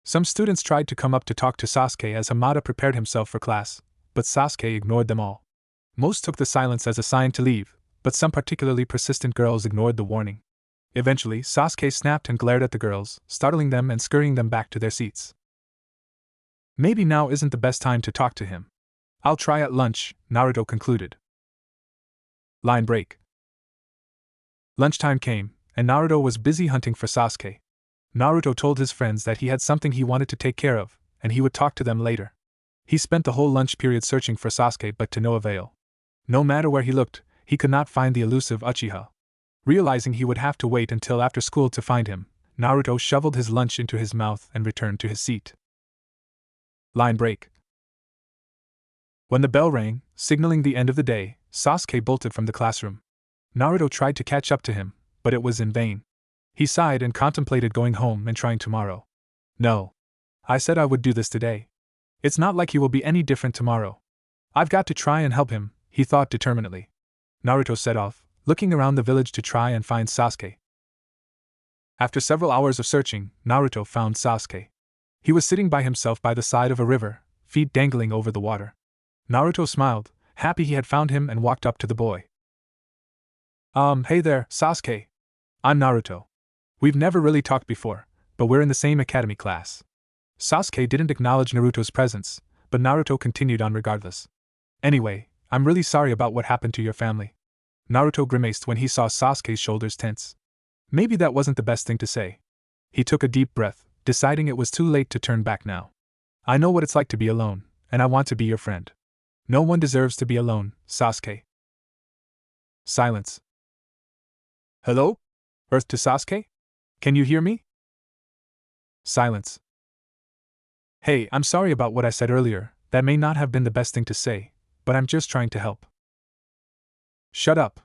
Some students tried to come up to talk to Sasuke as Hamada prepared himself for class, but Sasuke ignored them all. Most took the silence as a sign to leave, but some particularly persistent girls ignored the warning. Eventually, Sasuke snapped and glared at the girls, startling them and scurrying them back to their seats. Maybe now isn't the best time to talk to him. I'll try at lunch, Naruto concluded. Line break. Lunchtime came, and Naruto was busy hunting for Sasuke. Naruto told his friends that he had something he wanted to take care of, and he would talk to them later. He spent the whole lunch period searching for Sasuke but to no avail. No matter where he looked, he could not find the elusive Uchiha. Realizing he would have to wait until after school to find him, Naruto shoveled his lunch into his mouth and returned to his seat. Line break. When the bell rang, signaling the end of the day, Sasuke bolted from the classroom. Naruto tried to catch up to him, but it was in vain. He sighed and contemplated going home and trying tomorrow. No. I said I would do this today. It's not like he will be any different tomorrow. I've got to try and help him, he thought determinedly. Naruto set off, looking around the village to try and find Sasuke. After several hours of searching, Naruto found Sasuke. He was sitting by himself by the side of a river, feet dangling over the water. Naruto smiled, happy he had found him, and walked up to the boy. Hey there, Sasuke. I'm Naruto. We've never really talked before, but we're in the same academy class. Sasuke didn't acknowledge Naruto's presence, but Naruto continued on regardless. Anyway, I'm really sorry about what happened to your family. Naruto grimaced when he saw Sasuke's shoulders tense. Maybe that wasn't the best thing to say. He took a deep breath, deciding it was too late to turn back now. I know what it's like to be alone, and I want to be your friend. No one deserves to be alone, Sasuke. Silence. Hello? Earth to Sasuke? Can you hear me? Silence. Hey, I'm sorry about what I said earlier, that may not have been the best thing to say, but I'm just trying to help. Shut up.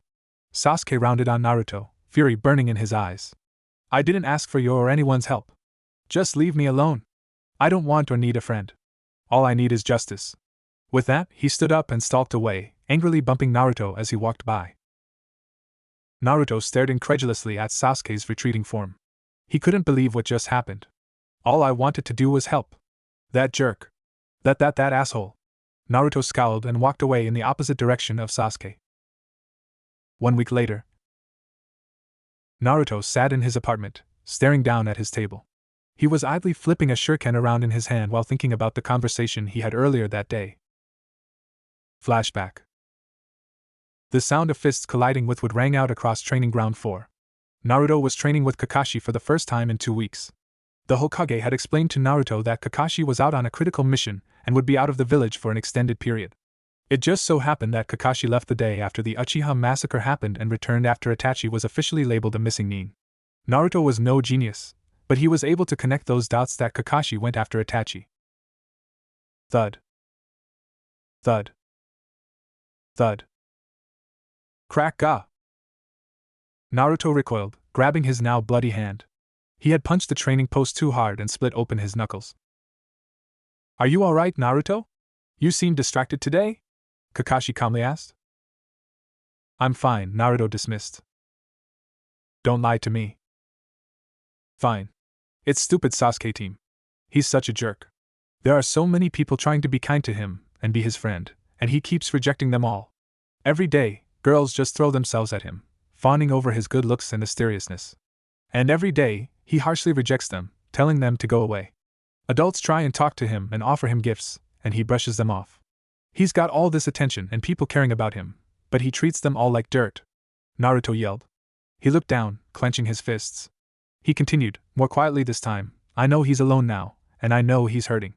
Sasuke rounded on Naruto, fury burning in his eyes. I didn't ask for your or anyone's help. Just leave me alone. I don't want or need a friend. All I need is justice. With that, he stood up and stalked away, angrily bumping Naruto as he walked by. Naruto stared incredulously at Sasuke's retreating form. He couldn't believe what just happened. All I wanted to do was help. That jerk. That asshole. Naruto scowled and walked away in the opposite direction of Sasuke. 1 week later. Naruto sat in his apartment, staring down at his table. He was idly flipping a shuriken around in his hand while thinking about the conversation he had earlier that day. Flashback. The sound of fists colliding with wood rang out across Training Ground 4. Naruto was training with Kakashi for the first time in 2 weeks. The Hokage had explained to Naruto that Kakashi was out on a critical mission and would be out of the village for an extended period. It just so happened that Kakashi left the day after the Uchiha massacre happened and returned after Itachi was officially labeled a missing nin. Naruto was no genius, but he was able to connect those dots that Kakashi went after Itachi. Thud. Thud. Thud. Crack-ga! Naruto recoiled, grabbing his now bloody hand. He had punched the training post too hard and split open his knuckles. Are you alright, Naruto? You seem distracted today? Kakashi calmly asked. I'm fine, Naruto dismissed. Don't lie to me. Fine. It's stupid Sasuke team. He's such a jerk. There are so many people trying to be kind to him and be his friend, and he keeps rejecting them all. Every day, girls just throw themselves at him, fawning over his good looks and mysteriousness. And every day, he harshly rejects them, telling them to go away. Adults try and talk to him and offer him gifts, and he brushes them off. He's got all this attention and people caring about him, but he treats them all like dirt. Naruto yelled. He looked down, clenching his fists. He continued, more quietly this time, I know he's alone now, and I know he's hurting.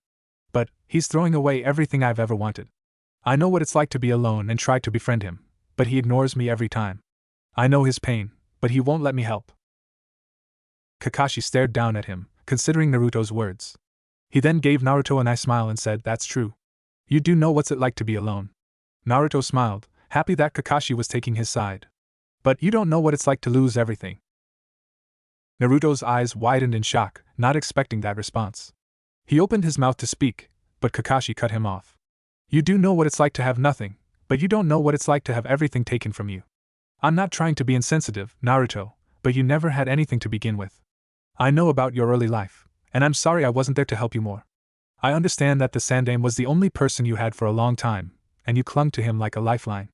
But, he's throwing away everything I've ever wanted. I know what it's like to be alone and try to befriend him, but he ignores me every time. I know his pain, but he won't let me help. Kakashi stared down at him, considering Naruto's words. He then gave Naruto a nice smile and said, That's true. You do know what's it like to be alone. Naruto smiled, happy that Kakashi was taking his side. But you don't know what it's like to lose everything. Naruto's eyes widened in shock, not expecting that response. He opened his mouth to speak, but Kakashi cut him off. You do know what it's like to have nothing, but you don't know what it's like to have everything taken from you. I'm not trying to be insensitive, Naruto, but you never had anything to begin with. I know about your early life, and I'm sorry I wasn't there to help you more. I understand that the Sandaime was the only person you had for a long time, and you clung to him like a lifeline.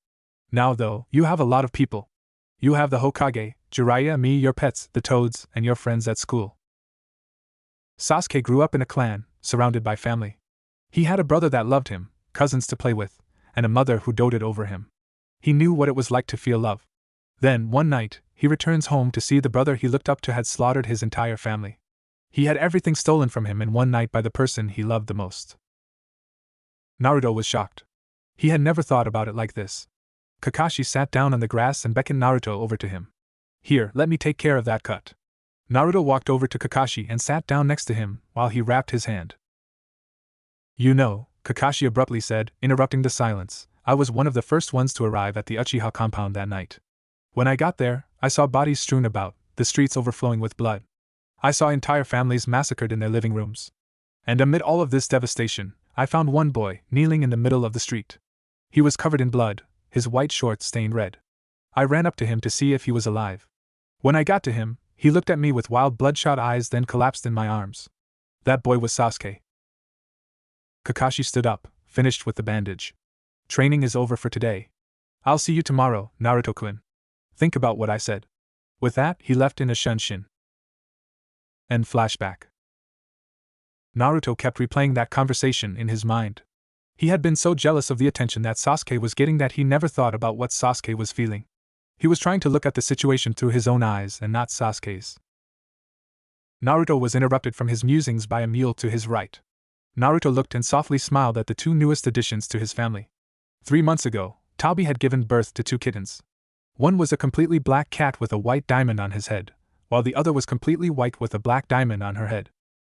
Now though, you have a lot of people. You have the Hokage, Jiraiya, me, your pets, the toads, and your friends at school. Sasuke grew up in a clan, surrounded by family. He had a brother that loved him, cousins to play with, and a mother who doted over him. He knew what it was like to feel love. Then, one night, he returns home to see the brother he looked up to had slaughtered his entire family. He had everything stolen from him in one night by the person he loved the most. Naruto was shocked. He had never thought about it like this. Kakashi sat down on the grass and beckoned Naruto over to him. Here, let me take care of that cut. Naruto walked over to Kakashi and sat down next to him while he wrapped his hand. You know, Kakashi abruptly said, interrupting the silence, I was one of the first ones to arrive at the Uchiha compound that night. When I got there, I saw bodies strewn about, the streets overflowing with blood. I saw entire families massacred in their living rooms. And amid all of this devastation, I found one boy kneeling in the middle of the street. He was covered in blood, his white shorts stained red. I ran up to him to see if he was alive. When I got to him, he looked at me with wild bloodshot eyes, then collapsed in my arms. That boy was Sasuke. Kakashi stood up, finished with the bandage. Training is over for today. I'll see you tomorrow, Naruto-kun. Think about what I said. With that, he left in a shunshin. End flashback. Naruto kept replaying that conversation in his mind. He had been so jealous of the attention that Sasuke was getting that he never thought about what Sasuke was feeling. He was trying to look at the situation through his own eyes and not Sasuke's. Naruto was interrupted from his musings by a mule to his right. Naruto looked and softly smiled at the two newest additions to his family. 3 months ago, Tabi had given birth to 2 kittens. One was a completely black cat with a white diamond on his head, while the other was completely white with a black diamond on her head.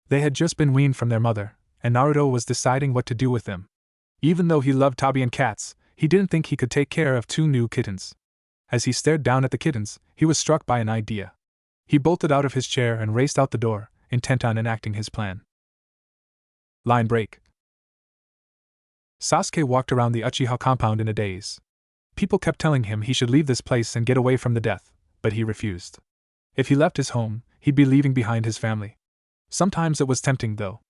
They had just been weaned from their mother, and Naruto was deciding what to do with them. Even though he loved Tabi and cats, he didn't think he could take care of 2 new kittens. As he stared down at the kittens, he was struck by an idea. He bolted out of his chair and raced out the door, intent on enacting his plan. Line break. Sasuke walked around the Uchiha compound in a daze. People kept telling him he should leave this place and get away from the death, but he refused. If he left his home, he'd be leaving behind his family. Sometimes it was tempting, though.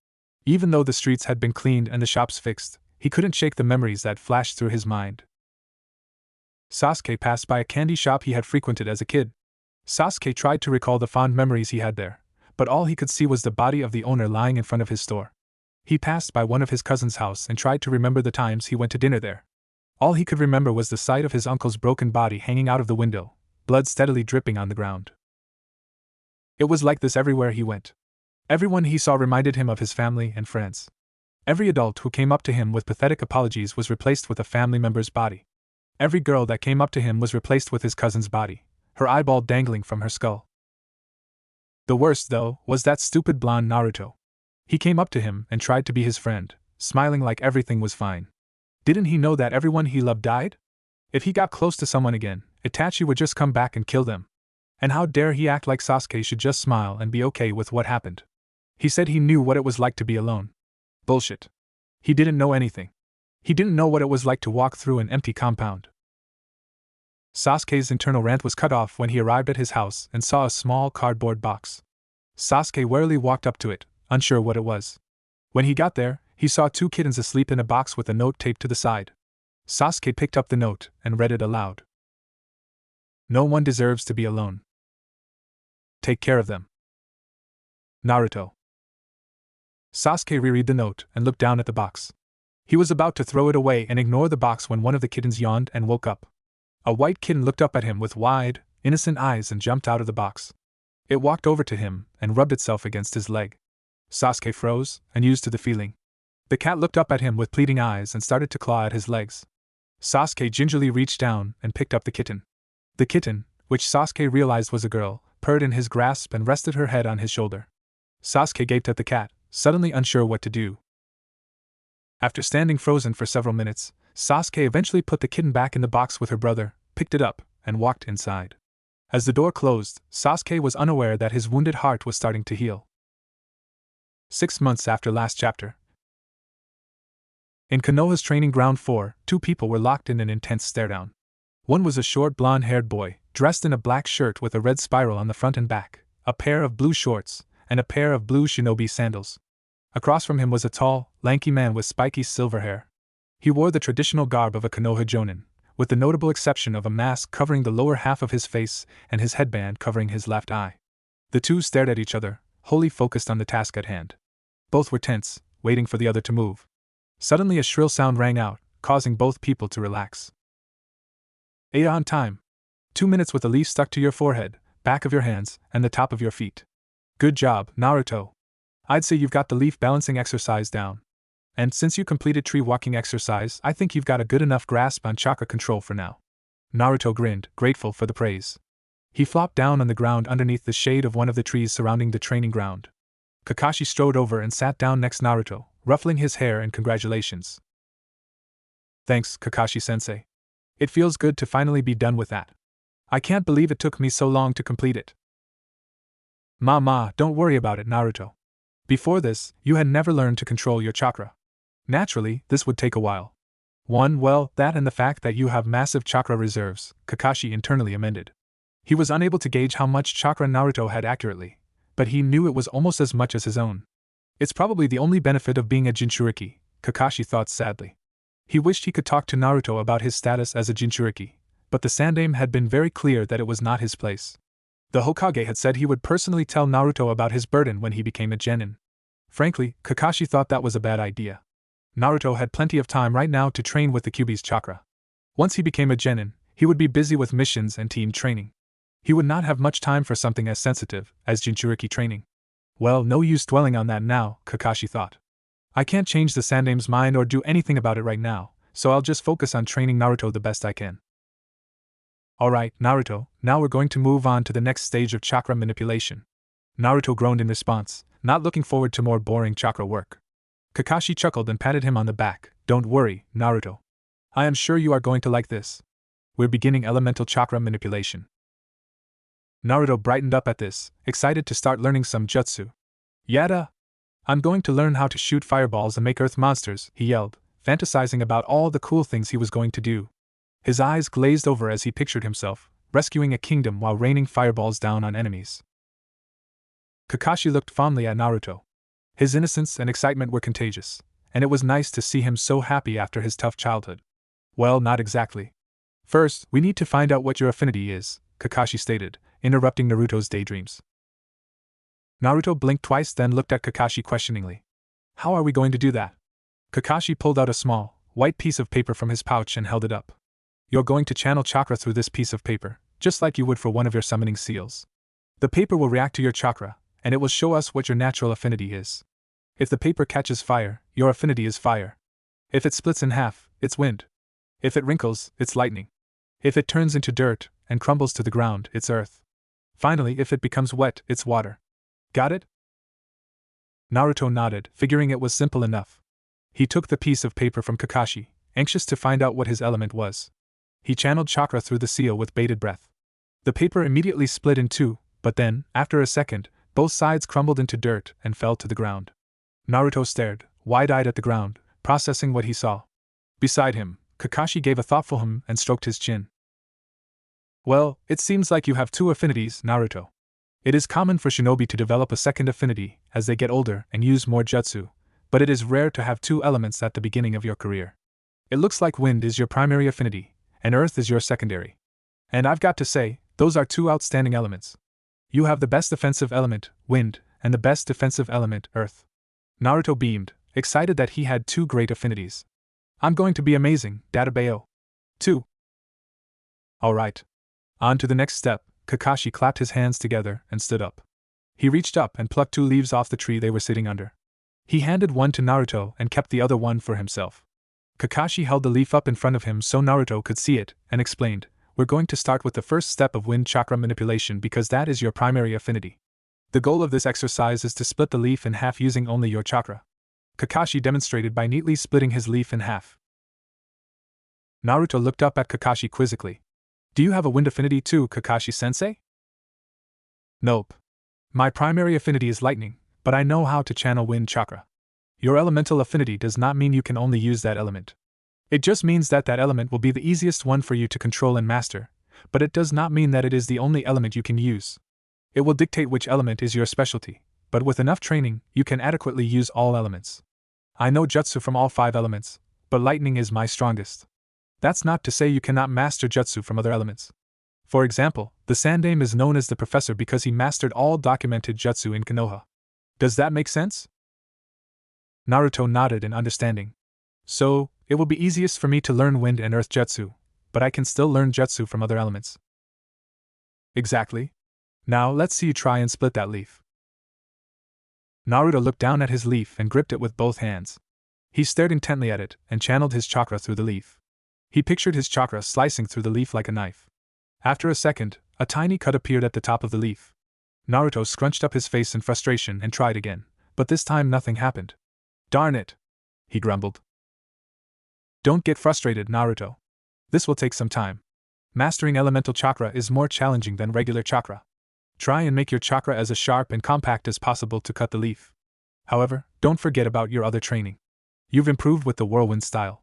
Even though the streets had been cleaned and the shops fixed, he couldn't shake the memories that flashed through his mind. Sasuke passed by a candy shop he had frequented as a kid. Sasuke tried to recall the fond memories he had there, but all he could see was the body of the owner lying in front of his store. He passed by one of his cousin's house and tried to remember the times he went to dinner there. All he could remember was the sight of his uncle's broken body hanging out of the window, blood steadily dripping on the ground. It was like this everywhere he went. Everyone he saw reminded him of his family and friends. Every adult who came up to him with pathetic apologies was replaced with a family member's body. Every girl that came up to him was replaced with his cousin's body, her eyeball dangling from her skull. The worst, though, was that stupid blonde Naruto. He came up to him and tried to be his friend, smiling like everything was fine. Didn't he know that everyone he loved died? If he got close to someone again, Itachi would just come back and kill them. And how dare he act like Sasuke should just smile and be okay with what happened? He said he knew what it was like to be alone. Bullshit. He didn't know anything. He didn't know what it was like to walk through an empty compound. Sasuke's internal rant was cut off when he arrived at his house and saw a small cardboard box. Sasuke warily walked up to it, unsure what it was. When he got there, he saw 2 kittens asleep in a box with a note taped to the side. Sasuke picked up the note and read it aloud. No one deserves to be alone. Take care of them. Naruto. Sasuke reread the note and looked down at the box. He was about to throw it away and ignore the box when one of the kittens yawned and woke up. A white kitten looked up at him with wide, innocent eyes and jumped out of the box. It walked over to him and rubbed itself against his leg. Sasuke froze, unused to the feeling. The cat looked up at him with pleading eyes and started to claw at his legs. Sasuke gingerly reached down and picked up the kitten. The kitten, which Sasuke realized was a girl, purred in his grasp and rested her head on his shoulder. Sasuke gaped at the cat, suddenly unsure what to do. After standing frozen for several minutes, Sasuke eventually put the kitten back in the box with her brother, picked it up, and walked inside. As the door closed, Sasuke was unaware that his wounded heart was starting to heal. 6 months after last chapter. In Konoha's training ground 4, 2 people were locked in an intense stare-down. One was a short blonde-haired boy, dressed in a black shirt with a red spiral on the front and back, a pair of blue shorts, and a pair of blue shinobi sandals. Across from him was a tall, lanky man with spiky silver hair. He wore the traditional garb of a Konoha jonin, with the notable exception of a mask covering the lower half of his face and his headband covering his left eye. The two stared at each other, wholly focused on the task at hand. Both were tense, waiting for the other to move. Suddenly a shrill sound rang out, causing both people to relax. On time. 2 minutes with a leaf stuck to your forehead, back of your hands, and the top of your feet. Good job, Naruto. I'd say you've got the leaf balancing exercise down. And since you completed tree walking exercise, I think you've got a good enough grasp on chakra control for now. Naruto grinned, grateful for the praise. He flopped down on the ground underneath the shade of one of the trees surrounding the training ground. Kakashi strode over and sat down next to Naruto, ruffling his hair in congratulations. Thanks, Kakashi-sensei. It feels good to finally be done with that. I can't believe it took me so long to complete it. Don't worry about it, Naruto. Before this, you had never learned to control your chakra. Naturally, this would take a while. That and the fact that you have massive chakra reserves, Kakashi internally amended. He was unable to gauge how much chakra Naruto had accurately, but he knew it was almost as much as his own. It's probably the only benefit of being a Jinchuriki, Kakashi thought sadly. He wished he could talk to Naruto about his status as a Jinchuriki, but the Sandaime had been very clear that it was not his place. The Hokage had said he would personally tell Naruto about his burden when he became a genin. Frankly, Kakashi thought that was a bad idea. Naruto had plenty of time right now to train with the Kyuubi's chakra. Once he became a genin, he would be busy with missions and team training. He would not have much time for something as sensitive as Jinchuriki training. Well, no use dwelling on that now, Kakashi thought. I can't change the Sandaime's mind or do anything about it right now, so I'll just focus on training Naruto the best I can. Alright, Naruto, now we're going to move on to the next stage of chakra manipulation. Naruto groaned in response, not looking forward to more boring chakra work. Kakashi chuckled and patted him on the back. Don't worry, Naruto. I am sure you are going to like this. We're beginning elemental chakra manipulation. Naruto brightened up at this, excited to start learning some jutsu. Yada! I'm going to learn how to shoot fireballs and make earth monsters, he yelled, fantasizing about all the cool things he was going to do. His eyes glazed over as he pictured himself, rescuing a kingdom while raining fireballs down on enemies. Kakashi looked fondly at Naruto. His innocence and excitement were contagious, and it was nice to see him so happy after his tough childhood. Well, not exactly. First, we need to find out what your affinity is, Kakashi stated, interrupting Naruto's daydreams. Naruto blinked twice, then looked at Kakashi questioningly. How are we going to do that? Kakashi pulled out a small, white piece of paper from his pouch and held it up. You're going to channel chakra through this piece of paper, just like you would for one of your summoning seals. The paper will react to your chakra, and it will show us what your natural affinity is. If the paper catches fire, your affinity is fire. If it splits in half, it's wind. If it wrinkles, it's lightning. If it turns into dirt and crumbles to the ground, it's earth. Finally, if it becomes wet, it's water. Got it? Naruto nodded, figuring it was simple enough. He took the piece of paper from Kakashi, anxious to find out what his element was. He channeled chakra through the seal with bated breath. The paper immediately split in two, but then, after a second, both sides crumbled into dirt and fell to the ground. Naruto stared, wide-eyed at the ground, processing what he saw. Beside him, Kakashi gave a thoughtful hum and stroked his chin. Well, it seems like you have two affinities, Naruto. It is common for shinobi to develop a second affinity as they get older and use more jutsu, but it is rare to have two elements at the beginning of your career. It looks like wind is your primary affinity, and earth is your secondary. And I've got to say, those are two outstanding elements. You have the best offensive element, wind, and the best defensive element, earth. Naruto beamed, excited that he had two great affinities. I'm going to be amazing, Databeo. 2. Alright. On to the next step. Kakashi clapped his hands together and stood up. He reached up and plucked two leaves off the tree they were sitting under. He handed one to Naruto and kept the other one for himself. Kakashi held the leaf up in front of him so Naruto could see it, and explained, We're going to start with the first step of wind chakra manipulation because that is your primary affinity. The goal of this exercise is to split the leaf in half using only your chakra. Kakashi demonstrated by neatly splitting his leaf in half. Naruto looked up at Kakashi quizzically. Do you have a wind affinity too, Kakashi-sensei? Nope. My primary affinity is lightning, but I know how to channel wind chakra. Your elemental affinity does not mean you can only use that element. It just means that that element will be the easiest one for you to control and master, but it does not mean that it is the only element you can use. It will dictate which element is your specialty, but with enough training, you can adequately use all elements. I know jutsu from all 5 elements, but lightning is my strongest. That's not to say you cannot master jutsu from other elements. For example, the Sandaime is known as the professor because he mastered all documented jutsu in Konoha. Does that make sense? Naruto nodded in understanding. So, it will be easiest for me to learn wind and earth jutsu, but I can still learn jutsu from other elements. Exactly. Now let's see you try and split that leaf. Naruto looked down at his leaf and gripped it with both hands. He stared intently at it and channeled his chakra through the leaf. He pictured his chakra slicing through the leaf like a knife. After a second, a tiny cut appeared at the top of the leaf. Naruto scrunched up his face in frustration and tried again, but this time nothing happened. Darn it! He grumbled. Don't get frustrated, Naruto. This will take some time. Mastering elemental chakra is more challenging than regular chakra. Try and make your chakra as sharp and compact as possible to cut the leaf. However, don't forget about your other training. You've improved with the whirlwind style.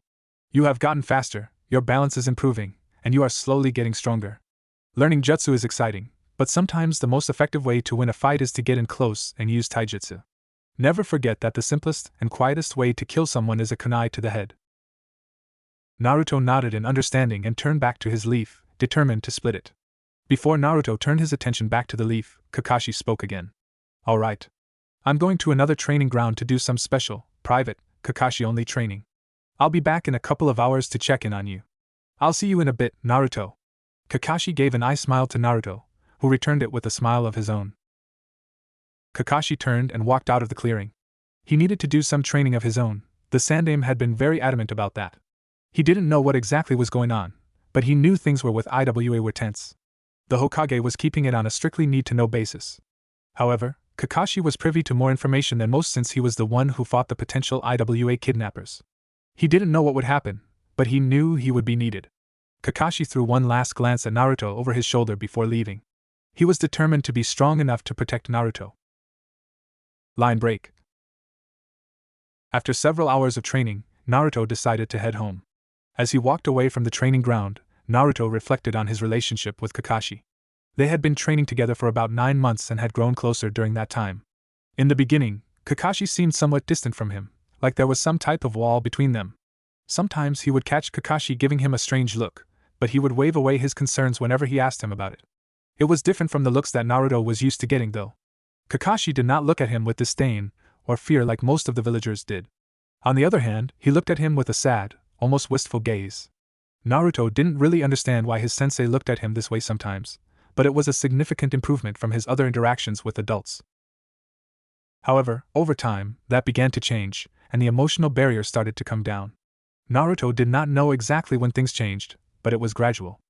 You have gotten faster, your balance is improving, and you are slowly getting stronger. Learning jutsu is exciting, but sometimes the most effective way to win a fight is to get in close and use taijutsu. Never forget that the simplest and quietest way to kill someone is a kunai to the head. Naruto nodded in understanding and turned back to his leaf, determined to split it. Before Naruto turned his attention back to the leaf, Kakashi spoke again. Alright. I'm going to another training ground to do some special, private, Kakashi-only training. I'll be back in a couple of hours to check in on you. I'll see you in a bit, Naruto. Kakashi gave an eye smile to Naruto, who returned it with a smile of his own. Kakashi turned and walked out of the clearing. He needed to do some training of his own. The Sandaime had been very adamant about that. He didn't know what exactly was going on, but he knew things were with IWA were tense. The Hokage was keeping it on a strictly need-to-know basis. However, Kakashi was privy to more information than most since he was the one who fought the potential IWA kidnappers. He didn't know what would happen, but he knew he would be needed. Kakashi threw one last glance at Naruto over his shoulder before leaving. He was determined to be strong enough to protect Naruto. Line break. After several hours of training, Naruto decided to head home. As he walked away from the training ground, Naruto reflected on his relationship with Kakashi. They had been training together for about 9 months and had grown closer during that time. In the beginning, Kakashi seemed somewhat distant from him, like there was some type of wall between them. Sometimes he would catch Kakashi giving him a strange look, but he would wave away his concerns whenever he asked him about it. It was different from the looks that Naruto was used to getting, though. Kakashi did not look at him with disdain or fear like most of the villagers did. On the other hand, he looked at him with a sad, almost wistful gaze. Naruto didn't really understand why his sensei looked at him this way sometimes, but it was a significant improvement from his other interactions with adults. However, over time, that began to change, and the emotional barrier started to come down. Naruto did not know exactly when things changed, but it was gradual.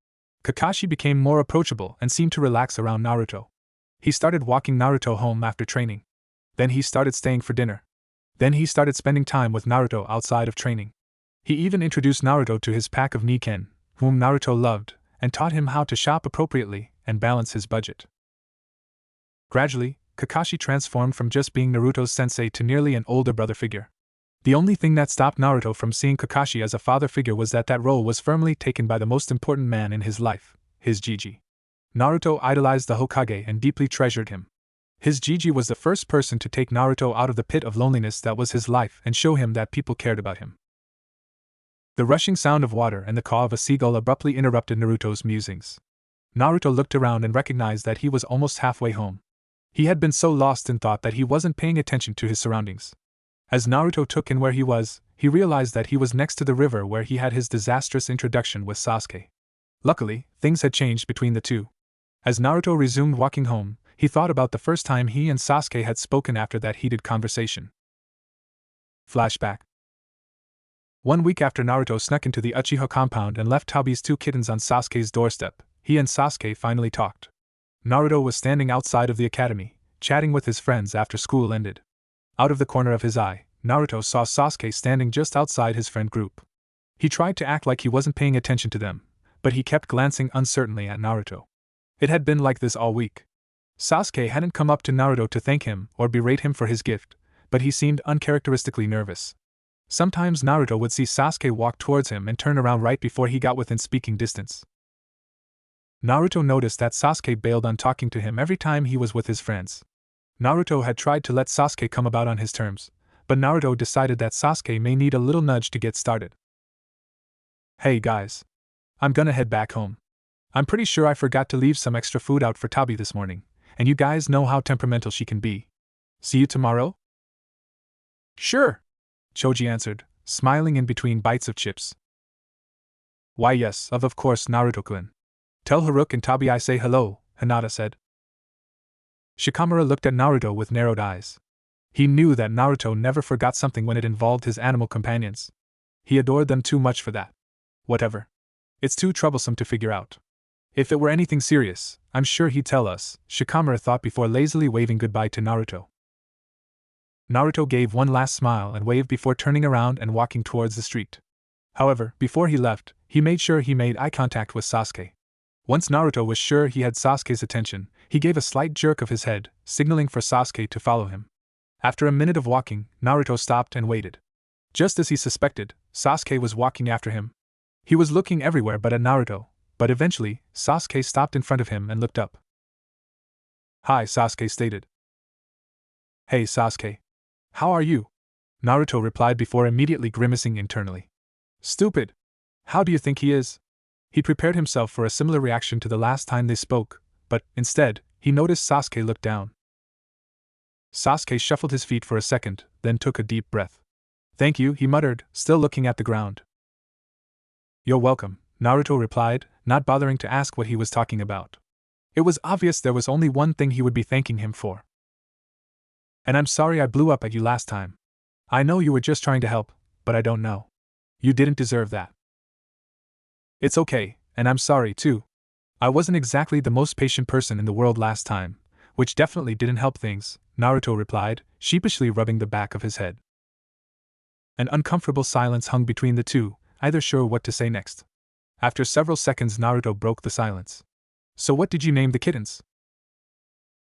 Kakashi became more approachable and seemed to relax around Naruto. He started walking Naruto home after training. Then he started staying for dinner. Then he started spending time with Naruto outside of training. He even introduced Naruto to his pack of Niken, whom Naruto loved, and taught him how to shop appropriately and balance his budget. Gradually, Kakashi transformed from just being Naruto's sensei to nearly an older brother figure. The only thing that stopped Naruto from seeing Kakashi as a father figure was that role was firmly taken by the most important man in his life, his Jiji. Naruto idolized the Hokage and deeply treasured him. His Jiji was the first person to take Naruto out of the pit of loneliness that was his life and show him that people cared about him. The rushing sound of water and the caw of a seagull abruptly interrupted Naruto's musings. Naruto looked around and recognized that he was almost halfway home. He had been so lost in thought that he wasn't paying attention to his surroundings. As Naruto took in where he was, he realized that he was next to the river where he had his disastrous introduction with Sasuke. Luckily, things had changed between the two. As Naruto resumed walking home, he thought about the first time he and Sasuke had spoken after that heated conversation. Flashback. 1 week after Naruto snuck into the Uchiha compound and left Tabi's 2 kittens on Sasuke's doorstep, he and Sasuke finally talked. Naruto was standing outside of the academy, chatting with his friends after school ended. Out of the corner of his eye, Naruto saw Sasuke standing just outside his friend group. He tried to act like he wasn't paying attention to them, but he kept glancing uncertainly at Naruto. It had been like this all week. Sasuke hadn't come up to Naruto to thank him or berate him for his gift, but he seemed uncharacteristically nervous. Sometimes Naruto would see Sasuke walk towards him and turn around right before he got within speaking distance. Naruto noticed that Sasuke bailed on talking to him every time he was with his friends. Naruto had tried to let Sasuke come about on his terms, but Naruto decided that Sasuke may need a little nudge to get started. Hey guys. I'm gonna head back home. I'm pretty sure I forgot to leave some extra food out for Tabi this morning, and you guys know how temperamental she can be. See you tomorrow? Sure, Choji answered, smiling in between bites of chips. Why yes, of course Naruto-kun. Tell Haruka and Tabi I say hello, Hinata said. Shikamaru looked at Naruto with narrowed eyes. He knew that Naruto never forgot something when it involved his animal companions. He adored them too much for that. Whatever. It's too troublesome to figure out. If it were anything serious, I'm sure he'd tell us, Shikamaru thought before lazily waving goodbye to Naruto. Naruto gave one last smile and waved before turning around and walking towards the street. However, before he left, he made sure he made eye contact with Sasuke. Once Naruto was sure he had Sasuke's attention, he gave a slight jerk of his head, signaling for Sasuke to follow him. After a minute of walking, Naruto stopped and waited. Just as he suspected, Sasuke was walking after him. He was looking everywhere but at Naruto, but eventually, Sasuke stopped in front of him and looked up. "Hi," Sasuke stated. "Hey Sasuke. How are you?" Naruto replied before immediately grimacing internally. "Stupid! How do you think he is?" He prepared himself for a similar reaction to the last time they spoke, but, instead, he noticed Sasuke look down. Sasuke shuffled his feet for a second, then took a deep breath. "Thank you," he muttered, still looking at the ground. "You're welcome," Naruto replied, not bothering to ask what he was talking about. It was obvious there was only one thing he would be thanking him for. "And I'm sorry I blew up at you last time. I know you were just trying to help, but I don't know. You didn't deserve that." "It's okay, and I'm sorry too. I wasn't exactly the most patient person in the world last time, which definitely didn't help things," Naruto replied, sheepishly rubbing the back of his head. An uncomfortable silence hung between the two, either sure what to say next. After several seconds, Naruto broke the silence. "So what did you name the kittens?"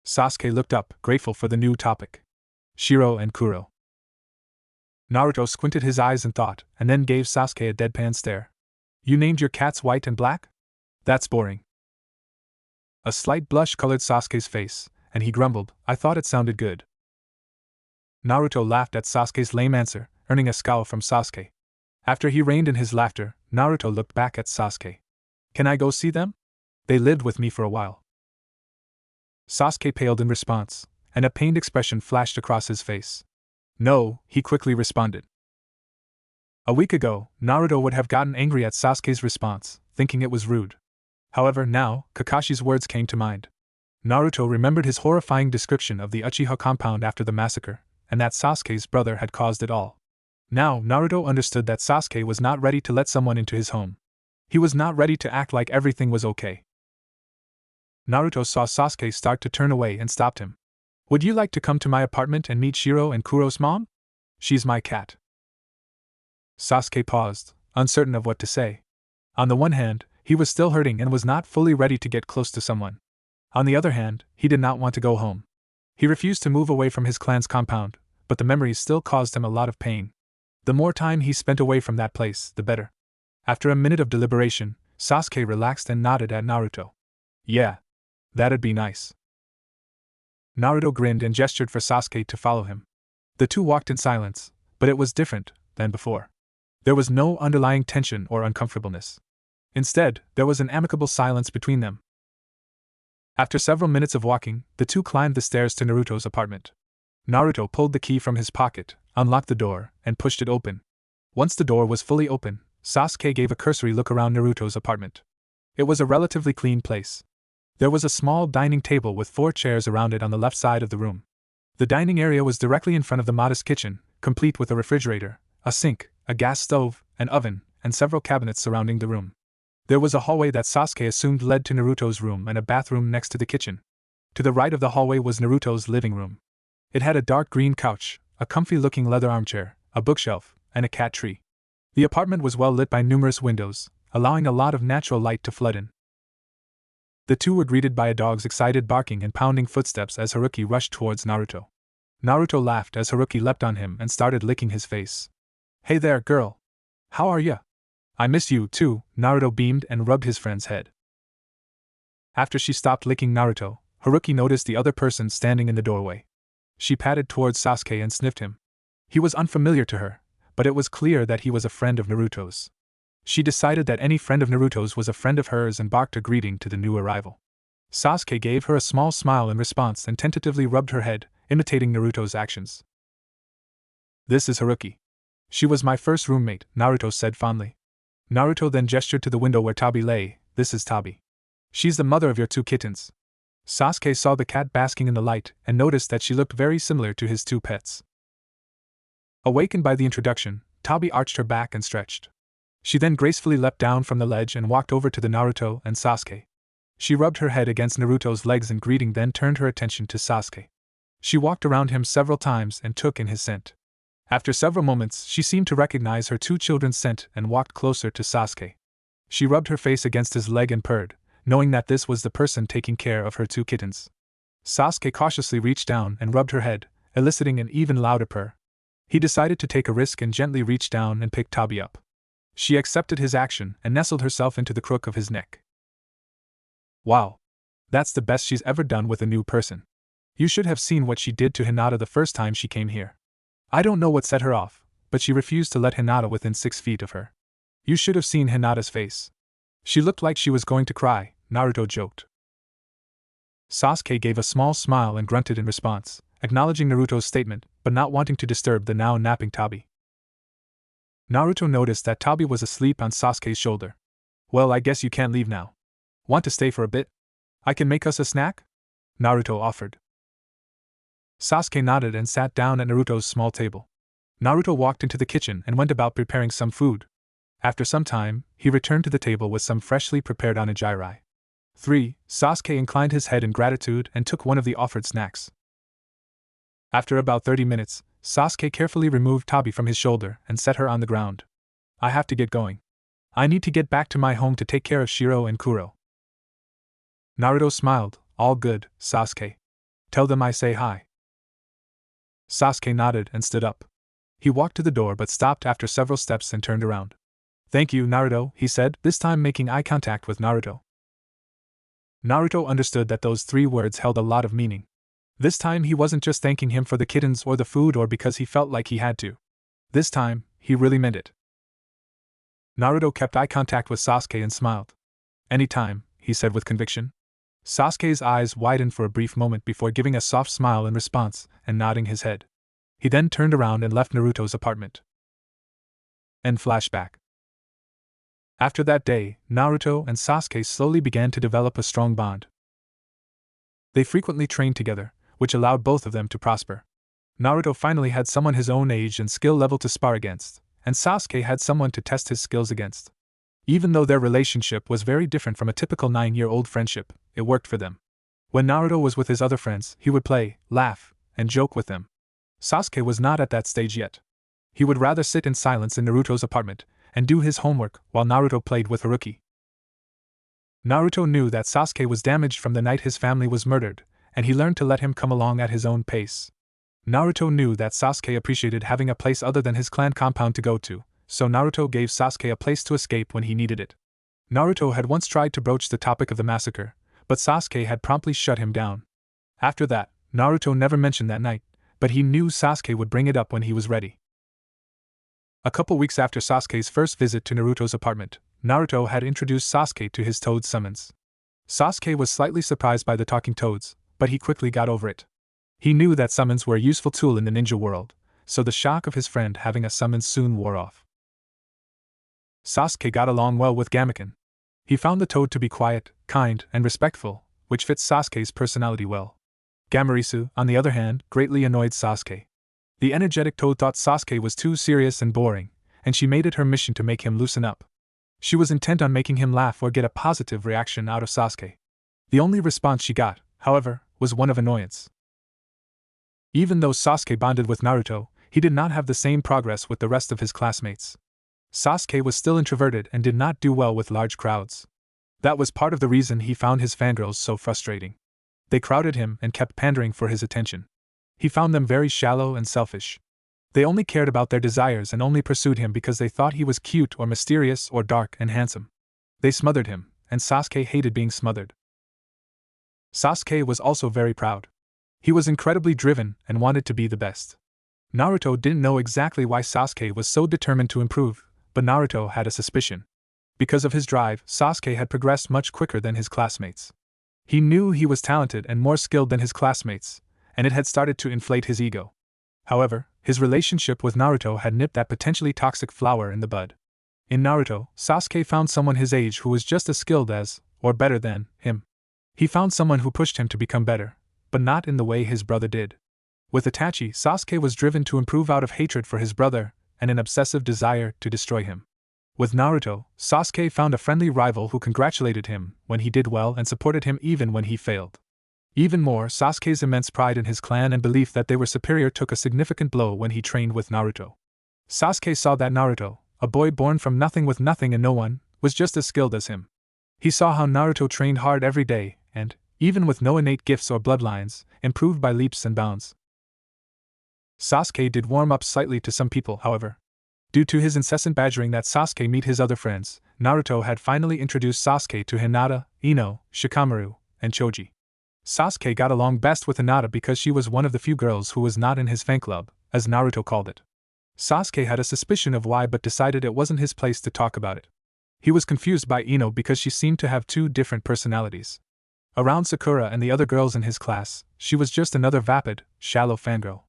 Sasuke looked up, grateful for the new topic. "Shiro and Kuro." Naruto squinted his eyes in thought, and then gave Sasuke a deadpan stare. "You named your cats White and Black? That's boring." A slight blush colored Sasuke's face, and he grumbled, "I thought it sounded good." Naruto laughed at Sasuke's lame answer, earning a scowl from Sasuke. After he reined in his laughter, Naruto looked back at Sasuke. "Can I go see them? They lived with me for a while." Sasuke paled in response, and a pained expression flashed across his face. "No," he quickly responded. A week ago, Naruto would have gotten angry at Sasuke's response, thinking it was rude. However, now, Kakashi's words came to mind. Naruto remembered his horrifying description of the Uchiha compound after the massacre, and that Sasuke's brother had caused it all. Now, Naruto understood that Sasuke was not ready to let someone into his home. He was not ready to act like everything was okay. Naruto saw Sasuke start to turn away and stopped him. "Would you like to come to my apartment and meet Shiro and Kuro's mom? She's my cat." Sasuke paused, uncertain of what to say. On the one hand, he was still hurting and was not fully ready to get close to someone. On the other hand, he did not want to go home. He refused to move away from his clan's compound, but the memories still caused him a lot of pain. The more time he spent away from that place, the better. After a minute of deliberation, Sasuke relaxed and nodded at Naruto. "Yeah. That'd be nice." Naruto grinned and gestured for Sasuke to follow him. The two walked in silence, but it was different than before. There was no underlying tension or uncomfortableness. Instead, there was an amicable silence between them. After several minutes of walking, the two climbed the stairs to Naruto's apartment. Naruto pulled the key from his pocket, unlocked the door, and pushed it open. Once the door was fully open, Sasuke gave a cursory look around Naruto's apartment. It was a relatively clean place. There was a small dining table with 4 chairs around it on the left side of the room. The dining area was directly in front of the modest kitchen, complete with a refrigerator, a sink, a gas stove, an oven, and several cabinets surrounding the room. There was a hallway that Sasuke assumed led to Naruto's room and a bathroom next to the kitchen. To the right of the hallway was Naruto's living room. It had a dark green couch, a comfy-looking leather armchair, a bookshelf, and a cat tree. The apartment was well lit by numerous windows, allowing a lot of natural light to flood in. The two were greeted by a dog's excited barking and pounding footsteps as Haruki rushed towards Naruto. Naruto laughed as Haruki leapt on him and started licking his face. "Hey there, girl. How are ya? I miss you, too," Naruto beamed and rubbed his friend's head. After she stopped licking Naruto, Haruki noticed the other person standing in the doorway. She padded towards Sasuke and sniffed him. He was unfamiliar to her, but it was clear that he was a friend of Naruto's. She decided that any friend of Naruto's was a friend of hers and barked a greeting to the new arrival. Sasuke gave her a small smile in response and tentatively rubbed her head, imitating Naruto's actions. "This is Haruki. She was my first roommate," Naruto said fondly. Naruto then gestured to the window where Tabi lay. "This is Tabi. She's the mother of your 2 kittens." Sasuke saw the cat basking in the light and noticed that she looked very similar to his 2 pets. Awakened by the introduction, Tabi arched her back and stretched. She then gracefully leapt down from the ledge and walked over to the Naruto and Sasuke. She rubbed her head against Naruto's legs in greeting, then turned her attention to Sasuke. She walked around him several times and took in his scent. After several moments, she seemed to recognize her 2 children's scent and walked closer to Sasuke. She rubbed her face against his leg and purred, knowing that this was the person taking care of her two kittens. Sasuke cautiously reached down and rubbed her head, eliciting an even louder purr. He decided to take a risk and gently reached down and picked Tabi up. She accepted his action and nestled herself into the crook of his neck. Wow! That's the best she's ever done with a new person. You should have seen what she did to Hinata the first time she came here. I don't know what set her off, but she refused to let Hinata within 6 feet of her. You should have seen Hinata's face. She looked like she was going to cry, Naruto joked. Sasuke gave a small smile and grunted in response, acknowledging Naruto's statement, but not wanting to disturb the now napping Tabi. Naruto noticed that Tabi was asleep on Sasuke's shoulder. Well, I guess you can't leave now. Want to stay for a bit? I can make us a snack? Naruto offered. Sasuke nodded and sat down at Naruto's small table. Naruto walked into the kitchen and went about preparing some food. After some time, he returned to the table with some freshly prepared onigiri. 3. Sasuke inclined his head in gratitude and took one of the offered snacks. After about 30 minutes, Sasuke carefully removed Tabi from his shoulder and set her on the ground. I have to get going. I need to get back to my home to take care of Shiro and Kuro. Naruto smiled. All good, Sasuke. Tell them I say hi. Sasuke nodded and stood up. He walked to the door but stopped after several steps and turned around. Thank you, Naruto, he said, this time making eye contact with Naruto. Naruto understood that those 3 words held a lot of meaning. This time he wasn't just thanking him for the kittens or the food or because he felt like he had to. This time, he really meant it. Naruto kept eye contact with Sasuke and smiled. Anytime, he said with conviction. Sasuke's eyes widened for a brief moment before giving a soft smile in response and nodding his head. He then turned around and left Naruto's apartment. End flashback. After that day, Naruto and Sasuke slowly began to develop a strong bond. They frequently trained together, which allowed both of them to prosper. Naruto finally had someone his own age and skill level to spar against, and Sasuke had someone to test his skills against. Even though their relationship was very different from a typical 9-year-old friendship, it worked for them. When Naruto was with his other friends, he would play, laugh, and joke with them. Sasuke was not at that stage yet. He would rather sit in silence in Naruto's apartment and do his homework while Naruto played with Haruki. Naruto knew that Sasuke was damaged from the night his family was murdered, and he learned to let him come along at his own pace. Naruto knew that Sasuke appreciated having a place other than his clan compound to go to, so Naruto gave Sasuke a place to escape when he needed it. Naruto had once tried to broach the topic of the massacre, but Sasuke had promptly shut him down. After that, Naruto never mentioned that night, but he knew Sasuke would bring it up when he was ready. A couple weeks after Sasuke's first visit to Naruto's apartment, Naruto had introduced Sasuke to his toad summons. Sasuke was slightly surprised by the talking toads, but he quickly got over it. He knew that summons were a useful tool in the ninja world, so the shock of his friend having a summons soon wore off. Sasuke got along well with Gamaken. He found the toad to be quiet, kind, and respectful, which fits Sasuke's personality well. Gamarisu, on the other hand, greatly annoyed Sasuke. The energetic toad thought Sasuke was too serious and boring, and she made it her mission to make him loosen up. She was intent on making him laugh or get a positive reaction out of Sasuke. The only response she got, however, was one of annoyance. Even though Sasuke bonded with Naruto, he did not have the same progress with the rest of his classmates. Sasuke was still introverted and did not do well with large crowds. That was part of the reason he found his fangirls so frustrating. They crowded him and kept pandering for his attention. He found them very shallow and selfish. They only cared about their desires and only pursued him because they thought he was cute or mysterious or dark and handsome. They smothered him, and Sasuke hated being smothered. Sasuke was also very proud. He was incredibly driven and wanted to be the best. Naruto didn't know exactly why Sasuke was so determined to improve, but Naruto had a suspicion. Because of his drive, Sasuke had progressed much quicker than his classmates. He knew he was talented and more skilled than his classmates, and it had started to inflate his ego. However, his relationship with Naruto had nipped that potentially toxic flower in the bud. In Naruto, Sasuke found someone his age who was just as skilled as, or better than, him. He found someone who pushed him to become better, but not in the way his brother did. With Itachi, Sasuke was driven to improve out of hatred for his brother and an obsessive desire to destroy him. With Naruto, Sasuke found a friendly rival who congratulated him when he did well and supported him even when he failed. Even more, Sasuke's immense pride in his clan and belief that they were superior took a significant blow when he trained with Naruto. Sasuke saw that Naruto, a boy born from nothing with nothing and no one, was just as skilled as him. He saw how Naruto trained hard every day, and, even with no innate gifts or bloodlines, improved by leaps and bounds. Sasuke did warm up slightly to some people, however. Due to his incessant badgering that Sasuke meet his other friends, Naruto had finally introduced Sasuke to Hinata, Ino, Shikamaru, and Choji. Sasuke got along best with Hinata because she was one of the few girls who was not in his fan club, as Naruto called it. Sasuke had a suspicion of why but decided it wasn't his place to talk about it. He was confused by Ino because she seemed to have two different personalities. Around Sakura and the other girls in his class, she was just another vapid, shallow fangirl.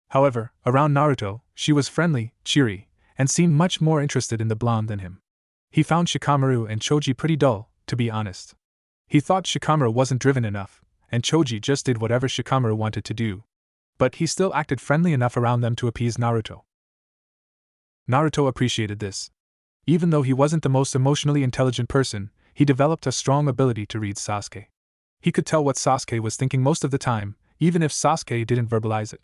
However, around Naruto, she was friendly, cheery, and seemed much more interested in the blonde than him. He found Shikamaru and Choji pretty dull, to be honest. He thought Shikamaru wasn't driven enough, and Choji just did whatever Shikamaru wanted to do. But he still acted friendly enough around them to appease Naruto. Naruto appreciated this. Even though he wasn't the most emotionally intelligent person, he developed a strong ability to read Sasuke. He could tell what Sasuke was thinking most of the time, even if Sasuke didn't verbalize it.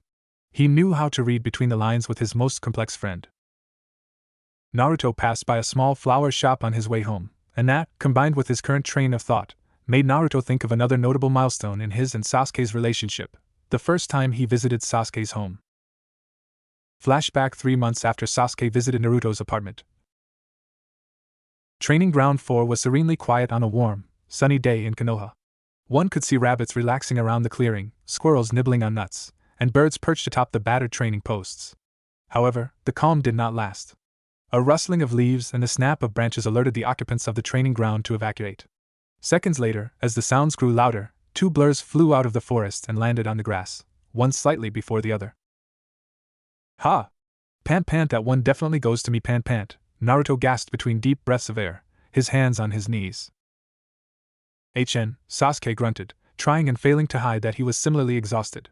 He knew how to read between the lines with his most complex friend. Naruto passed by a small flower shop on his way home, and that, combined with his current train of thought, made Naruto think of another notable milestone in his and Sasuke's relationship: the first time he visited Sasuke's home. Flashback 3 months after Sasuke visited Naruto's apartment. Training Ground 4 was serenely quiet on a warm, sunny day in Konoha. One could see rabbits relaxing around the clearing, squirrels nibbling on nuts, and birds perched atop the battered training posts. However, the calm did not last. A rustling of leaves and the snap of branches alerted the occupants of the training ground to evacuate. Seconds later, as the sounds grew louder, two blurs flew out of the forest and landed on the grass, one slightly before the other. Ha! Pant pant, that one definitely goes to me, pant pant, Naruto gasped between deep breaths of air, his hands on his knees. Sasuke grunted, trying and failing to hide that he was similarly exhausted.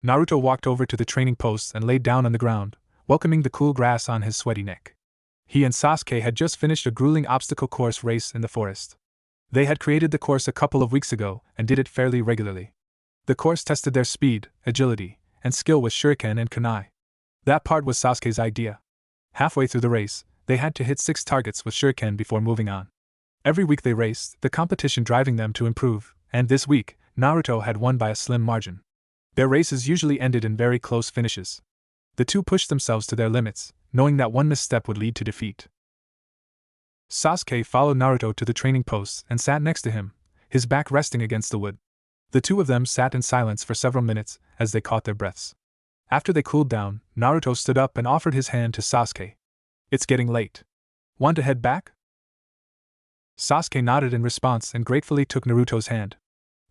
Naruto walked over to the training posts and laid down on the ground, welcoming the cool grass on his sweaty neck. He and Sasuke had just finished a grueling obstacle course race in the forest. They had created the course a couple of weeks ago and did it fairly regularly. The course tested their speed, agility, and skill with shuriken and kunai. That part was Sasuke's idea. Halfway through the race, they had to hit 6 targets with shuriken before moving on. Every week they raced, the competition driving them to improve, and this week, Naruto had won by a slim margin. Their races usually ended in very close finishes. The two pushed themselves to their limits, knowing that one misstep would lead to defeat. Sasuke followed Naruto to the training posts and sat next to him, his back resting against the wood. The two of them sat in silence for several minutes as they caught their breaths. After they cooled down, Naruto stood up and offered his hand to Sasuke. "It's getting late. Want to head back?" Sasuke nodded in response and gratefully took Naruto's hand.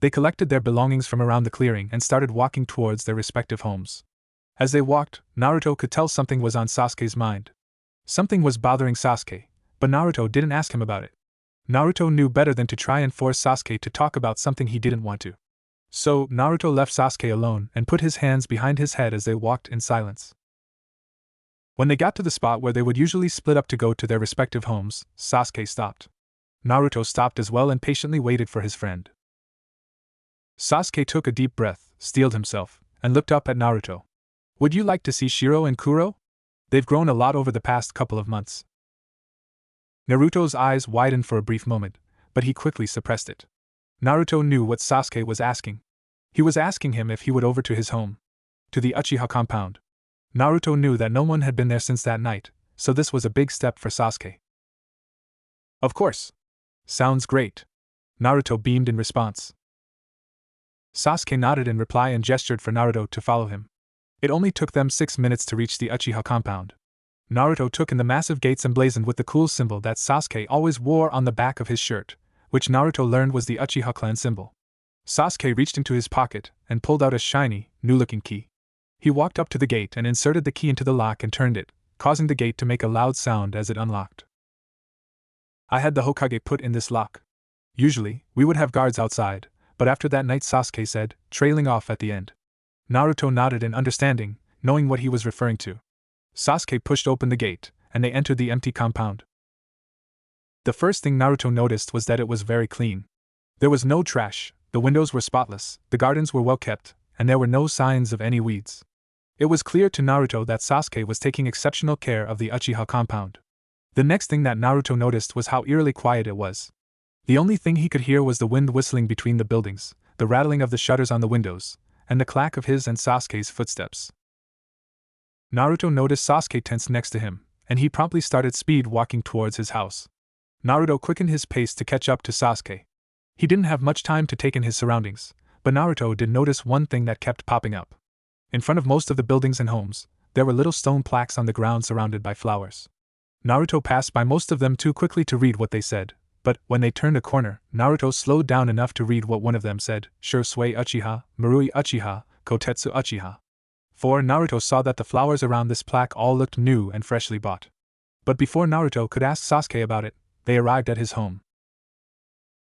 They collected their belongings from around the clearing and started walking towards their respective homes. As they walked, Naruto could tell something was on Sasuke's mind. Something was bothering Sasuke, but Naruto didn't ask him about it. Naruto knew better than to try and force Sasuke to talk about something he didn't want to. So, Naruto left Sasuke alone and put his hands behind his head as they walked in silence. When they got to the spot where they would usually split up to go to their respective homes, Sasuke stopped. Naruto stopped as well and patiently waited for his friend. Sasuke took a deep breath, steeled himself, and looked up at Naruto. "Would you like to see Shiro and Kuro? They've grown a lot over the past couple of months." Naruto's eyes widened for a brief moment, but he quickly suppressed it. Naruto knew what Sasuke was asking. He was asking him if he would over to his home. To the Uchiha compound. Naruto knew that no one had been there since that night, so this was a big step for Sasuke. "Of course. Sounds great." Naruto beamed in response. Sasuke nodded in reply and gestured for Naruto to follow him. It only took them 6 minutes to reach the Uchiha compound. Naruto took in the massive gates emblazoned with the cool symbol that Sasuke always wore on the back of his shirt, which Naruto learned was the Uchiha clan symbol. Sasuke reached into his pocket and pulled out a shiny, new-looking key. He walked up to the gate and inserted the key into the lock and turned it, causing the gate to make a loud sound as it unlocked. "I had the Hokage put in this lock. Usually, we would have guards outside, but after that night," Sasuke said, trailing off at the end. Naruto nodded in understanding, knowing what he was referring to. Sasuke pushed open the gate, and they entered the empty compound. The first thing Naruto noticed was that it was very clean. There was no trash, the windows were spotless, the gardens were well kept, and there were no signs of any weeds. It was clear to Naruto that Sasuke was taking exceptional care of the Uchiha compound. The next thing that Naruto noticed was how eerily quiet it was. The only thing he could hear was the wind whistling between the buildings, the rattling of the shutters on the windows, and the clack of his and Sasuke's footsteps. Naruto noticed Sasuke tense next to him, and he promptly started speed walking towards his house. Naruto quickened his pace to catch up to Sasuke. He didn't have much time to take in his surroundings, but Naruto did notice one thing that kept popping up. In front of most of the buildings and homes, there were little stone plaques on the ground surrounded by flowers. Naruto passed by most of them too quickly to read what they said, but when they turned a corner, Naruto slowed down enough to read what one of them said: Shurusui Uchiha, Marui Uchiha, Kotetsu Uchiha. For Naruto saw that the flowers around this plaque all looked new and freshly bought. But before Naruto could ask Sasuke about it, they arrived at his home.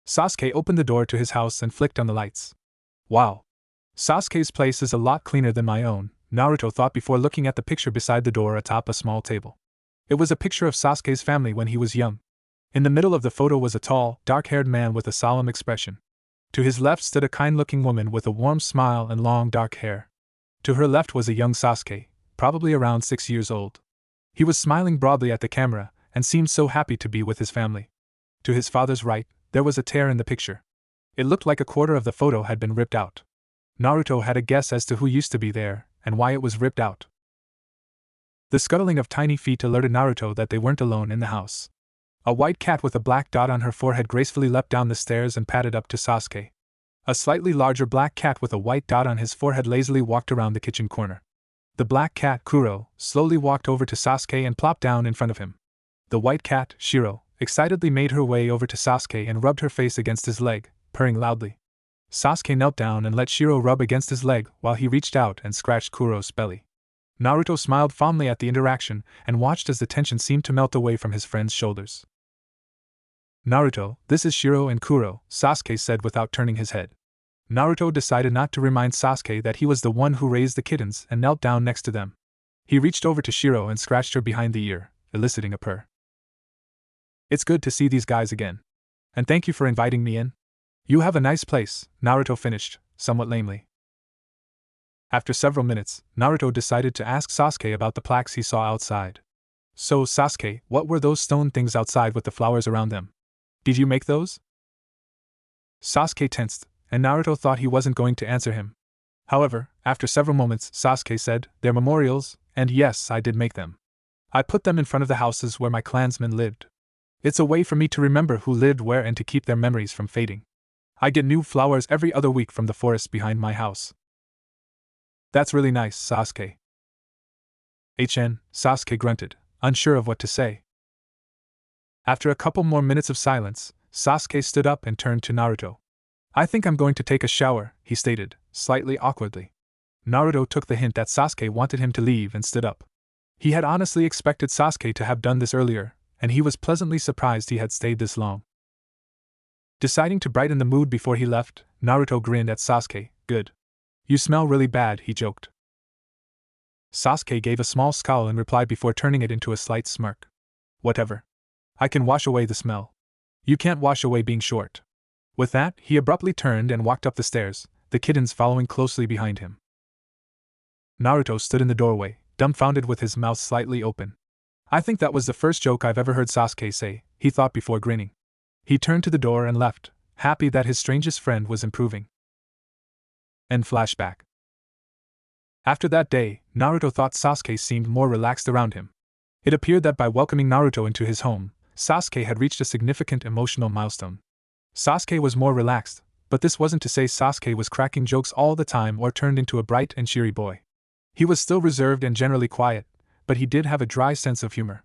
Sasuke opened the door to his house and flicked on the lights. Wow! Sasuke's place is a lot cleaner than my own, Naruto thought before looking at the picture beside the door atop a small table. It was a picture of Sasuke's family when he was young. In the middle of the photo was a tall, dark-haired man with a solemn expression. To his left stood a kind-looking woman with a warm smile and long dark hair. To her left was a young Sasuke, probably around 6 years old. He was smiling broadly at the camera and seemed so happy to be with his family. To his father's right, there was a tear in the picture. It looked like a quarter of the photo had been ripped out. Naruto had a guess as to who used to be there and why it was ripped out. The scuttling of tiny feet alerted Naruto that they weren't alone in the house. A white cat with a black dot on her forehead gracefully leapt down the stairs and padded up to Sasuke. A slightly larger black cat with a white dot on his forehead lazily walked around the kitchen corner. The black cat, Kuro, slowly walked over to Sasuke and plopped down in front of him. The white cat, Shiro, excitedly made her way over to Sasuke and rubbed her face against his leg, purring loudly. Sasuke knelt down and let Shiro rub against his leg while he reached out and scratched Kuro's belly. Naruto smiled fondly at the interaction and watched as the tension seemed to melt away from his friend's shoulders. Naruto, this is Shiro and Kuro, Sasuke said without turning his head. Naruto decided not to remind Sasuke that he was the one who raised the kittens and knelt down next to them. He reached over to Shiro and scratched her behind the ear, eliciting a purr. It's good to see these guys again. And thank you for inviting me in. You have a nice place, Naruto finished, somewhat lamely. After several minutes, Naruto decided to ask Sasuke about the plaques he saw outside. So, Sasuke, what were those stone things outside with the flowers around them? Did you make those? Sasuke tensed, and Naruto thought he wasn't going to answer him. However, after several moments, Sasuke said, they're memorials, and yes, I did make them. I put them in front of the houses where my clansmen lived. It's a way for me to remember who lived where and to keep their memories from fading. I get new flowers every other week from the forest behind my house. That's really nice, Sasuke. Sasuke grunted, unsure of what to say. After a couple more minutes of silence, Sasuke stood up and turned to Naruto. I think I'm going to take a shower, he stated, slightly awkwardly. Naruto took the hint that Sasuke wanted him to leave and stood up. He had honestly expected Sasuke to have done this earlier, and he was pleasantly surprised he had stayed this long. Deciding to brighten the mood before he left, Naruto grinned at Sasuke. Good. You smell really bad, he joked. Sasuke gave a small scowl and replied before turning it into a slight smirk. Whatever. I can wash away the smell. You can't wash away being short. With that, he abruptly turned and walked up the stairs, the kittens following closely behind him. Naruto stood in the doorway, dumbfounded with his mouth slightly open. I think that was the first joke I've ever heard Sasuke say, he thought before grinning. He turned to the door and left, happy that his strangest friend was improving. End flashback. After that day, Naruto thought Sasuke seemed more relaxed around him. It appeared that by welcoming Naruto into his home, Sasuke had reached a significant emotional milestone. Sasuke was more relaxed, but this wasn't to say Sasuke was cracking jokes all the time or turned into a bright and cheery boy. He was still reserved and generally quiet, but he did have a dry sense of humor.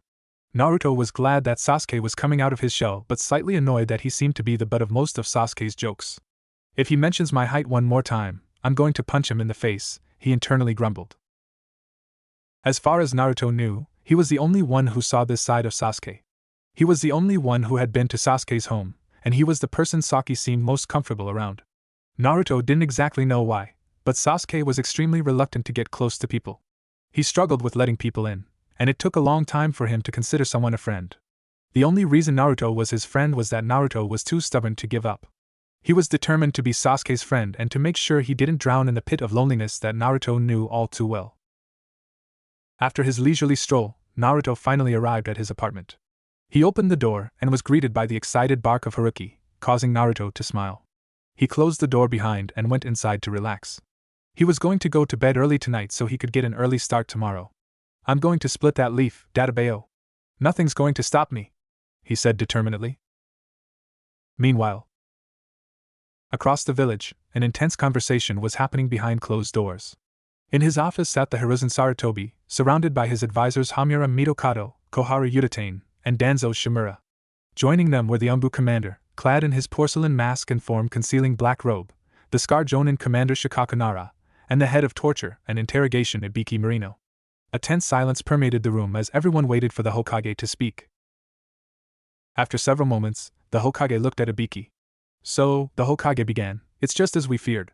Naruto was glad that Sasuke was coming out of his shell but slightly annoyed that he seemed to be the butt of most of Sasuke's jokes. If he mentions my height one more time, I'm going to punch him in the face, he internally grumbled. As far as Naruto knew, he was the only one who saw this side of Sasuke. He was the only one who had been to Sasuke's home, and he was the person Saki seemed most comfortable around. Naruto didn't exactly know why, but Sasuke was extremely reluctant to get close to people. He struggled with letting people in, and it took a long time for him to consider someone a friend. The only reason Naruto was his friend was that Naruto was too stubborn to give up. He was determined to be Sasuke's friend and to make sure he didn't drown in the pit of loneliness that Naruto knew all too well. After his leisurely stroll, Naruto finally arrived at his apartment. He opened the door and was greeted by the excited bark of Haruki, causing Naruto to smile. He closed the door behind and went inside to relax. He was going to go to bed early tonight so he could get an early start tomorrow. I'm going to split that leaf, Databeo. Nothing's going to stop me, he said determinedly. Meanwhile, across the village, an intense conversation was happening behind closed doors. In his office sat the Hiruzen Sarutobi, surrounded by his advisors Hamura Mitokado, Koharu Udatane, and Danzo Shimura. Joining them were the Umbu commander, clad in his porcelain mask and form-concealing black robe, the Scar Jonin commander Shikaku Nara, and the head of torture and interrogation Ibiki Marino. A tense silence permeated the room as everyone waited for the Hokage to speak. After several moments, the Hokage looked at Ibiki. So, the Hokage began, it's just as we feared.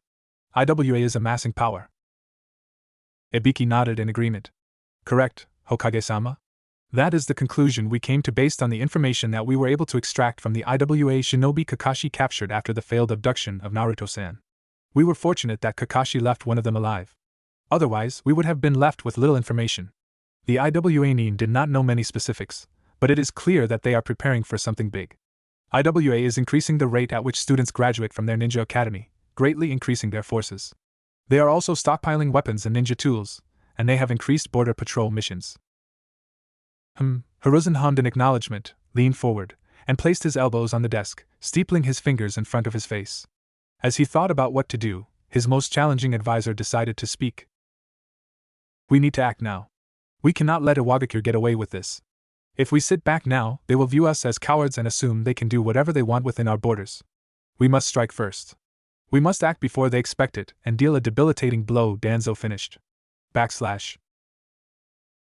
IWA is amassing power. Ibiki nodded in agreement. Correct, Hokage-sama? That is the conclusion we came to based on the information that we were able to extract from the IWA shinobi Kakashi captured after the failed abduction of Naruto-san. We were fortunate that Kakashi left one of them alive. Otherwise, we would have been left with little information. The IWA Nin did not know many specifics, but it is clear that they are preparing for something big. IWA is increasing the rate at which students graduate from their ninja academy, greatly increasing their forces. They are also stockpiling weapons and ninja tools, and they have increased border patrol missions. Hiruzen hummed in acknowledgement, leaned forward, and placed his elbows on the desk, steepling his fingers in front of his face. As he thought about what to do, his most challenging advisor decided to speak. We need to act now. We cannot let Iwagakure get away with this. If we sit back now, they will view us as cowards and assume they can do whatever they want within our borders. We must strike first. We must act before they expect it and deal a debilitating blow. Danzo finished.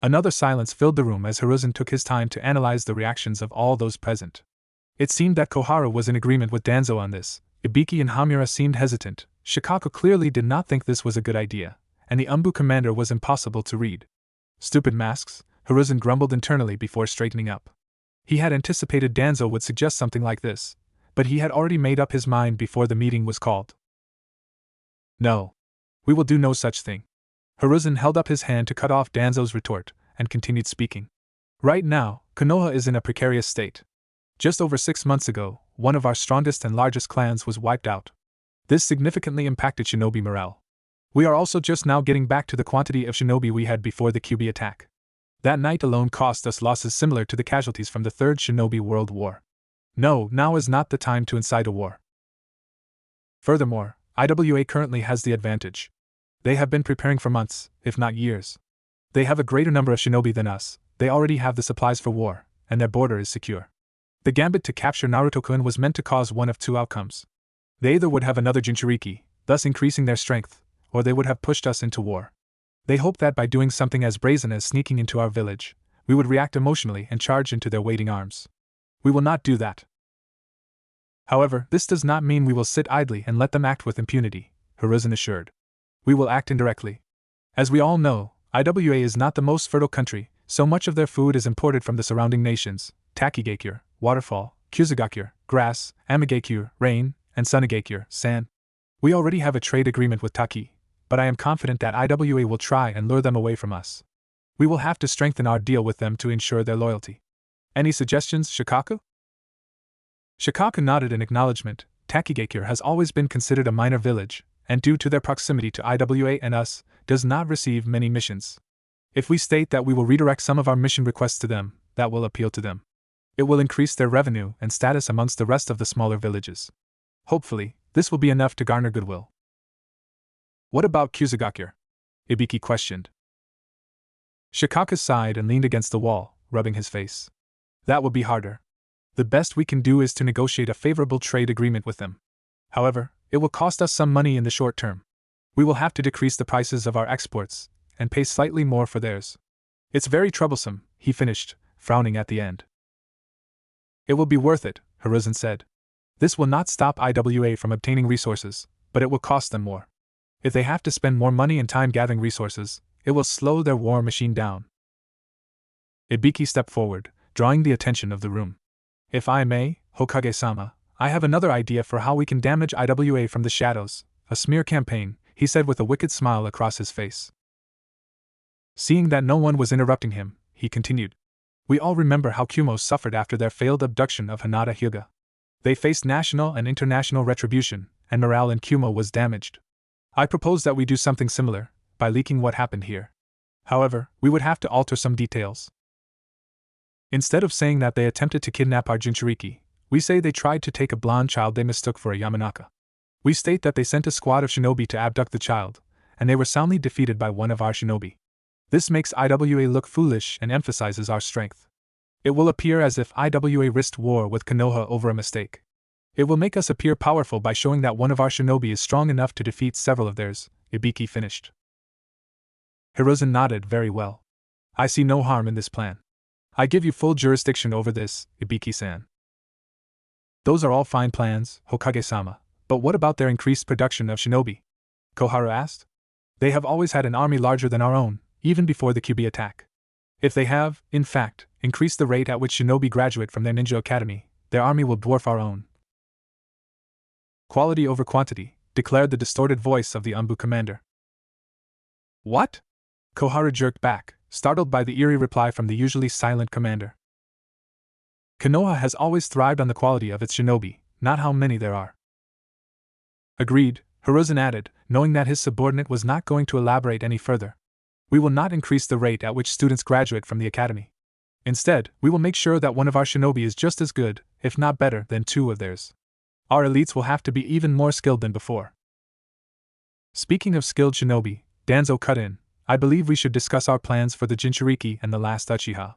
Another silence filled the room as Hiruzen took his time to analyze the reactions of all those present. It seemed that Koharu was in agreement with Danzo on this, Ibiki and Hamura seemed hesitant, Shikaku clearly did not think this was a good idea, and the Umbu commander was impossible to read. Stupid masks, Hiruzen grumbled internally before straightening up. He had anticipated Danzo would suggest something like this, but he had already made up his mind before the meeting was called. No. We will do no such thing. Hiruzen held up his hand to cut off Danzo's retort, and continued speaking. Right now, Konoha is in a precarious state. Just over 6 months ago, one of our strongest and largest clans was wiped out. This significantly impacted shinobi morale. We are also just now getting back to the quantity of shinobi we had before the Kyuubi attack. That night alone cost us losses similar to the casualties from the Third Shinobi World War. No, now is not the time to incite a war. Furthermore, IWA currently has the advantage. They have been preparing for months, if not years. They have a greater number of shinobi than us, they already have the supplies for war, and their border is secure. The gambit to capture Naruto-kun was meant to cause one of two outcomes. They either would have another Jinchuriki, thus increasing their strength, or they would have pushed us into war. They hoped that by doing something as brazen as sneaking into our village, we would react emotionally and charge into their waiting arms. We will not do that. However, this does not mean we will sit idly and let them act with impunity, Hiruzen assured. We will act indirectly. As we all know, IWA is not the most fertile country, so much of their food is imported from the surrounding nations, Takigakure, waterfall, Kyuzugakure, grass, Amigakure, rain, and Sunigakure, sand. We already have a trade agreement with Taki, but I am confident that IWA will try and lure them away from us. We will have to strengthen our deal with them to ensure their loyalty. Any suggestions, Shikaku? Shikaku nodded in acknowledgement. Takigakure has always been considered a minor village, and due to their proximity to IWA and us, does not receive many missions. If we state that we will redirect some of our mission requests to them, that will appeal to them. It will increase their revenue and status amongst the rest of the smaller villages. Hopefully, this will be enough to garner goodwill. What about Kyuzugakure? Ibiki questioned. Shikaku sighed and leaned against the wall, rubbing his face. That would be harder. The best we can do is to negotiate a favorable trade agreement with them. However, it will cost us some money in the short term. We will have to decrease the prices of our exports, and pay slightly more for theirs. It's very troublesome, he finished, frowning at the end. It will be worth it, Hiruzen said. This will not stop IWA from obtaining resources, but it will cost them more. If they have to spend more money and time gathering resources, it will slow their war machine down. Ibiki stepped forward, drawing the attention of the room. If I may, Hokage-sama, I have another idea for how we can damage IWA from the shadows, a smear campaign, he said with a wicked smile across his face. Seeing that no one was interrupting him, he continued. We all remember how Kumo suffered after their failed abduction of Hinata Hyuga. They faced national and international retribution, and morale in Kuma was damaged. I propose that we do something similar, by leaking what happened here. However, we would have to alter some details. Instead of saying that they attempted to kidnap our Jinchuriki, we say they tried to take a blonde child they mistook for a Yamanaka. We state that they sent a squad of shinobi to abduct the child, and they were soundly defeated by one of our shinobi. This makes IWA look foolish and emphasizes our strength. It will appear as if IWA risked war with Konoha over a mistake. It will make us appear powerful by showing that one of our shinobi is strong enough to defeat several of theirs, Ibiki finished. Hiruzen nodded. Very well. I see no harm in this plan. I give you full jurisdiction over this, Ibiki-san. Those are all fine plans, Hokage-sama, but what about their increased production of shinobi? Koharu asked. They have always had an army larger than our own, even before the Kyuubi attack. If they have, in fact, increased the rate at which shinobi graduate from their ninja academy, their army will dwarf our own. Quality over quantity, declared the distorted voice of the Anbu commander. What? Koharu jerked back, startled by the eerie reply from the usually silent commander. Konoha has always thrived on the quality of its shinobi, not how many there are. Agreed, Hiruzen added, knowing that his subordinate was not going to elaborate any further. We will not increase the rate at which students graduate from the academy. Instead, we will make sure that one of our shinobi is just as good, if not better, than two of theirs. Our elites will have to be even more skilled than before. Speaking of skilled shinobi, Danzo cut in. I believe we should discuss our plans for the Jinchuriki and the last Uchiha.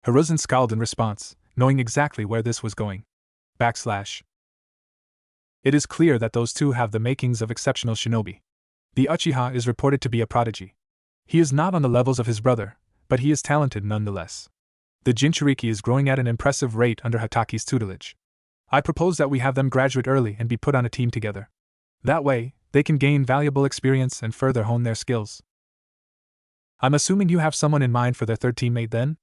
Hiruzen scowled in response, knowing exactly where this was going. It is clear that those two have the makings of exceptional shinobi. The Uchiha is reported to be a prodigy. He is not on the levels of his brother, but he is talented nonetheless. The Jinchuriki is growing at an impressive rate under Hataki's tutelage. I propose that we have them graduate early and be put on a team together. That way, they can gain valuable experience and further hone their skills. I'm assuming you have someone in mind for their third teammate then?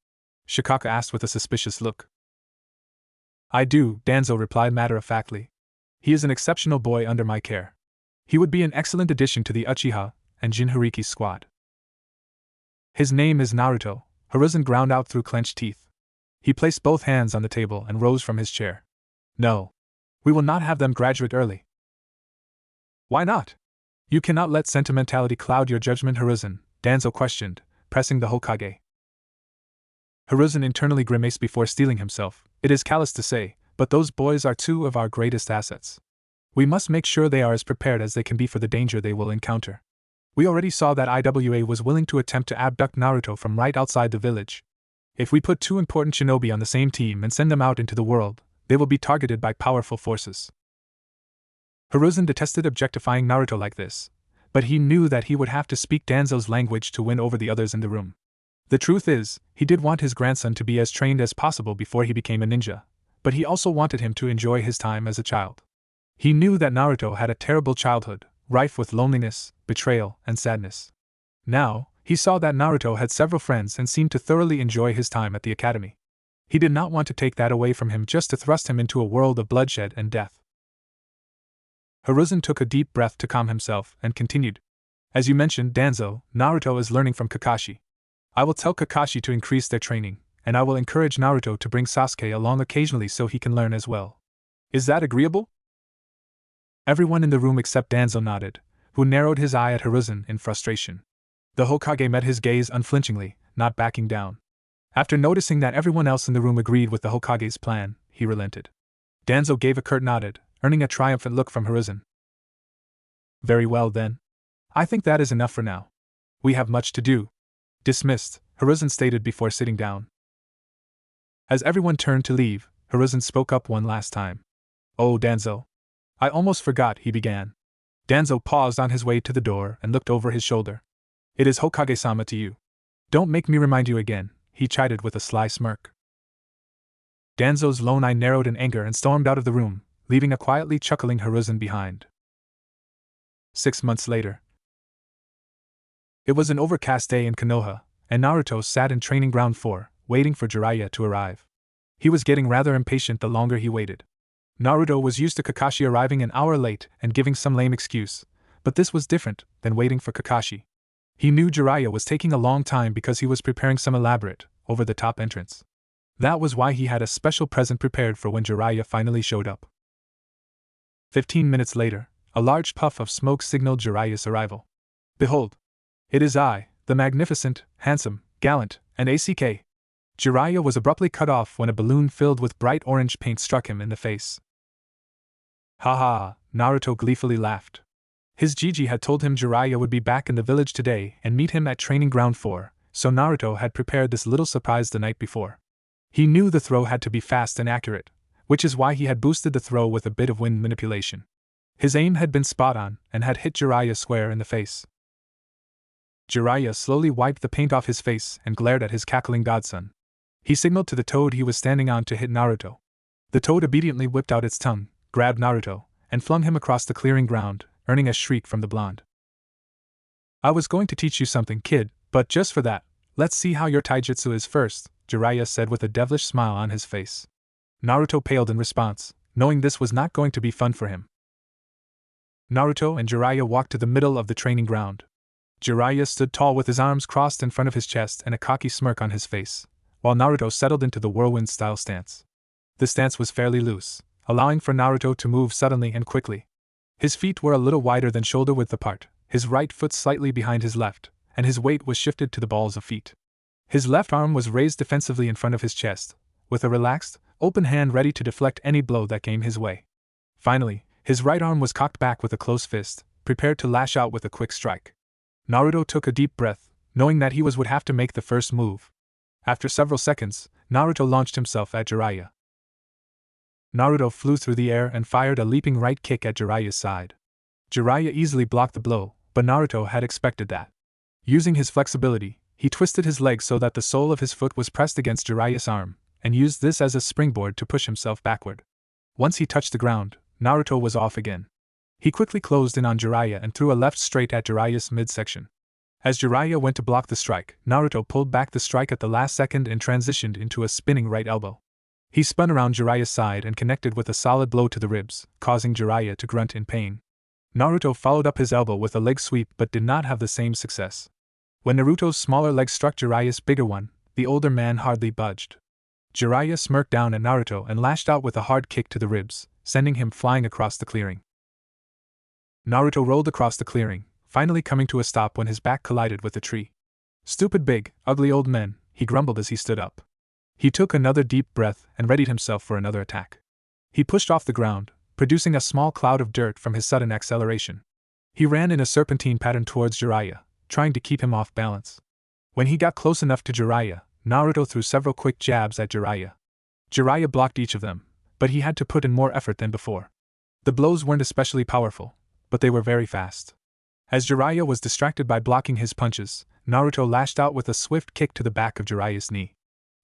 Shikaka asked with a suspicious look. I do, Danzo replied matter-of-factly. He is an exceptional boy under my care. He would be an excellent addition to the Uchiha and Jinchuriki's squad. His name is Naruto, Hiruzen ground out through clenched teeth. He placed both hands on the table and rose from his chair. No. We will not have them graduate early. Why not? You cannot let sentimentality cloud your judgment, Hiruzen, Danzo questioned, pressing the Hokage. Hiruzen internally grimaced before steeling himself. It is callous to say, but those boys are two of our greatest assets. We must make sure they are as prepared as they can be for the danger they will encounter. We already saw that IWA was willing to attempt to abduct Naruto from right outside the village. If we put two important shinobi on the same team and send them out into the world, they will be targeted by powerful forces. Hiruzen detested objectifying Naruto like this, but he knew that he would have to speak Danzo's language to win over the others in the room. The truth is, he did want his grandson to be as trained as possible before he became a ninja, but he also wanted him to enjoy his time as a child. He knew that Naruto had a terrible childhood, rife with loneliness, betrayal, and sadness. Now, he saw that Naruto had several friends and seemed to thoroughly enjoy his time at the academy. He did not want to take that away from him just to thrust him into a world of bloodshed and death. Hiruzen took a deep breath to calm himself and continued. As you mentioned, Danzo, Naruto is learning from Kakashi. I will tell Kakashi to increase their training, and I will encourage Naruto to bring Sasuke along occasionally so he can learn as well. Is that agreeable? Everyone in the room except Danzo nodded, who narrowed his eye at Hiruzen in frustration. The Hokage met his gaze unflinchingly, not backing down. After noticing that everyone else in the room agreed with the Hokage's plan, he relented. Danzo gave a curt nod, earning a triumphant look from Hiruzen. Very well then. I think that is enough for now. We have much to do. Dismissed, Hiruzen stated before sitting down. As everyone turned to leave, Hiruzen spoke up one last time. Oh, Danzo. I almost forgot, he began. Danzo paused on his way to the door and looked over his shoulder. It is Hokage-sama to you. Don't make me remind you again, he chided with a sly smirk. Danzo's lone eye narrowed in anger and stormed out of the room, leaving a quietly chuckling Hiruzen behind. 6 months later. It was an overcast day in Konoha, and Naruto sat in Training Ground 4, waiting for Jiraiya to arrive. He was getting rather impatient the longer he waited. Naruto was used to Kakashi arriving an hour late and giving some lame excuse, but this was different than waiting for Kakashi. He knew Jiraiya was taking a long time because he was preparing some elaborate, over-the-top entrance. That was why he had a special present prepared for when Jiraiya finally showed up. 15 minutes later, a large puff of smoke signaled Jiraiya's arrival. Behold! It is I, the magnificent, handsome, gallant, and ACK. Jiraiya was abruptly cut off when a balloon filled with bright orange paint struck him in the face. Ha ha! Naruto gleefully laughed. His Gigi had told him Jiraiya would be back in the village today and meet him at Training Ground 4, so Naruto had prepared this little surprise the night before. He knew the throw had to be fast and accurate, which is why he had boosted the throw with a bit of wind manipulation. His aim had been spot on and had hit Jiraiya square in the face. Jiraiya slowly wiped the paint off his face and glared at his cackling godson. He signaled to the toad he was standing on to hit Naruto. The toad obediently whipped out its tongue, grabbed Naruto, and flung him across the clearing ground, earning a shriek from the blonde. I was going to teach you something, kid, but just for that, let's see how your taijutsu is first, Jiraiya said with a devilish smile on his face. Naruto paled in response, knowing this was not going to be fun for him. Naruto and Jiraiya walked to the middle of the training ground. Jiraiya stood tall with his arms crossed in front of his chest and a cocky smirk on his face, while Naruto settled into the whirlwind-style stance. The stance was fairly loose, allowing for Naruto to move suddenly and quickly. His feet were a little wider than shoulder-width apart, his right foot slightly behind his left, and his weight was shifted to the balls of feet. His left arm was raised defensively in front of his chest, with a relaxed, open hand ready to deflect any blow that came his way. Finally, his right arm was cocked back with a close fist, prepared to lash out with a quick strike. Naruto took a deep breath, knowing that he would have to make the first move. After several seconds, Naruto launched himself at Jiraiya. Naruto flew through the air and fired a leaping right kick at Jiraiya's side. Jiraiya easily blocked the blow, but Naruto had expected that. Using his flexibility, he twisted his leg so that the sole of his foot was pressed against Jiraiya's arm, and used this as a springboard to push himself backward. Once he touched the ground, Naruto was off again. He quickly closed in on Jiraiya and threw a left straight at Jiraiya's midsection. As Jiraiya went to block the strike, Naruto pulled back the strike at the last second and transitioned into a spinning right elbow. He spun around Jiraiya's side and connected with a solid blow to the ribs, causing Jiraiya to grunt in pain. Naruto followed up his elbow with a leg sweep but did not have the same success. When Naruto's smaller leg struck Jiraiya's bigger one, the older man hardly budged. Jiraiya smirked down at Naruto and lashed out with a hard kick to the ribs, sending him flying across the clearing. Naruto rolled across the clearing, finally coming to a stop when his back collided with a tree. Stupid big, ugly old men, he grumbled as he stood up. He took another deep breath and readied himself for another attack. He pushed off the ground, producing a small cloud of dirt from his sudden acceleration. He ran in a serpentine pattern towards Jiraiya, trying to keep him off balance. When he got close enough to Jiraiya, Naruto threw several quick jabs at Jiraiya. Jiraiya blocked each of them, but he had to put in more effort than before. The blows weren't especially powerful, but they were very fast. As Jiraiya was distracted by blocking his punches, Naruto lashed out with a swift kick to the back of Jiraiya's knee.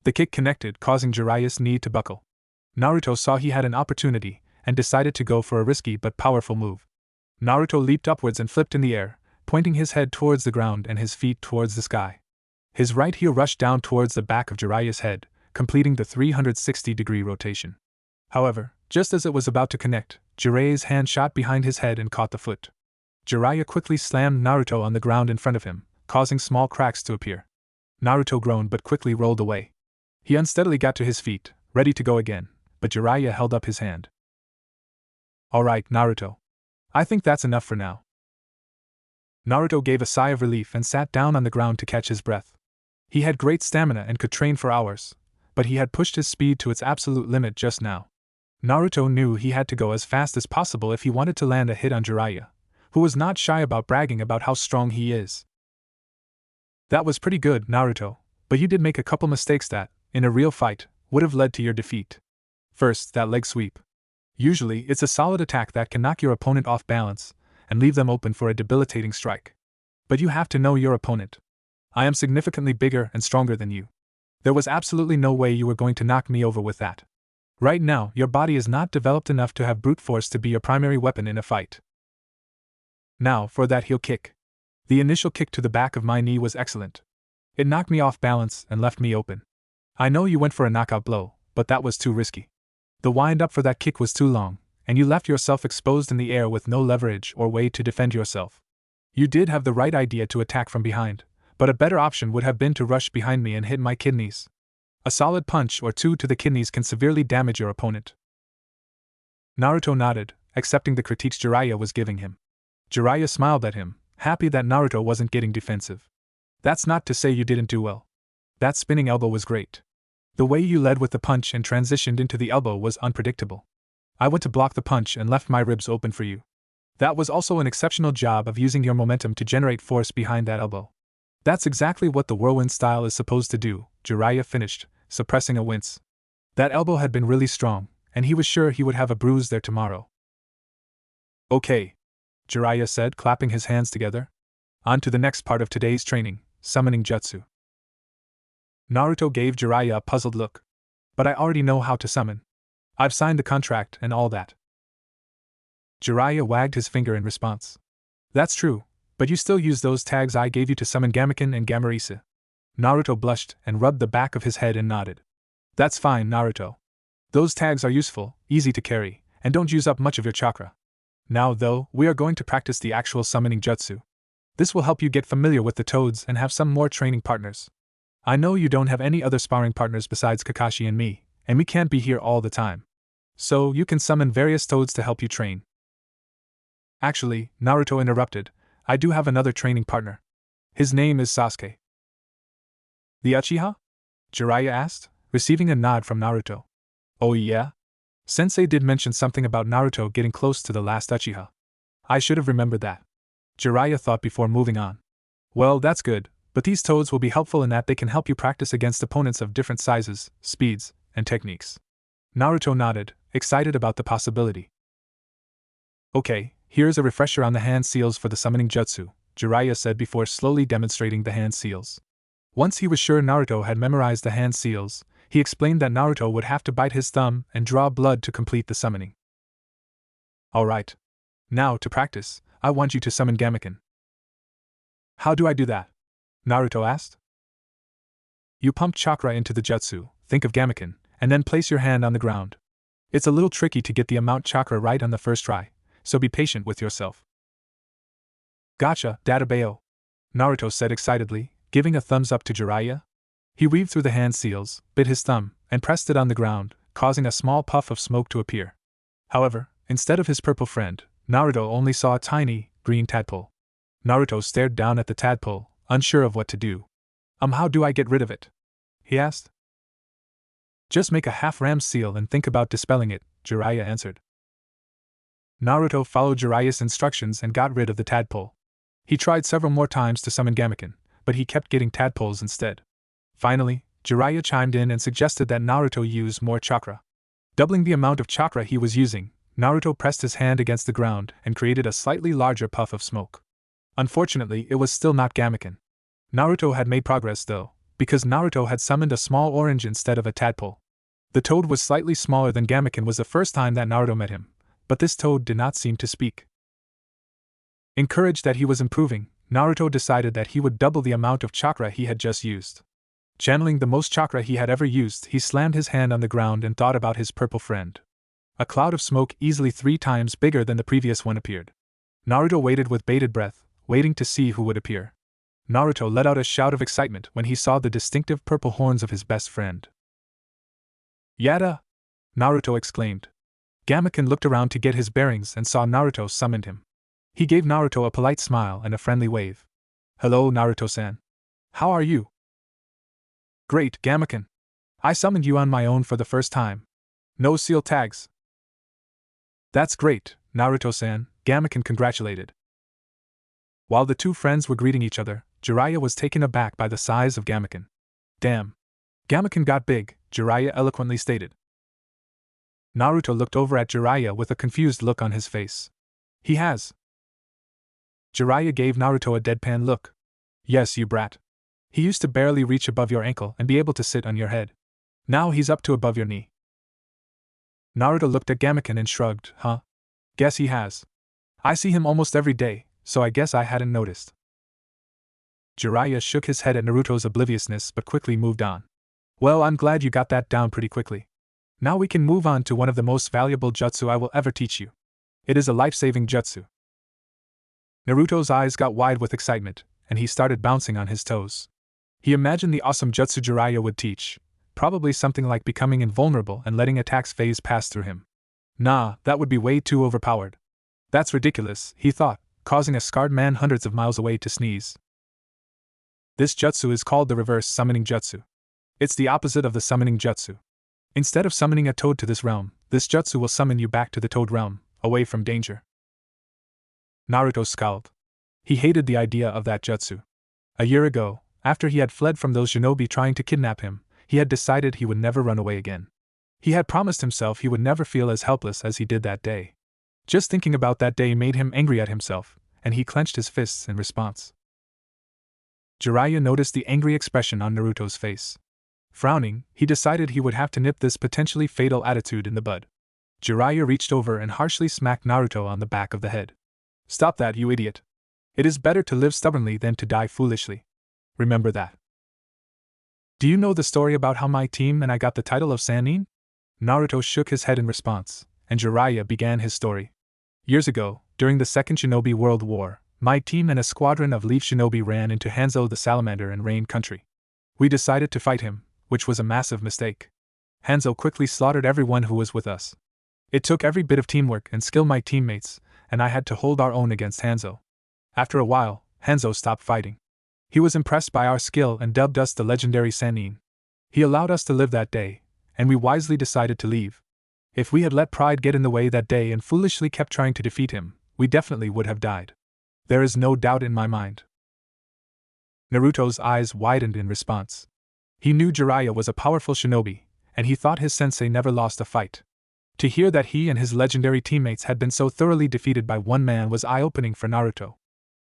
The kick connected, causing Jiraiya's knee to buckle. Naruto saw he had an opportunity, and decided to go for a risky but powerful move. Naruto leaped upwards and flipped in the air, pointing his head towards the ground and his feet towards the sky. His right heel rushed down towards the back of Jiraiya's head, completing the 360-degree rotation. However, just as it was about to connect, Jiraiya's hand shot behind his head and caught the foot. Jiraiya quickly slammed Naruto on the ground in front of him, causing small cracks to appear. Naruto groaned but quickly rolled away. He unsteadily got to his feet, ready to go again, but Jiraiya held up his hand. Alright, Naruto. I think that's enough for now. Naruto gave a sigh of relief and sat down on the ground to catch his breath. He had great stamina and could train for hours, but he had pushed his speed to its absolute limit just now. Naruto knew he had to go as fast as possible if he wanted to land a hit on Jiraiya, who was not shy about bragging about how strong he is. That was pretty good, Naruto, but you did make a couple mistakes that, in a real fight, would have led to your defeat. First, that leg sweep. Usually, it's a solid attack that can knock your opponent off balance and leave them open for a debilitating strike. But you have to know your opponent. I am significantly bigger and stronger than you. There was absolutely no way you were going to knock me over with that. Right now, your body is not developed enough to have brute force to be your primary weapon in a fight. Now, for that heel kick. The initial kick to the back of my knee was excellent. It knocked me off balance and left me open. I know you went for a knockout blow, but that was too risky. The wind-up for that kick was too long, and you left yourself exposed in the air with no leverage or way to defend yourself. You did have the right idea to attack from behind, but a better option would have been to rush behind me and hit my kidneys. A solid punch or two to the kidneys can severely damage your opponent. Naruto nodded, accepting the critique Jiraiya was giving him. Jiraiya smiled at him, happy that Naruto wasn't getting defensive. That's not to say you didn't do well. That spinning elbow was great. The way you led with the punch and transitioned into the elbow was unpredictable. I went to block the punch and left my ribs open for you. That was also an exceptional job of using your momentum to generate force behind that elbow. That's exactly what the whirlwind style is supposed to do, Jiraiya finished, suppressing a wince. That elbow had been really strong, and he was sure he would have a bruise there tomorrow. Okay, Jiraiya said, clapping his hands together. On to the next part of today's training, summoning jutsu. Naruto gave Jiraiya a puzzled look. But I already know how to summon. I've signed the contract and all that. Jiraiya wagged his finger in response. That's true, but you still use those tags I gave you to summon Gamaken and Gamarisa. Naruto blushed and rubbed the back of his head and nodded. That's fine, Naruto. Those tags are useful, easy to carry, and don't use up much of your chakra. Now, though, we are going to practice the actual summoning jutsu. This will help you get familiar with the toads and have some more training partners. I know you don't have any other sparring partners besides Kakashi and me, and we can't be here all the time. So, you can summon various toads to help you train. Actually, Naruto interrupted, I do have another training partner. His name is Sasuke. The Uchiha? Jiraiya asked, receiving a nod from Naruto. Oh yeah? Sensei did mention something about Naruto getting close to the last Uchiha. I should have remembered that. Jiraiya thought before moving on. Well, that's good, but these toads will be helpful in that they can help you practice against opponents of different sizes, speeds, and techniques. Naruto nodded, excited about the possibility. Okay, here's a refresher on the hand seals for the summoning jutsu, Jiraiya said before slowly demonstrating the hand seals. Once he was sure Naruto had memorized the hand seals, he explained that Naruto would have to bite his thumb and draw blood to complete the summoning. Alright. Now, to practice, I want you to summon Gamaken. How do I do that? Naruto asked. You pump chakra into the jutsu, think of Gamaken, and then place your hand on the ground. It's a little tricky to get the amount chakra right on the first try, so be patient with yourself. Gotcha, Databeo. Naruto said excitedly, giving a thumbs up to Jiraiya. He weaved through the hand seals, bit his thumb, and pressed it on the ground, causing a small puff of smoke to appear. However, instead of his purple friend, Naruto only saw a tiny, green tadpole. Naruto stared down at the tadpole, unsure of what to do. How do I get rid of it? He asked. Just make a half-ram seal and think about dispelling it, Jiraiya answered. Naruto followed Jiraiya's instructions and got rid of the tadpole. He tried several more times to summon Gamaken, but he kept getting tadpoles instead. Finally, Jiraiya chimed in and suggested that Naruto use more chakra. Doubling the amount of chakra he was using, Naruto pressed his hand against the ground and created a slightly larger puff of smoke. Unfortunately, it was still not Gamaken. Naruto had made progress though, because Naruto had summoned a small orange instead of a tadpole. The toad was slightly smaller than Gamaken was the first time that Naruto met him, but this toad did not seem to speak. Encouraged that he was improving, Naruto decided that he would double the amount of chakra he had just used. Channeling the most chakra he had ever used, he slammed his hand on the ground and thought about his purple friend. A cloud of smoke easily 3 times bigger than the previous one appeared. Naruto waited with bated breath, waiting to see who would appear. Naruto let out a shout of excitement when he saw the distinctive purple horns of his best friend. Yada! Naruto exclaimed. Gamaken looked around to get his bearings and saw Naruto summoned him. He gave Naruto a polite smile and a friendly wave. Hello, Naruto-san. How are you? Great, Gamaken. I summoned you on my own for the first time. No seal tags. That's great, Naruto-san, Gamaken congratulated. While the two friends were greeting each other, Jiraiya was taken aback by the size of Gamaken. Damn. Gamaken got big, Jiraiya eloquently stated. Naruto looked over at Jiraiya with a confused look on his face. He has. Jiraiya gave Naruto a deadpan look. Yes, you brat. He used to barely reach above your ankle and be able to sit on your head. Now he's up to above your knee. Naruto looked at Gamaken and shrugged, huh? Guess he has. I see him almost every day, so I guess I hadn't noticed. Jiraiya shook his head at Naruto's obliviousness but quickly moved on. Well, I'm glad you got that down pretty quickly. Now we can move on to one of the most valuable jutsu I will ever teach you. It is a life-saving jutsu. Naruto's eyes got wide with excitement, and he started bouncing on his toes. He imagined the awesome jutsu Jiraiya would teach, probably something like becoming invulnerable and letting attack's phase pass through him. Nah, that would be way too overpowered. That's ridiculous, he thought, causing a scarred man hundreds of miles away to sneeze. This jutsu is called the reverse summoning jutsu. It's the opposite of the summoning jutsu. Instead of summoning a toad to this realm, this jutsu will summon you back to the toad realm, away from danger. Naruto scowled. He hated the idea of that jutsu. A year ago, after he had fled from those shinobi trying to kidnap him, he had decided he would never run away again. He had promised himself he would never feel as helpless as he did that day. Just thinking about that day made him angry at himself, and he clenched his fists in response. Jiraiya noticed the angry expression on Naruto's face. Frowning, he decided he would have to nip this potentially fatal attitude in the bud. Jiraiya reached over and harshly smacked Naruto on the back of the head. "Stop that, you idiot! It is better to live stubbornly than to die foolishly. Remember that." "Do you know the story about how my team and I got the title of Sannin?" Naruto shook his head in response, and Jiraiya began his story. "Years ago, during the Second Shinobi World War, my team and a squadron of Leaf Shinobi ran into Hanzo the Salamander in Rain Country. We decided to fight him, which was a massive mistake. Hanzo quickly slaughtered everyone who was with us. It took every bit of teamwork and skill my teammates, and I had to hold our own against Hanzo. After a while, Hanzo stopped fighting. He was impressed by our skill and dubbed us the legendary Sannin. He allowed us to live that day, and we wisely decided to leave. If we had let pride get in the way that day and foolishly kept trying to defeat him, we definitely would have died. There is no doubt in my mind." Naruto's eyes widened in response. He knew Jiraiya was a powerful shinobi, and he thought his sensei never lost a fight. To hear that he and his legendary teammates had been so thoroughly defeated by one man was eye-opening for Naruto.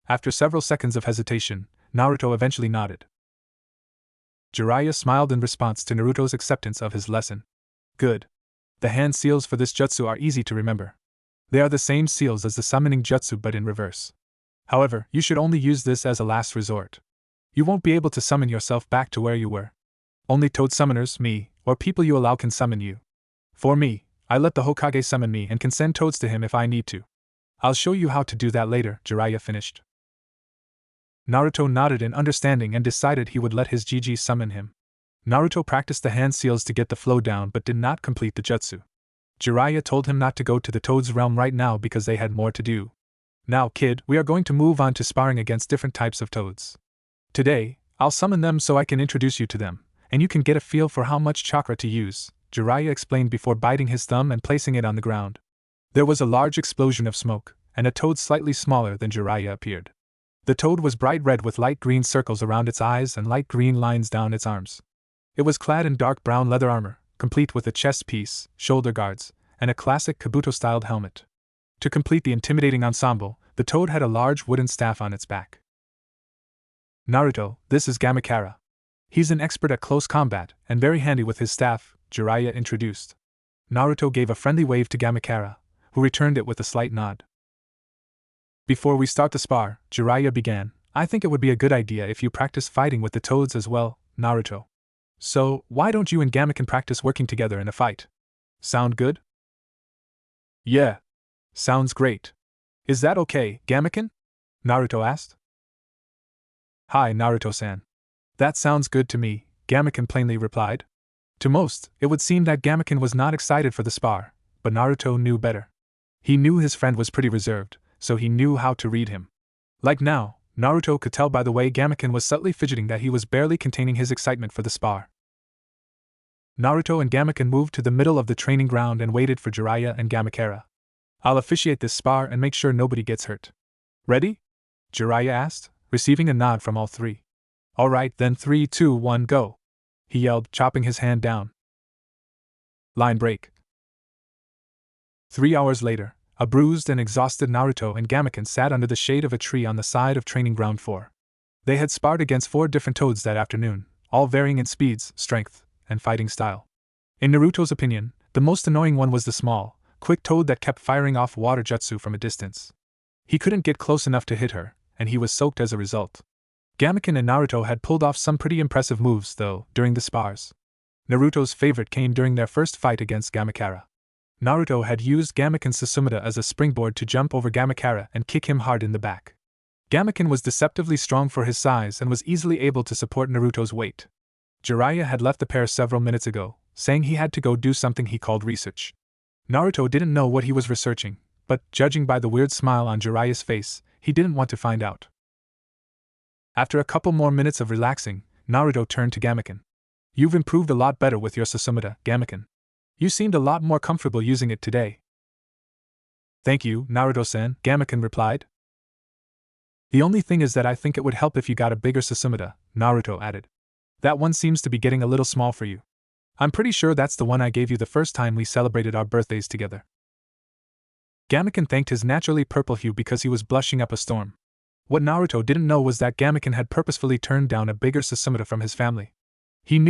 After several seconds of hesitation, Naruto eventually nodded. Jiraiya smiled in response to Naruto's acceptance of his lesson. "Good. The hand seals for this jutsu are easy to remember. They are the same seals as the summoning jutsu but in reverse. However, you should only use this as a last resort. You won't be able to summon yourself back to where you were. Only toad summoners, me, or people you allow can summon you. For me, I let the Hokage summon me and can send toads to him if I need to. I'll show you how to do that later," Jiraiya finished. Naruto nodded in understanding and decided he would let his Gigi summon him. Naruto practiced the hand seals to get the flow down but did not complete the jutsu. Jiraiya told him not to go to the Toad's realm right now because they had more to do. "Now, kid, we are going to move on to sparring against different types of toads. Today, I'll summon them so I can introduce you to them, and you can get a feel for how much chakra to use," Jiraiya explained before biting his thumb and placing it on the ground. There was a large explosion of smoke, and a toad slightly smaller than Jiraiya appeared. The toad was bright red with light green circles around its eyes and light green lines down its arms. It was clad in dark brown leather armor, complete with a chest piece, shoulder guards, and a classic kabuto-styled helmet. To complete the intimidating ensemble, the toad had a large wooden staff on its back. "Naruto, this is Gamakara. He's an expert at close combat and very handy with his staff," Jiraiya introduced. Naruto gave a friendly wave to Gamakara, who returned it with a slight nod. "Before we start the spar," Jiraiya began, "I think it would be a good idea if you practice fighting with the toads as well, Naruto. So, why don't you and Gamaken practice working together in a fight? Sound good?" "Yeah. Sounds great. Is that okay, Gamaken?" Naruto asked. "Hi, Naruto-san. That sounds good to me," Gamaken plainly replied. To most, it would seem that Gamaken was not excited for the spar, but Naruto knew better. He knew his friend was pretty reserved, so he knew how to read him. Like now, Naruto could tell by the way Gamaken was subtly fidgeting that he was barely containing his excitement for the spar. Naruto and Gamaken moved to the middle of the training ground and waited for Jiraiya and Gamakara. "I'll officiate this spar and make sure nobody gets hurt. Ready?" Jiraiya asked, receiving a nod from all three. "Alright then, 3, 2, 1, go!" he yelled, chopping his hand down. Line break. 3 hours later, a bruised and exhausted Naruto and Gamaken sat under the shade of a tree on the side of Training Ground 4. They had sparred against 4 different toads that afternoon, all varying in speeds, strength, and fighting style. In Naruto's opinion, the most annoying one was the small, quick toad that kept firing off water jutsu from a distance. He couldn't get close enough to hit her, and he was soaked as a result. Gamaken and Naruto had pulled off some pretty impressive moves, though, during the spars. Naruto's favorite came during their first fight against Gamakara. Naruto had used Gamaken's Susumida as a springboard to jump over Gamakara and kick him hard in the back. Gamaken was deceptively strong for his size and was easily able to support Naruto's weight. Jiraiya had left the pair several minutes ago, saying he had to go do something he called research. Naruto didn't know what he was researching, but, judging by the weird smile on Jiraiya's face, he didn't want to find out. After a couple more minutes of relaxing, Naruto turned to Gamaken. You've improved a lot better with your Susamata, Gamaken. You seemed a lot more comfortable using it today. Thank you, Naruto-san, Gamaken replied. The only thing is that I think it would help if you got a bigger Susamata, Naruto added. That one seems to be getting a little small for you. I'm pretty sure that's the one I gave you the first time we celebrated our birthdays together. Gamaken thanked his naturally purple hue because he was blushing up a storm. What Naruto didn't know was that Gamaken had purposefully turned down a bigger Susamata from his family. He knew